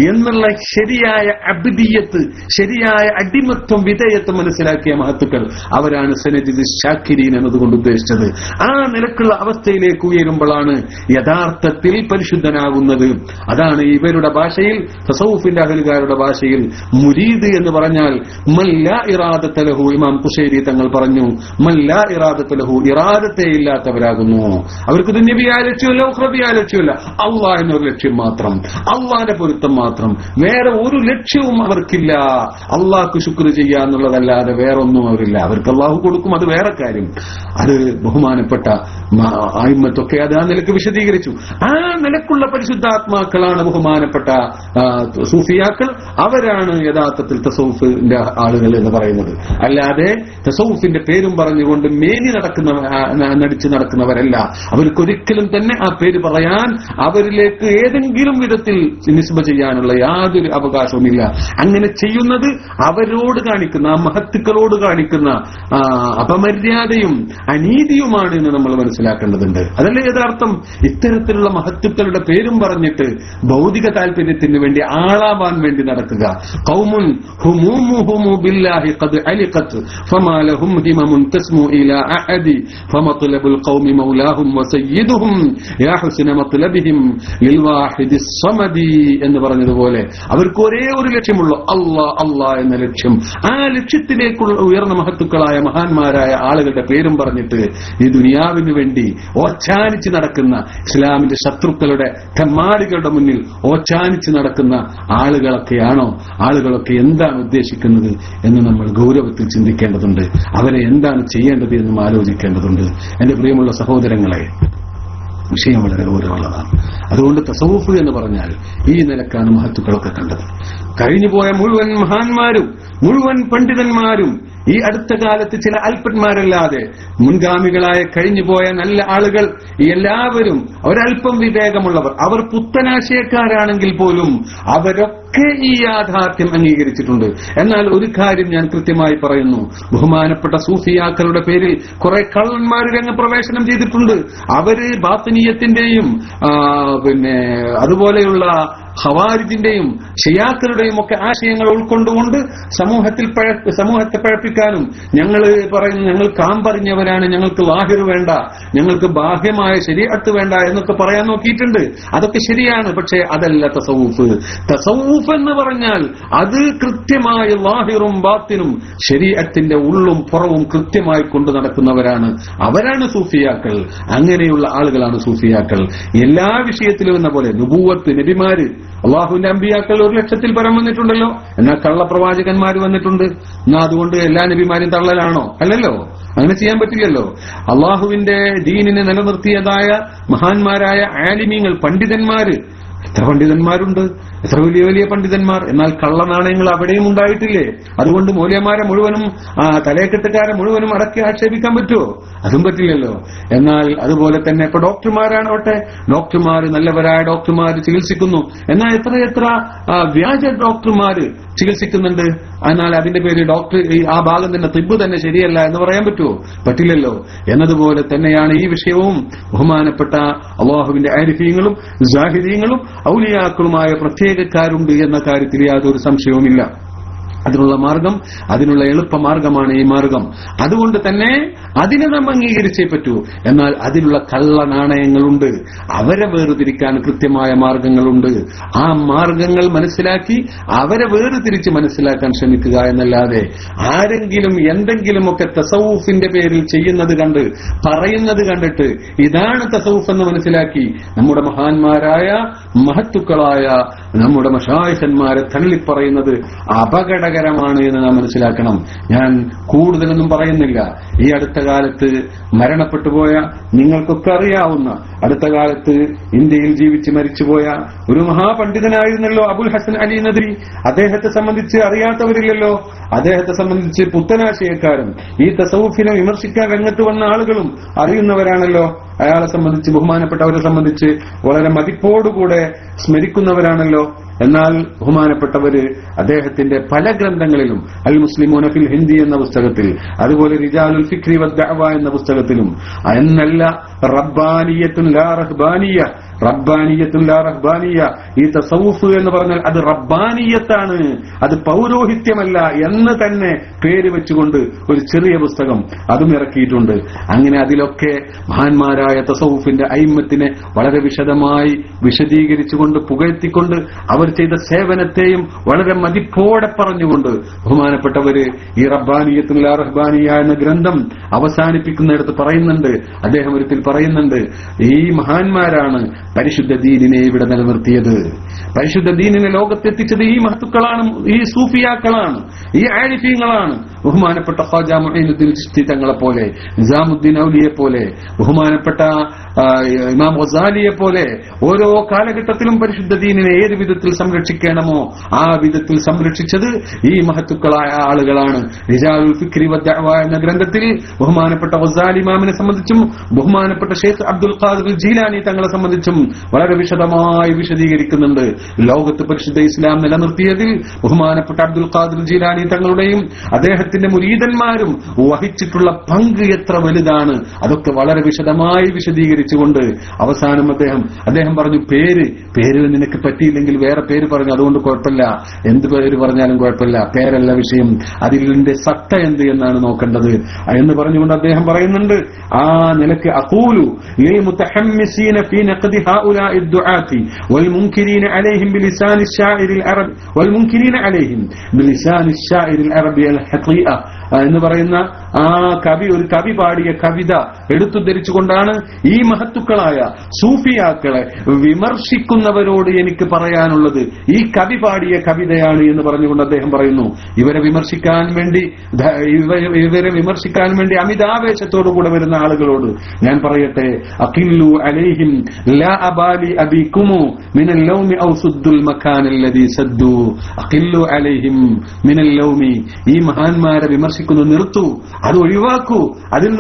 എന്നുള്ള ശരിയായ അബ്ദിയത്ത്, ശരിയായ അടിമത്വം, വിധേയത്വം മനസ്സിലാക്കിയ മഹത്തുക്കൾ അവരാണ് സനജിദ് ശാകിരീൻ എന്നതുകൊണ്ട് ഉദ്ദേശിച്ചത്. ആ നിലക്കുള്ള അവസ്ഥയിലേക്ക് ഉയരുമ്പോഴാണ് യഥാർത്ഥത്തിൽ പരിശുദ്ധനാകുന്നത്. അതാണ് ഇവരുടെ ഭാഷയിൽ, തസൗഫിന്റെ അഹലുകാരുടെ ഭാഷയിൽ മുരീദ് എന്ന് പറഞ്ഞാൽ മല്ലാ ഇറാദത ലഹു. ഇമാം ഖുശൈരി തങ്ങൾ പറഞ്ഞു, മല്ലാ ഇറാദത ലഹു, ഇറാദത്തെ ഇല്ലാത്തവരാകുന്നു. അവർക്ക് ദുനിയവിയായ ലക്ഷ്യമല്ല, ഉഖ്റവിയായ ലക്ഷ്യമല്ല, അള്ളാഹ് എന്നൊരു ലക്ഷ്യം മാത്രം, അള്ളാഹിന്റെ പൊരുത്തം മാത്രം, വേറെ ഒരു ലക്ഷ്യവും അവർക്കില്ല. അള്ളാഹ്ക്ക് ശുക്ർ ചെയ്യാന്നുള്ളതല്ലാതെ വേറൊന്നും അവരില്ല. അവർക്ക് അള്ളാഹു കൊടുക്കും, അത് വേറെ കാര്യം. അത് ബഹുമാനപ്പെട്ട അയിമ്മത്തൊക്കെ അത് ആ നിലക്ക് വിശദീകരിച്ചു. ആ നിലക്കുള്ള പരിശുദ്ധാത്മാക്കളാണ് ബഹുമാനപ്പെട്ട സൂഫിയാക്കൾ. അവരാണ് യഥാർത്ഥത്തിൽ തസൗഫിന്റെ ആളുകൾ എന്ന് പറയുന്നത്. അല്ലാതെ തസൗഫിന്റെ പേരും പറഞ്ഞുകൊണ്ട് മേനി നടിച്ചു നടക്കുന്നവരല്ല. അവർക്കൊരിക്കലും തന്നെ ആ പേര് പറയാൻ, അവരിലേക്ക് ഏതെങ്കിലും വിധത്തിൽ നിസ്ബ ചെയ്യാനുള്ള യാതൊരു അവകാശവുമില്ല. അങ്ങനെ ചെയ്യുന്നത് അവരോട് കാണിക്കുന്ന, ആ മഹത്തുക്കളോട് കാണിക്കുന്ന അപമര്യാദയും അനീതിയുമാണ് എന്ന് നമ്മൾ മനസ്സിലാക്കേണ്ടതുണ്ട്. അതല്ലേ യഥാർത്ഥം. ഇത്തരത്തിലുള്ള മഹത്തുക്കളുടെ പേരും പറഞ്ഞിട്ട് ഭൗതിക താല്പര്യത്തിന് വേണ്ടി, ആളാവാൻ വേണ്ടി നടക്കുക. ഖൗമുൻ ഹുമൂമുഹുമു ബില്ലാഹി ഖദ് അലിഖത് ഫമാ ലഹും ഹിമമുൻ തസ്മു ഇലാ അഹദി ഫമത്ലബുൽ ഖൗമി മൗലാഹും വസയ്യിദുഹും യാ ഹുസ്ന മത്ലബിഹിം ലിൽ വാഹിദിസ് സമദി എന്ന് പറഞ്ഞതുപോലെ അവർക്ക് ഒരേ ഒരു ലക്ഷ്യമുള്ളൂ, അല്ലാഹ് അല്ലാഹ് എന്ന ലക്ഷ്യം. ആ ലക്ഷ്യത്തിലേക്കുള്ള ഉയർന്ന മഹത്തുക്കളായ മഹാന്മാരായ ആളുകളുടെ പേരും പറഞ്ഞിട്ട് ഈ ദുനിയാവിന് വേണ്ടി ഓച്ചാനിച്ച് നടക്കുന്ന, ഇസ്ലാമിന്റെ ശത്രുക്കളുടെ കമ്മാടികളുടെ മുന്നിൽ ഓച്ചാനിച്ച് നടക്കുന്ന ആളുകളൊക്കെ എന്താണ് ഉദ്ദേശിക്കുന്നത് എന്ന് നമ്മൾ ഗൗരവത്തിൽ ചിന്തിക്കേണ്ടതുണ്ട്. അവരെ എന്താണ് ചെയ്യേണ്ടത് എന്നും ആലോചിക്കേണ്ടതുണ്ട്. എന്റെ പ്രിയമുള്ള സഹോദരങ്ങളെ, വിഷയം വളരെ ഗൗരവമുള്ളതാണ്. അതുകൊണ്ട് തസവുഫ് എന്ന് പറഞ്ഞാൽ ഈ നിലക്കാണ് മഹത്തുക്കളൊക്കെ കണ്ടത്. കഴിഞ്ഞുപോയ മുഴുവൻ മഹാന്മാരും, മുഴുവൻ പണ്ഡിതന്മാരും, ഈ അടുത്ത കാലത്ത് ചില അല്പന്മാരല്ലാതെ മുൻഗാമികളായ കഴിഞ്ഞുപോയ നല്ല ആളുകൾ എല്ലാവരും ഒരല്പം വിവേകമുള്ളവർ, അവർ പുത്തനാശയക്കാരാണെങ്കിൽ പോലും അവരൊക്കെ ഈ യാഥാർത്ഥ്യം അംഗീകരിച്ചിട്ടുണ്ട്. എന്നാൽ ഒരു കാര്യം ഞാൻ കൃത്യമായി പറയുന്നു, ബഹുമാനപ്പെട്ട സൂഫിയാക്കളുടെ പേരിൽ കുറെ കള്ളന്മാർ രംഗപ്രവേശനം ചെയ്തിട്ടുണ്ട്. അവര് ബാത്തിനീയത്തിന്റെയും അതുപോലെയുള്ള ഖവാരിജിന്റെയും ഷിയാക്കളുടെയും ഒക്കെ ആശയങ്ങൾ ഉൾക്കൊണ്ടുകൊണ്ട് സമൂഹത്തെ പഴപ്പിക്കാനും, ഞങ്ങൾ കാമ്പറിഞ്ഞവരാണ്, ഞങ്ങൾക്ക് ലാഹിർ വേണ്ട, ഞങ്ങൾക്ക് ബാഹ്യമായ ശരീഅത്ത് വേണ്ട എന്നൊക്കെ പറയാൻ നോക്കിയിട്ടുണ്ട്. അതൊക്കെ ശരിയാണ്. പക്ഷേ അതല്ല തസവൂഫ്. തസവൂഫ് എന്ന് പറഞ്ഞാൽ അത് കൃത്യമായി ലാഹിറും ബാത്തിനും ശരീഅത്തിന്റെ ഉള്ളും പുറവും കൃത്യമായി കൊണ്ടു നടക്കുന്നവരാണ്. അവരാണ് സൂഫിയാക്കൾ. അങ്ങനെയുള്ള ആളുകളാണ് സൂഫിയാക്കൾ. എല്ലാ വിഷയത്തിലും എന്ന പോലെ നുബൂവത്ത്, നബിമാര്, അള്ളാഹുവിന്റെ അമ്പിയാക്കൾ 100,000-ൽ പരം വന്നിട്ടുണ്ടല്ലോ. എന്നാൽ കള്ളപ്രവാചകന്മാർ വന്നിട്ടുണ്ട്. എന്നാ അതുകൊണ്ട് എല്ലാ നബിമാരും തള്ളലാണോ? അല്ലല്ലോ, അങ്ങനെ ചെയ്യാൻ പറ്റില്ലല്ലോ. അള്ളാഹുവിന്റെ ദീനിനെ നിലനിർത്തിയതായ മഹാന്മാരായ ആലിമീങ്ങൾ, പണ്ഡിതന്മാര്, എത്ര പണ്ഡിതന്മാരുണ്ട്, എത്ര വലിയ വലിയ പണ്ഡിതന്മാർ. എന്നാൽ കള്ളനാണയങ്ങൾ അവിടെയും ഉണ്ടായിട്ടില്ലേ? അതുകൊണ്ട് മൗലവിമാരെ മുഴുവനും, തലയെക്കെട്ടുകാരെ മുഴുവനും അടക്കി ആക്ഷേപിക്കാൻ പറ്റുമോ? അതും പറ്റില്ലല്ലോ. എന്നാൽ അതുപോലെ തന്നെ ഇപ്പൊ ഡോക്ടർമാരാണോട്ടെ, ഡോക്ടർമാര്, നല്ലവരായ ഡോക്ടർമാര് ചികിത്സിക്കുന്നു. എന്നാൽ എത്ര വ്യാജ ഡോക്ടർമാര് ചികിത്സിക്കുന്നുണ്ട്. എന്നാൽ അതിന്റെ പേര് ഡോക്ടർ, ആ ഭാഗം തന്നെ തിബ് തന്നെ ശരിയല്ല എന്ന് പറയാൻ പറ്റുമോ? പറ്റില്ലല്ലോ. എന്നതുപോലെ തന്നെയാണ് ഈ വിഷയവും. ബഹുമാനപ്പെട്ട അള്ളാഹുവിന്റെ ആരിഫീങ്ങളും സാഹിദീങ്ങളും ഔലിയാക്കളുമായ പ്രത്യേകക്കാരുണ്ട് എന്ന കാര്യത്തിൽ യാതൊരു സംശയവുമില്ല. അതിനുള്ള മാർഗം, അതിനുള്ള എളുപ്പമാർഗമാണ് ഈ മാർഗം. അതുകൊണ്ട് തന്നെ അതിനെ നാം അംഗീകരിച്ചേ പറ്റൂ. എന്നാൽ അതിനുള്ള കള്ള നാണയങ്ങളുണ്ട്. അവരെ വേർതിരിക്കാൻ കൃത്യമായ മാർഗങ്ങളുണ്ട്. ആ മാർഗങ്ങൾ മനസ്സിലാക്കി അവരെ വേർതിരിച്ച് മനസ്സിലാക്കാൻ ശ്രമിക്കുക എന്നല്ലാതെ ആരെങ്കിലും എന്തെങ്കിലുമൊക്കെ തസവൂഫിന്റെ പേരിൽ ചെയ്യുന്നത് കണ്ട്, പറയുന്നത് കണ്ടിട്ട് ഇതാണ് തസവൂഫ് എന്ന് മനസ്സിലാക്കി നമ്മുടെ മഹാന്മാരായ മഹത്തുക്കളായ നമ്മുടെ മശായിഖന്മാരെ തള്ളിപ്പറയുന്നത് അപകടകരമാണ് എന്ന് നാം മനസ്സിലാക്കണം. ഞാൻ കൂടുതലൊന്നും പറയുന്നില്ല. ഈ അടുത്ത കാലത്ത് മരണപ്പെട്ടുപോയ, നിങ്ങൾക്കൊക്കെ അറിയാവുന്ന, അടുത്ത കാലത്ത് ഇന്ത്യയിൽ ജീവിച്ച് മരിച്ചുപോയ ഒരു മഹാപണ്ഡിതനായിരുന്നല്ലോ അബുൽ ഹസൻ അലി നദ്വി. അദ്ദേഹത്തെ സംബന്ധിച്ച് അറിയാത്തവരില്ലല്ലോ. അദ്ദേഹത്തെ സംബന്ധിച്ച് പുത്തനാശയക്കാരും ഈ തസവുഫിനെ വിമർശിക്കാൻ രംഗത്ത് വന്ന ആളുകളും അറിയുന്നവരാണല്ലോ. അയാളെ സംബന്ധിച്ച്, ബഹുമാനപ്പെട്ടവരെ സംബന്ധിച്ച് വളരെ മതിപ്പോടുകൂടെ സ്മരിക്കുന്നവരാണല്ലോ. എന്നാൽ ബഹുമാനപ്പെട്ടവര് അദ്ദേഹത്തിന്റെ പല ഗ്രന്ഥങ്ങളിലും, അൽ മുസ്ലിമൂന ഫിൽ ഹിന്ദി എന്ന പുസ്തകത്തിൽ, അതുപോലെ റിജാലുൽ ഫിക്രി വദ്ദഅവ എന്ന പുസ്തകത്തിലും, എന്നല്ല റബ്ബാനിയത്തുൻ ലാ റഹ്ബാനിയ, റബ്ബാനിയത്തുൻ ലാ റഹ്ബാനിയ, ഈ തസവുഫ് എന്ന് പറഞ്ഞാൽ അത് റബ്ബാനിയത്താണ്, അത് പൗരോഹിത്യമല്ല എന്ന് തന്നെ പേര് വെച്ചുകൊണ്ട് ഒരു ചെറിയ പുസ്തകം അതും ഇറക്കിയിട്ടുണ്ട്. അങ്ങനെ അതിലൊക്കെ മഹാന്മാരായ തസവുഫിന്റെ അയിമ്മത്തിനെ വളരെ വിശദമായി വിശദീകരിച്ചുകൊണ്ട്, പുകഴ്ത്തിക്കൊണ്ട്, അവർ ചെയ്ത സേവനത്തെയും വളരെ മതിപ്പോടെ പറഞ്ഞുകൊണ്ട് ബഹുമാനപ്പെട്ടവര് ഈ റബ്ബാനിയത്തുൽ ലാ റഹ്ബാനിയ എന്ന ഗ്രന്ഥം അവസാനിപ്പിക്കുന്നിടത്ത് പറയുന്നുണ്ട്, അദ്ദേഹം ഒരിക്കൽ പറയുന്നുണ്ട്, ഈ മഹാന്മാരാണ് പരിശുദ്ധ ദീനിനെ ഇവിടെ നിലനിർത്തിയത്, പരിശുദ്ധ ദീനിനെ ലോകത്തെത്തിച്ചത് ഈ മഹത്തുക്കളാണ്, ഈ സൂഫിയാക്കളാണ്, ഈ ആരിഫീങ്ങളാണ്. ബഹുമാനപ്പെട്ട ഖാജ മുഈനുദ്ദീൻ ചിശ്തി തങ്ങളെ പോലെ, നിസാമുദ്ദീൻ ഔലിയെ പോലെ, ബഹുമാനപ്പെട്ട ഇമാം ഗസാലിയെ പോലെ ഓരോ കാലഘട്ടത്തിലും പരിശുദ്ധ ദീനിനെ ഏത് വിധത്തിൽ സംരക്ഷിക്കണമോ ആ വിധത്തിൽ സംരക്ഷിച്ചത് ഈ മഹത്തുക്കളായ ആളുകളാണ്. റിജാലുൽ ഫിക്രി വദ്ദഅവ എന്ന ഗ്രന്ഥത്തിൽ ബഹുമാനപ്പെട്ട ഗസാലി ഇമാമിനെ സംബന്ധിച്ചും ബഹുമാനപ്പെട്ട ഷെയ്ഖ് അബ്ദുൽ ഖാദിർ ജീലാനി തങ്ങളെ സംബന്ധിച്ചും വളരെ വിശദമായി വിശദീകരിക്കുന്നുണ്ട്. ലോകത്ത് പരിശുദ്ധ ഇസ്ലാം നിലനിർത്തിയതിൽ ബഹുമാനപ്പെട്ട അബ്ദുൽ ഖാദിർ ജീലാനി തങ്ങളുടെയും അദ്ദേഹത്തിന്റെ മുരീദന്മാരും വഹിച്ചിട്ടുള്ള പങ്ക് എത്ര വലുതാണ്, അതൊക്കെ വളരെ വിശദമായി വിശദീകരിച്ചുകൊണ്ട് അവസാനം അദ്ദേഹം പറഞ്ഞു, പേര് നിനക്ക് പറ്റിയില്ലെങ്കിൽ വേറെ പേര് പറഞ്ഞു, അതുകൊണ്ട് കുഴപ്പമില്ല, എന്ത് പേര് പറഞ്ഞാലും കുഴപ്പമില്ല, പേരല്ല വിഷയം, അതിന്റെ സത്ത എന്ത് എന്നാണ് നോക്കേണ്ടത് എന്ന് പറഞ്ഞുകൊണ്ട് അദ്ദേഹം പറയുന്നുണ്ട്, ആ നിലക്ക് അഖൂലു ലിൽ മുതഹമ്മിസീന ഫീ നഖദി ഹൗലാഇ ദുആതി വൽ മുൻകിരീന അലൈഹിം ബിലിസാനി الشاعر العربي والمنكرين عليهم بلسان الشاعر العربي الحقيقة എന്ന് പറയുന്ന ആ ഒരു കവി പാടിയ കവിത എടുത്തുദ്ധരിച്ചുകൊണ്ടാണ് ഈ മഹത്തുക്കളായ സൂഫിയാക്കളെ വിമർശിക്കുന്നവരോട് എനിക്ക് പറയാനുള്ളത് ഈ കവി പാടിയ കവിതയാണ് എന്ന് പറഞ്ഞുകൊണ്ട് അദ്ദേഹം പറയുന്നു. ഇവരെ വിമർശിക്കാൻ വേണ്ടി അമിതാവേശത്തോടുകൂടെ വരുന്ന ആളുകളോട് ഞാൻ പറയട്ടെ, അഖില്ലു അലൈഹിം ലാ അബാലി അബീകുമു മിനൽ ലൗമി ഔ സുദ്ദുൽ മകാനല്ലദീ സദ്ദു, അഖില്ലു അലൈഹിം മിനൽ ലൗമി, ഈ മഹാന്മാരെ നിർത്തൂ, അത് ഒഴിവാക്കൂ, അതിൽ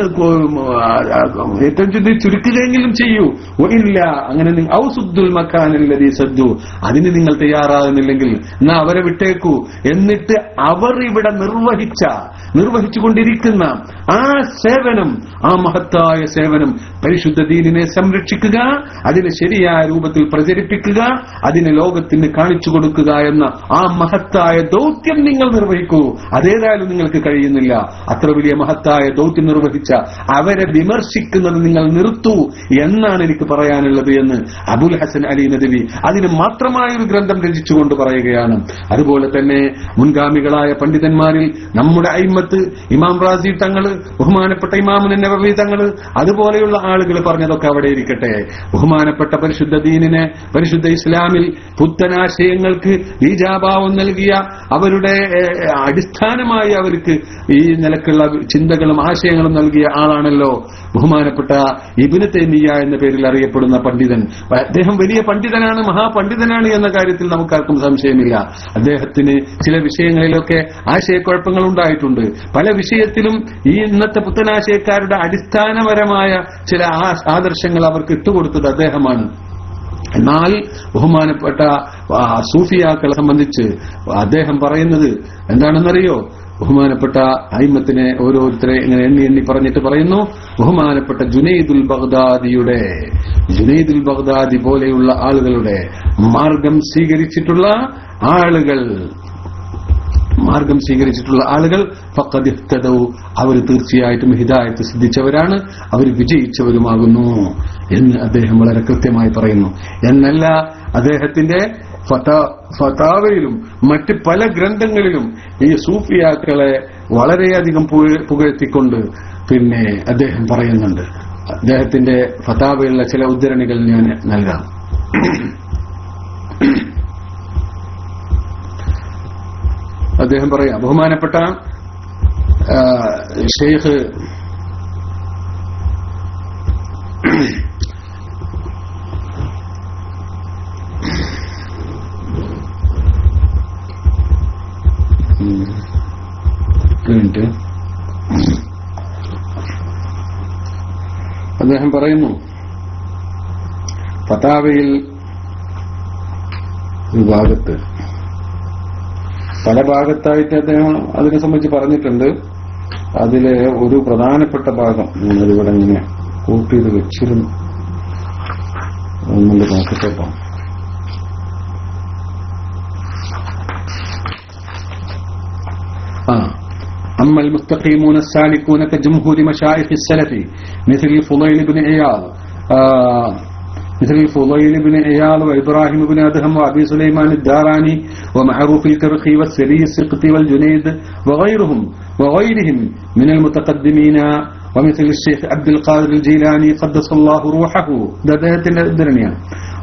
ഏറ്റവും ചുരുക്കുകയെങ്കിലും ചെയ്യൂ. ഇല്ല, അങ്ങനെ ഔസുദ്ദുൽ മക്കാനല്ലദീ സദ്ദു, അതിന് നിങ്ങൾ തയ്യാറാകുന്നില്ലെങ്കിൽ എന്നാ അവരെ വിട്ടേക്കൂ. എന്നിട്ട് അവർ ഇവിടെ നിർവഹിച്ചുകൊണ്ടിരിക്കുന്ന ആ സേവനം, ആ മഹത്തായ സേവനം, പരിശുദ്ധ ദീനിനെ സംരക്ഷിക്കുക, അതിനെ ശരിയായ രൂപത്തിൽ പ്രചരിപ്പിക്കുക, അതിനെ ലോകത്തിന് കാണിച്ചു കൊടുക്കുക എന്ന ആ മഹത്തായ ദൗത്യം നിങ്ങൾ നിർവഹിക്കൂ. അതേതായാലും നിങ്ങൾക്ക് കഴിയുന്നില്ല. അത്ര വലിയ മഹത്തായ ദൗത്യം നിർവഹിച്ച അവരെ വിമർശിക്കുന്നത് നിങ്ങൾ നിർത്തൂ എന്നാണ് എനിക്ക് പറയാനുള്ളത് എന്ന് അബുൽ ഹസൻ അലി നദ്വി അതിന് മാത്രമായ ഒരു ഗ്രന്ഥം രചിച്ചുകൊണ്ട് പറയുകയാണ്. അതുപോലെ തന്നെ മുൻഗാമികളായ പണ്ഡിതന്മാരിൽ നമ്മുടെ അയിമ്മത്ത്, ഇമാം റാസി തങ്ങള്, ബഹുമാനപ്പെട്ട ഇമാം നവവി തങ്ങള്, അതുപോലെയുള്ള ആളുകൾ പറഞ്ഞതൊക്കെ അവിടെ ഇരിക്കട്ടെ. ബഹുമാനപ്പെട്ട പരിശുദ്ധ ദീനിനെ, പരിശുദ്ധ ഇസ്ലാമിൽ പുത്തനാശയങ്ങൾക്ക് ബീജാഭാവം നൽകിയ, അവരുടെ അടിസ്ഥാനമായി അവർക്ക് ഈ നിലക്കുള്ള ചിന്തകളും ആശയങ്ങളും നൽകിയ ആളാണല്ലോ ബഹുമാനപ്പെട്ട ഇബ്നു തൈമിയ്യ എന്ന പേരിൽ അറിയപ്പെടുന്ന പണ്ഡിതൻ. അദ്ദേഹം വലിയ പണ്ഡിതനാണ്, മഹാപണ്ഡിതനാണ് എന്ന കാര്യത്തിൽ നമുക്കാർക്കും സംശയമില്ല. അദ്ദേഹത്തിന് ചില വിഷയങ്ങളിലൊക്കെ ആശയക്കുഴപ്പങ്ങൾ ഉണ്ടായിട്ടുണ്ട്. പല വിഷയത്തിലും ഈ ഇന്നത്തെ പുത്തനാശയക്കാരുടെ അടിസ്ഥാനപരമായ ചില ആദർശങ്ങൾ അവർക്ക് ഇട്ടുകൊടുത്തത് അദ്ദേഹമാണ്. എന്നാൽ ബഹുമാനപ്പെട്ട സൂഫിയാക്കളെ സംബന്ധിച്ച് അദ്ദേഹം പറയുന്നത് എന്താണെന്നറിയോ? ബഹുമാനപ്പെട്ട അയിമ്മത്തിനെ ഓരോരുത്തരെ ഇങ്ങനെ എണ്ണി പറഞ്ഞിട്ട് പറയുന്നു, ബഹുമാനപ്പെട്ട ജുനൈദുൽ ബഗ്ദാദി പോലെയുള്ള ആളുകളുടെ മാർഗം സ്വീകരിച്ചിട്ടുള്ള ആളുകൾ ഫഖദ് ഇഹ്തദൗ, അവർ തീർച്ചയായിട്ടും ഹിദായത്ത് സിദ്ധിച്ചവരാണ്, അവർ വിജയിച്ചവരുമാകുന്നു എന്ന് അദ്ദേഹം വളരെ കൃത്യമായി പറയുന്നു. എന്നല്ല, അദ്ദേഹത്തിന്റെ ഫതാവയിലും മറ്റ് പല ഗ്രന്ഥങ്ങളിലും ഈ സൂഫിയാക്കളെ വളരെയധികം പുകഴ്ത്തിക്കൊണ്ട് പിന്നെ അദ്ദേഹം പറയുന്നുണ്ട്. അദ്ദേഹത്തിന്റെ ഫതാവയിലുള്ള ചില ഉദ്ധരണികൾ ഞാൻ നൽകാം. അദ്ദേഹം പറയാം, ബഹുമാനപ്പെട്ട ഷെയ്ഖ് അദ്ദേഹം പറയുന്നു, ഫതാവയിൽ ഒരു ഭാഗത്ത് പല ഭാഗത്തായിട്ട് അദ്ദേഹം അതിനെ സംബന്ധിച്ച് പറഞ്ഞിട്ടുണ്ട്. അതിലെ ഒരു പ്രധാനപ്പെട്ട ഭാഗം ഞാനതിവിടെ ഇങ്ങനെ കോപ്പി ചെയ്ത് വെച്ചിരുന്നു, ഒന്നുകൊണ്ട് നോക്കട്ടെ. أما المستقيمون السالكون كجمهور مشايخ السلف مثل الفضيل بن عياض وإبراهيم بن أدهم وأبي سليمان الداراني ومعروف الكرخي والسري السقطي والجنيد وغيرهم من المتقدمين ومثل الشيخ عبد القادر الجيلاني قدس الله روحه الدنيا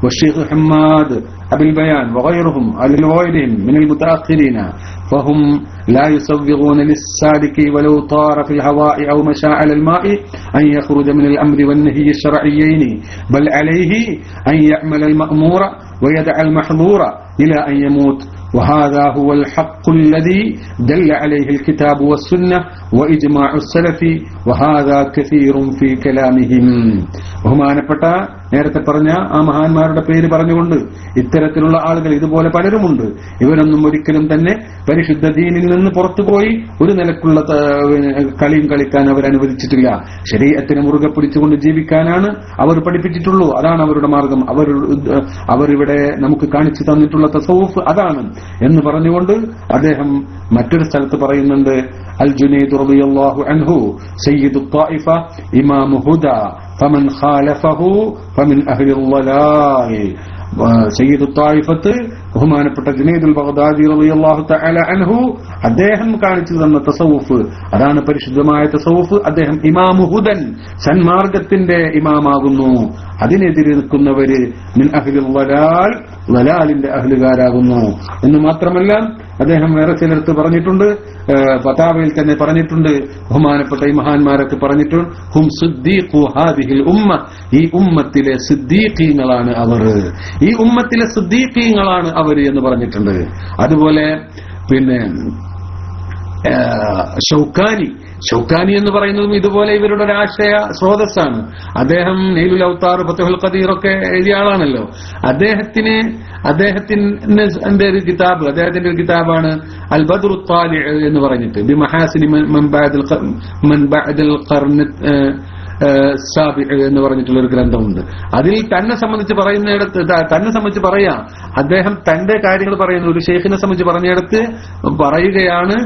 والشيخ حماد أبي البيان وغيرهم من المتأخرين فهم لا يسوغون للسالك ولو طار في الهواء أو مشى على الماء أن يخرج من الأمر والنهي الشرعيين، بل عليه أن يعمل المأمور ويدع المحظور إلى أن يموت، وهذا هو الحق الذي دل عليه الكتاب والسنة وإجماع السلف وهذا كثير في كلامهم. ബഹുമാനപ്പെട്ട നേരത്തെ പറഞ്ഞ ആ മഹാന്മാരുടെ പേര് പറഞ്ഞുകൊണ്ട് ഇത്തരത്തിലുള്ള ആളുകൾ ഇതുപോലെ പലരുമുണ്ട്. ഇവരൊന്നും ഒരിക്കലും തന്നെ പരിശുദ്ധ ദീനിൽ നിന്ന് പുറത്തുപോയി ഒരു നിലക്കുള്ള കളിയും കളിക്കാൻ അവർ അനുവദിച്ചിട്ടില്ല. ശരീഅത്തിനെ മുറുകെ പിടിച്ചുകൊണ്ട് ജീവിക്കാനാണ് അവർ പഠിപ്പിച്ചിട്ടുള്ളൂ. അതാണ് അവരുടെ മാർഗം. അവരിവിടെ നമുക്ക് കാണിച്ചു തന്നിട്ടുള്ള തസവ്വുഫ് അതാണ് എന്ന് പറഞ്ഞുകൊണ്ട് അദ്ദേഹം മറ്റൊരു സ്ഥലത്ത് പറയുന്നുണ്ട്, അൽ ജുനൈദ് റളിയല്ലാഹു അൻഹു സയ്യിദു ത്വായിഫ ഇമാമു ഹുദാ ഫമൻ ഖാലഫഹു ഫമിൻ അഹ്ലിൽ ളലാൽ. സയ്യിദു ത്വായിഫത്ത് ബഹുമാനപ്പെട്ട ജുനൈദുൽ ബഗ്ദാദി റളിയല്ലാഹു തആല അൻഹു അദ്ദേഹം കാണിച്ചു തന്ന തസവ്വുഫ് അതാണ് പരിശുദ്ധമായ തസവ്വുഫ്. അദ്ദേഹം ഇമാമു ഹുദൻ സന്മാർഗത്തിന്റെ ഇമാമാകുന്നു. അതിനെതിരെ നിൽക്കുന്നവര് മിൻ അഹ്ലിൽ ളലാൽ വലാലിന്റെ അഹ്ലുകാരാകുന്നു എന്ന് മാത്രമല്ല അദ്ദേഹം വേറെ ചിലർക്ക് പറഞ്ഞിട്ടുണ്ട്, ഫതാവയിൽ തന്നെ പറഞ്ഞിട്ടുണ്ട്, ബഹുമാനപ്പെട്ട ഈ മഹാന്മാരൊക്കെ പറഞ്ഞിട്ടുണ്ട്, ഹും സിദ്ദീഖു ഹാദിഹിൽ ഉമ്മ, ഈ ഉമ്മത്തിലെ സിദ്ദീഖീങ്ങളാണ് അവർ, ഈ ഉമ്മത്തിലെ സിദ്ദീഖീങ്ങളാണ് അവർ എന്ന് പറഞ്ഞിട്ടുണ്ട്. അതുപോലെ പിന്നെ ഷൗക്കാനി എന്ന് പറയുന്നതും ഇതുപോലെ ഇവരുടെ ഒരു ആശയ സ്രോതസ്സാണ്. അദ്ദേഹം നീലുൽ ഔത്താർ, ഫത്ഹുൽ ഖദീർ ഒക്കെ എഴുതിയ ആളാണല്ലോ. അദ്ദേഹത്തിന്റെ ഒരു കിതാബാണ് അൽ ബദ്റു ത്വാലി എന്ന് പറഞ്ഞിട്ട് ബി മഹാസിനി മൻ ബഅദൽ ഖർൻ എന്ന് പറഞ്ഞിട്ടുള്ള ഒരു ഗ്രന്ഥമുണ്ട്. അതിൽ തന്നെ സംബന്ധിച്ച് പറയാം, അദ്ദേഹം തന്റെ കാര്യങ്ങൾ പറയുന്ന ഒരു ഷെയ്ഖിനെ സംബന്ധിച്ച് പറഞ്ഞിടത്ത് പറയുകയാണ്,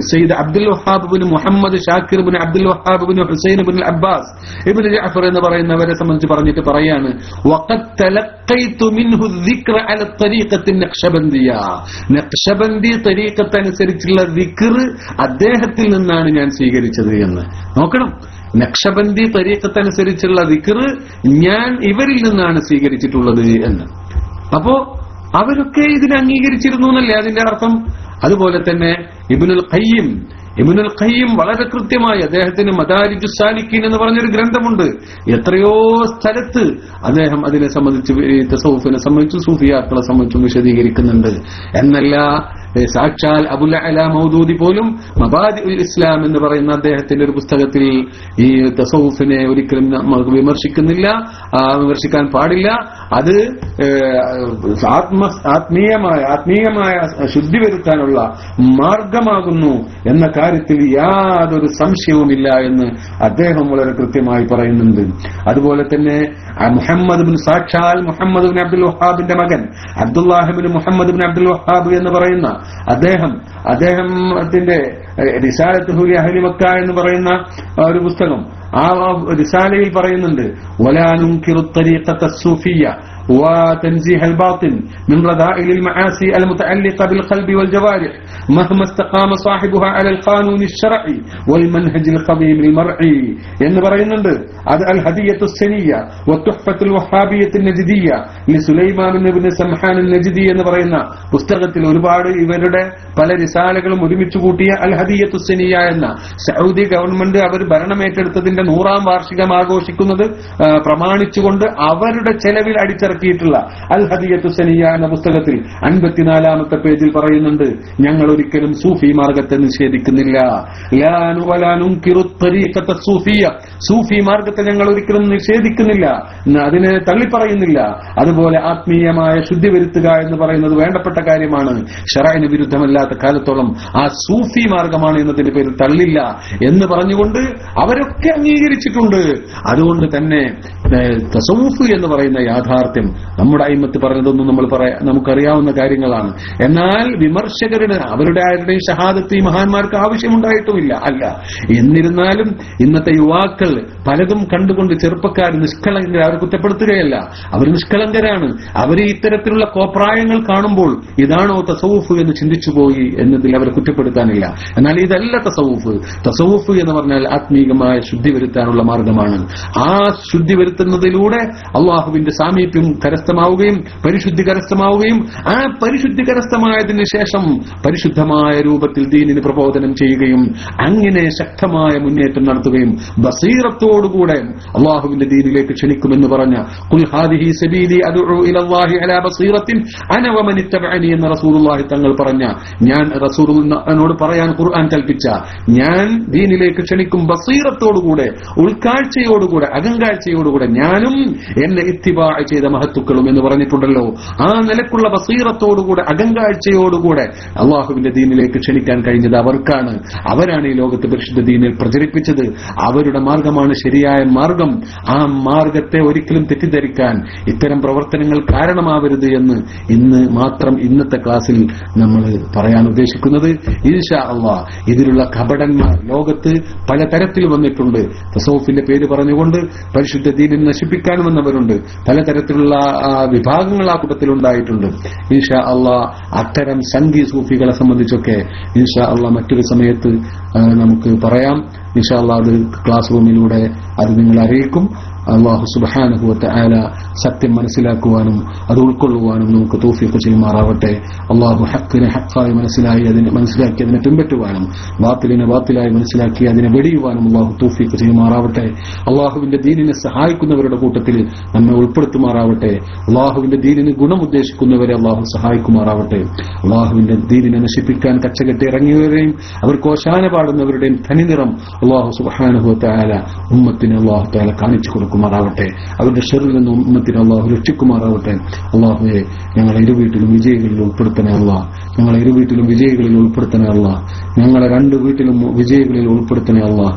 സയ്യിദ് അബ്ദുൽ വഹാബ് ബിൻ മുഹമ്മദ് ഷാക്കിർ ബിൻ അബ്ദുൽ വഹാബ് ബിൻ ഹുസൈൻ ബിൻ അബ്ബാസ് ഇബ്നു ജഅഫർ എന്ന് പറയുന്നവരെ സംബന്ധിച്ച് പറഞ്ഞിട്ട് പറയാണ്, വഖദ് തലഖൈതു മിൻഹു ദിക്റ അല തരീഖത്തി നഖ്ശബന്ദിയ, നഖ്ശബന്ദി തരീഖത്ത് അനുസരിച്ചുള്ള ദിക്ർ അദ്ദേഹത്തിൽ നിന്നാണ് ഞാൻ സ്വീകരിച്ചത് എന്ന്. നോക്കണം, നഖ്ശബന്ദി തരീഖത്ത് അനുസരിച്ചുള്ള ദിക്ർ ഞാൻ ഇവരിൽ നിന്നാണ് സ്വീകരിച്ചിട്ടുള്ളത് എന്ന്. അപ്പോ അവരൊക്കെ ഇതിനെ അംഗീകരിച്ചിരുന്നു എന്നല്ലേ അതിന്റെ അർത്ഥം. അതുപോലെ തന്നെ ഇബ്നുൽ ഖയ്യിം വളരെ കൃത്യമായി അദ്ദേഹത്തിന് മദാരിജുസ് സാലിക്കീൻ എന്ന് പറഞ്ഞൊരു ഗ്രന്ഥമുണ്ട്. എത്രയോ സ്ഥലത്ത് അദ്ദേഹം അതിനെ സംബന്ധിച്ച് തസവ്വുഫിനെ സംബന്ധിച്ചും സൂഫിയാക്കളെ സംബന്ധിച്ചും വിശദീകരിക്കുന്നുണ്ട്. എന്നല്ല, സാക്ഷാൽ അബുൽ അല മൗദൂദി പോലും മബാദിഉൽ ഇസ്ലാം എന്ന് പറയുന്ന അദ്ദേഹത്തിന്റെ ഒരു പുസ്തകത്തിൽ ഈ തസവ്വുഫിനെ ഒരിക്കലും നമുക്ക് വിമർശിക്കാൻ പാടില്ല. അത് ആത്മീയമായ ശുദ്ധി വരുത്താനുള്ള മാർഗമാകുന്നു എന്ന കാര്യത്തിൽ യാതൊരു സംശയവുമില്ല എന്ന് അദ്ദേഹം വളരെ കൃത്യമായി പറയുന്നുണ്ട്. അതുപോലെ തന്നെ മുഹമ്മദ് ബിൻ അബ്ദുൽ വഹാബിന്റെ മകൻ അബ്ദുല്ലാഹിബിൻ മുഹമ്മദ് ബിൻ അബ്ദുൽ വഹാബ് എന്ന് പറയുന്ന അദ്ദേഹത്തിന്റെ റിസാലത്തുഹു ലി അഹ്ലി മക്ക എന്ന് പറയുന്ന ഒരു പുസ്തകം, ആ റിസാലയിൽ പറയുന്നുണ്ട്, വലാ നുൻകിറു ത്വരീഖത്ത സൂഫിയ്യ وتنزيه الباطن من رذائل المعاصي المتعلقة بالقلب والجوارح مهما استقام صاحبها على القانون الشرعي والمنهج القويم المرعي എന്ന് പറയുന്നുണ്ട്. അത് അൽ ഹദിയത്തു സനിയ വത്തുഹ്ഫത്തുൽ വഹാബിയ്യത്തുൻ നജ്ദിയ്യ ലിസുലൈമാൻ ഇബ്നു സംഹാൻ നജ്ദി എന്ന് പറയുന്ന പുസ്തകത്തിൽ ഒരുപാട് ഇവരുടെ പല റിസാലകളും ഒരുമിച്ച് കൂട്ടിയ അൽ ഹദിയത്തു സനിയ എന്ന സൗദി ഗവൺമെന്റ് അവർ ഭരണമേറ്റെടുത്തതിന്റെ 100ാം വാർഷികം ആഘോഷിക്കുന്നത് പ്രമാണിച്ചുകൊണ്ട് അവരുടെ ചെലവിൽ അടിച്ചിറക്കിയിട്ടുള്ള അൽ ഹദിയത്തു സനിയ എന്ന പുസ്തകത്തിൽ 54ാമത്തെ പേജിൽ പറയുന്നുണ്ട്, ഞങ്ങൾ ഒരിക്കലും സൂഫി മാർഗത്തെ നിഷേധിക്കുന്നില്ല. സൂഫി മാർഗത്തെ ഞങ്ങൾ ഒരിക്കലും നിഷേധിക്കുന്നില്ല, അതിനെ തള്ളിപ്പറയുന്നില്ല. അതുപോലെ ആത്മീയമായ ശുദ്ധി വരുത്തുക എന്ന് പറയുന്നത് വേണ്ടപ്പെട്ട കാര്യമാണ്. ശറഅന് വിരുദ്ധമല്ലാത്ത കാലത്തോളം ആ സൂഫി മാർഗമാണ് എന്നതിന്റെ പേരിൽ തള്ളില്ല എന്ന് പറഞ്ഞുകൊണ്ട് അവരൊക്കെ അംഗീകരിച്ചിട്ടുണ്ട്. അതുകൊണ്ട് തന്നെ തസവ്വുഫ് എന്ന് പറയുന്ന യാഥാർത്ഥ്യം നമ്മുടെ അയിമത്ത് പറഞ്ഞതൊന്നും നമുക്കറിയാവുന്ന കാര്യങ്ങളാണ്. എന്നാൽ വിമർശകരുടെ അവരുടെ ആരുടെയും ഷഹാദത്ത് ഈ മഹാന്മാർക്ക് ആവശ്യമുണ്ടായിട്ടുമില്ല. അല്ല, എന്നിരുന്നാലും ഇന്നത്തെ യുവാക്കൾ പലതും കണ്ടുകൊണ്ട് ചെറുപ്പക്കാർ നിഷ്കളങ്കർ, അവർ കുറ്റപ്പെടുത്തുകയല്ല, അവർ നിഷ്കളങ്കരാണ്. അവർ ഇത്തരത്തിലുള്ള കോപ്രായങ്ങൾ കാണുമ്പോൾ ഇതാണോ തസവ്വുഫ് എന്ന് ചിന്തിച്ചുപോയി എന്നതിൽ അവരെ കുറ്റപ്പെടുത്താനില്ല. എന്നാൽ ഇതല്ല തസവ്വുഫ്. തസവ്വുഫ് എന്ന് പറഞ്ഞാൽ ആത്മീകമായ ശുദ്ധി വരുത്താനുള്ള മാർഗമാണ്. ആ ശുദ്ധി വരുത്തുന്നതിലൂടെ അള്ളാഹുവിന്റെ സാമീപ്യം കരസ്ഥമാവുകയും പരിശുദ്ധി കരസ്ഥമാവുകയും ആ പരിശുദ്ധി കരസ്ഥമായതിനു ശേഷം പരിശുദ്ധമായ രൂപത്തിൽ ദീനിന് പ്രബോധനം ചെയ്യുകയും അങ്ങനെ ശക്തമായ മുന്നേറ്റം നടത്തുകയും ബസീറത്തോടുകൂടെ അള്ളാഹുവിന്റെ ദീനിലേക്ക് ക്ഷണിക്കുമെന്ന് പറഞ്ഞ ഖുൽ ഹാദിഹി സബീലി അദ്ഉ ഇലല്ലാഹി അലാ ബസീറത്തിൻ അന വമൻ ഇത്തബഅനി എന്ന റസൂലുള്ളാഹി തങ്ങൾ പറഞ്ഞ, ഞാൻ റസൂലിനോട് പറയാൻ ഖുർആൻ കൽപ്പിച്ച, ഞാൻ ദീനിലേക്ക് ക്ഷണിക്കും ബസീറത്തോടുകൂടെ, ഉൾക്കാഴ്ചയോടുകൂടെ, അകങ്കാഴ്ചയോടുകൂടെ, ഞാനും എന്നെ ഇത്തിബാ ചെയ്ത മഹത്തുക്കളും എന്ന് പറഞ്ഞിട്ടുണ്ടല്ലോ. ആ നിലക്കുള്ള ബസീറത്തോടുകൂടെ അകങ്കാഴ്ചയോടുകൂടെ അള്ളാഹുവിന്റെ ദീനിലേക്ക് ക്ഷണിക്കാൻ കഴിഞ്ഞത് അവർക്കാണ്. അവരാണ് ഈ ലോകത്ത് പരിശുദ്ധ ദീനിൽ പ്രചരിപ്പിച്ചത്. അവരുടെ മാർഗമാണ് ശരിയായ മാർഗം. ആ മാർഗത്തെ ഒരിക്കലും തെറ്റിദ്ധരിക്കാൻ ഇത്തരം പ്രവർത്തനങ്ങൾ കാരണമാവരുത് എന്ന് ഇന്നത്തെ ക്ലാസ്സിൽ നമ്മൾ പറയാൻ ഉദ്ദേശിക്കുന്നത്. ഇൻഷാ അല്ലാഹ് ഇതിലുള്ള കപടന്മാർ ലോകത്ത് പലതരത്തിൽ വന്നിട്ടുണ്ട്. തസവ്വുഫിന്റെ പേര് പറഞ്ഞുകൊണ്ട് പരിശുദ്ധ ദീനിനെ നശിപ്പിക്കാൻ വന്നവരുണ്ട്. പലതരത്തിലുള്ള വിഭാഗങ്ങൾ ആ കൂട്ടത്തിലുണ്ടായിട്ടുണ്ട്. ഇൻഷാ അല്ലാഹ് അത്തരം സംഘി സൂഫികളെ സംബന്ധിച്ചൊക്കെ ഇൻഷാ അല്ലാഹ് മറ്റൊരു സമയത്ത് നമുക്ക് പറയാം. ഇൻഷാ അല്ലാഹ് അത് ക്ലാസ് റൂമിലൂടെ അത് നിങ്ങളെ അറിയിക്കും. അല്ലാഹു സുബ്ഹാനഹു വ തആല സത്യം മനസ്സിലാക്കുവാനും അത് ഉൾക്കൊള്ളുവാനും നമുക്ക് തൗഫീഖ് ചെയ്യുമാറാവട്ടെ. അല്ലാഹു ഹഖിനെ ഹഖായി മനസ്സിലാക്കി അതിനെ പിൻപറ്റുവാനും ബാത്തിലിനെ ബാത്തിലായി മനസ്സിലാക്കി അതിനെ വെടിയുവാനും അല്ലാഹു തൗഫീഖ് ചെയ്യുമാറാവട്ടെ. അല്ലാഹുവിന്റെ ദീനിനെ സഹായിക്കുന്നവരുടെ കൂട്ടത്തിൽ നമ്മെ ഉൾപ്പെടുത്തുമാറാവട്ടെ. അല്ലാഹുവിന്റെ ദീനിന് ഗുണമുദ്ദേശിക്കുന്നവരെ അല്ലാഹു സഹായിക്കുമാറാവട്ടെ. അല്ലാഹുവിന്റെ ദീനിനെ നശിപ്പിക്കാൻ കച്ചകെട്ടി ഇറങ്ങിയവരെയും അവർക്ക് ഓശാന പാടുന്നവരുടെയും തനിനിറം അല്ലാഹു സുബ്ഹാനഹു വ തആല ഉമ്മത്തിന് അല്ലാഹു തആല കാണിച്ചു കൊടുക്കുമാറാവട്ടെ. അവരുടെ ഷർറിൽ നിന്ന് ഉമ്മത്തിന് അല്ലാഹു രക്ഷിക്കുമാറാവട്ടെ. അല്ലാഹുവേ, ഞങ്ങളെ ഇരുവീട്ടിലും വിജയികളിൽ ഉൾപ്പെടുത്തണേ അല്ലാഹ്. ഞങ്ങളെ ഇരുവീട്ടിലും വിജയികളിൽ ഉൾപ്പെടുത്തണേ അല്ലാഹ്. ഞങ്ങളെ 2 വീട്ടിലും വിജയികളിൽ ഉൾപ്പെടുത്തണേ അല്ലാഹ്.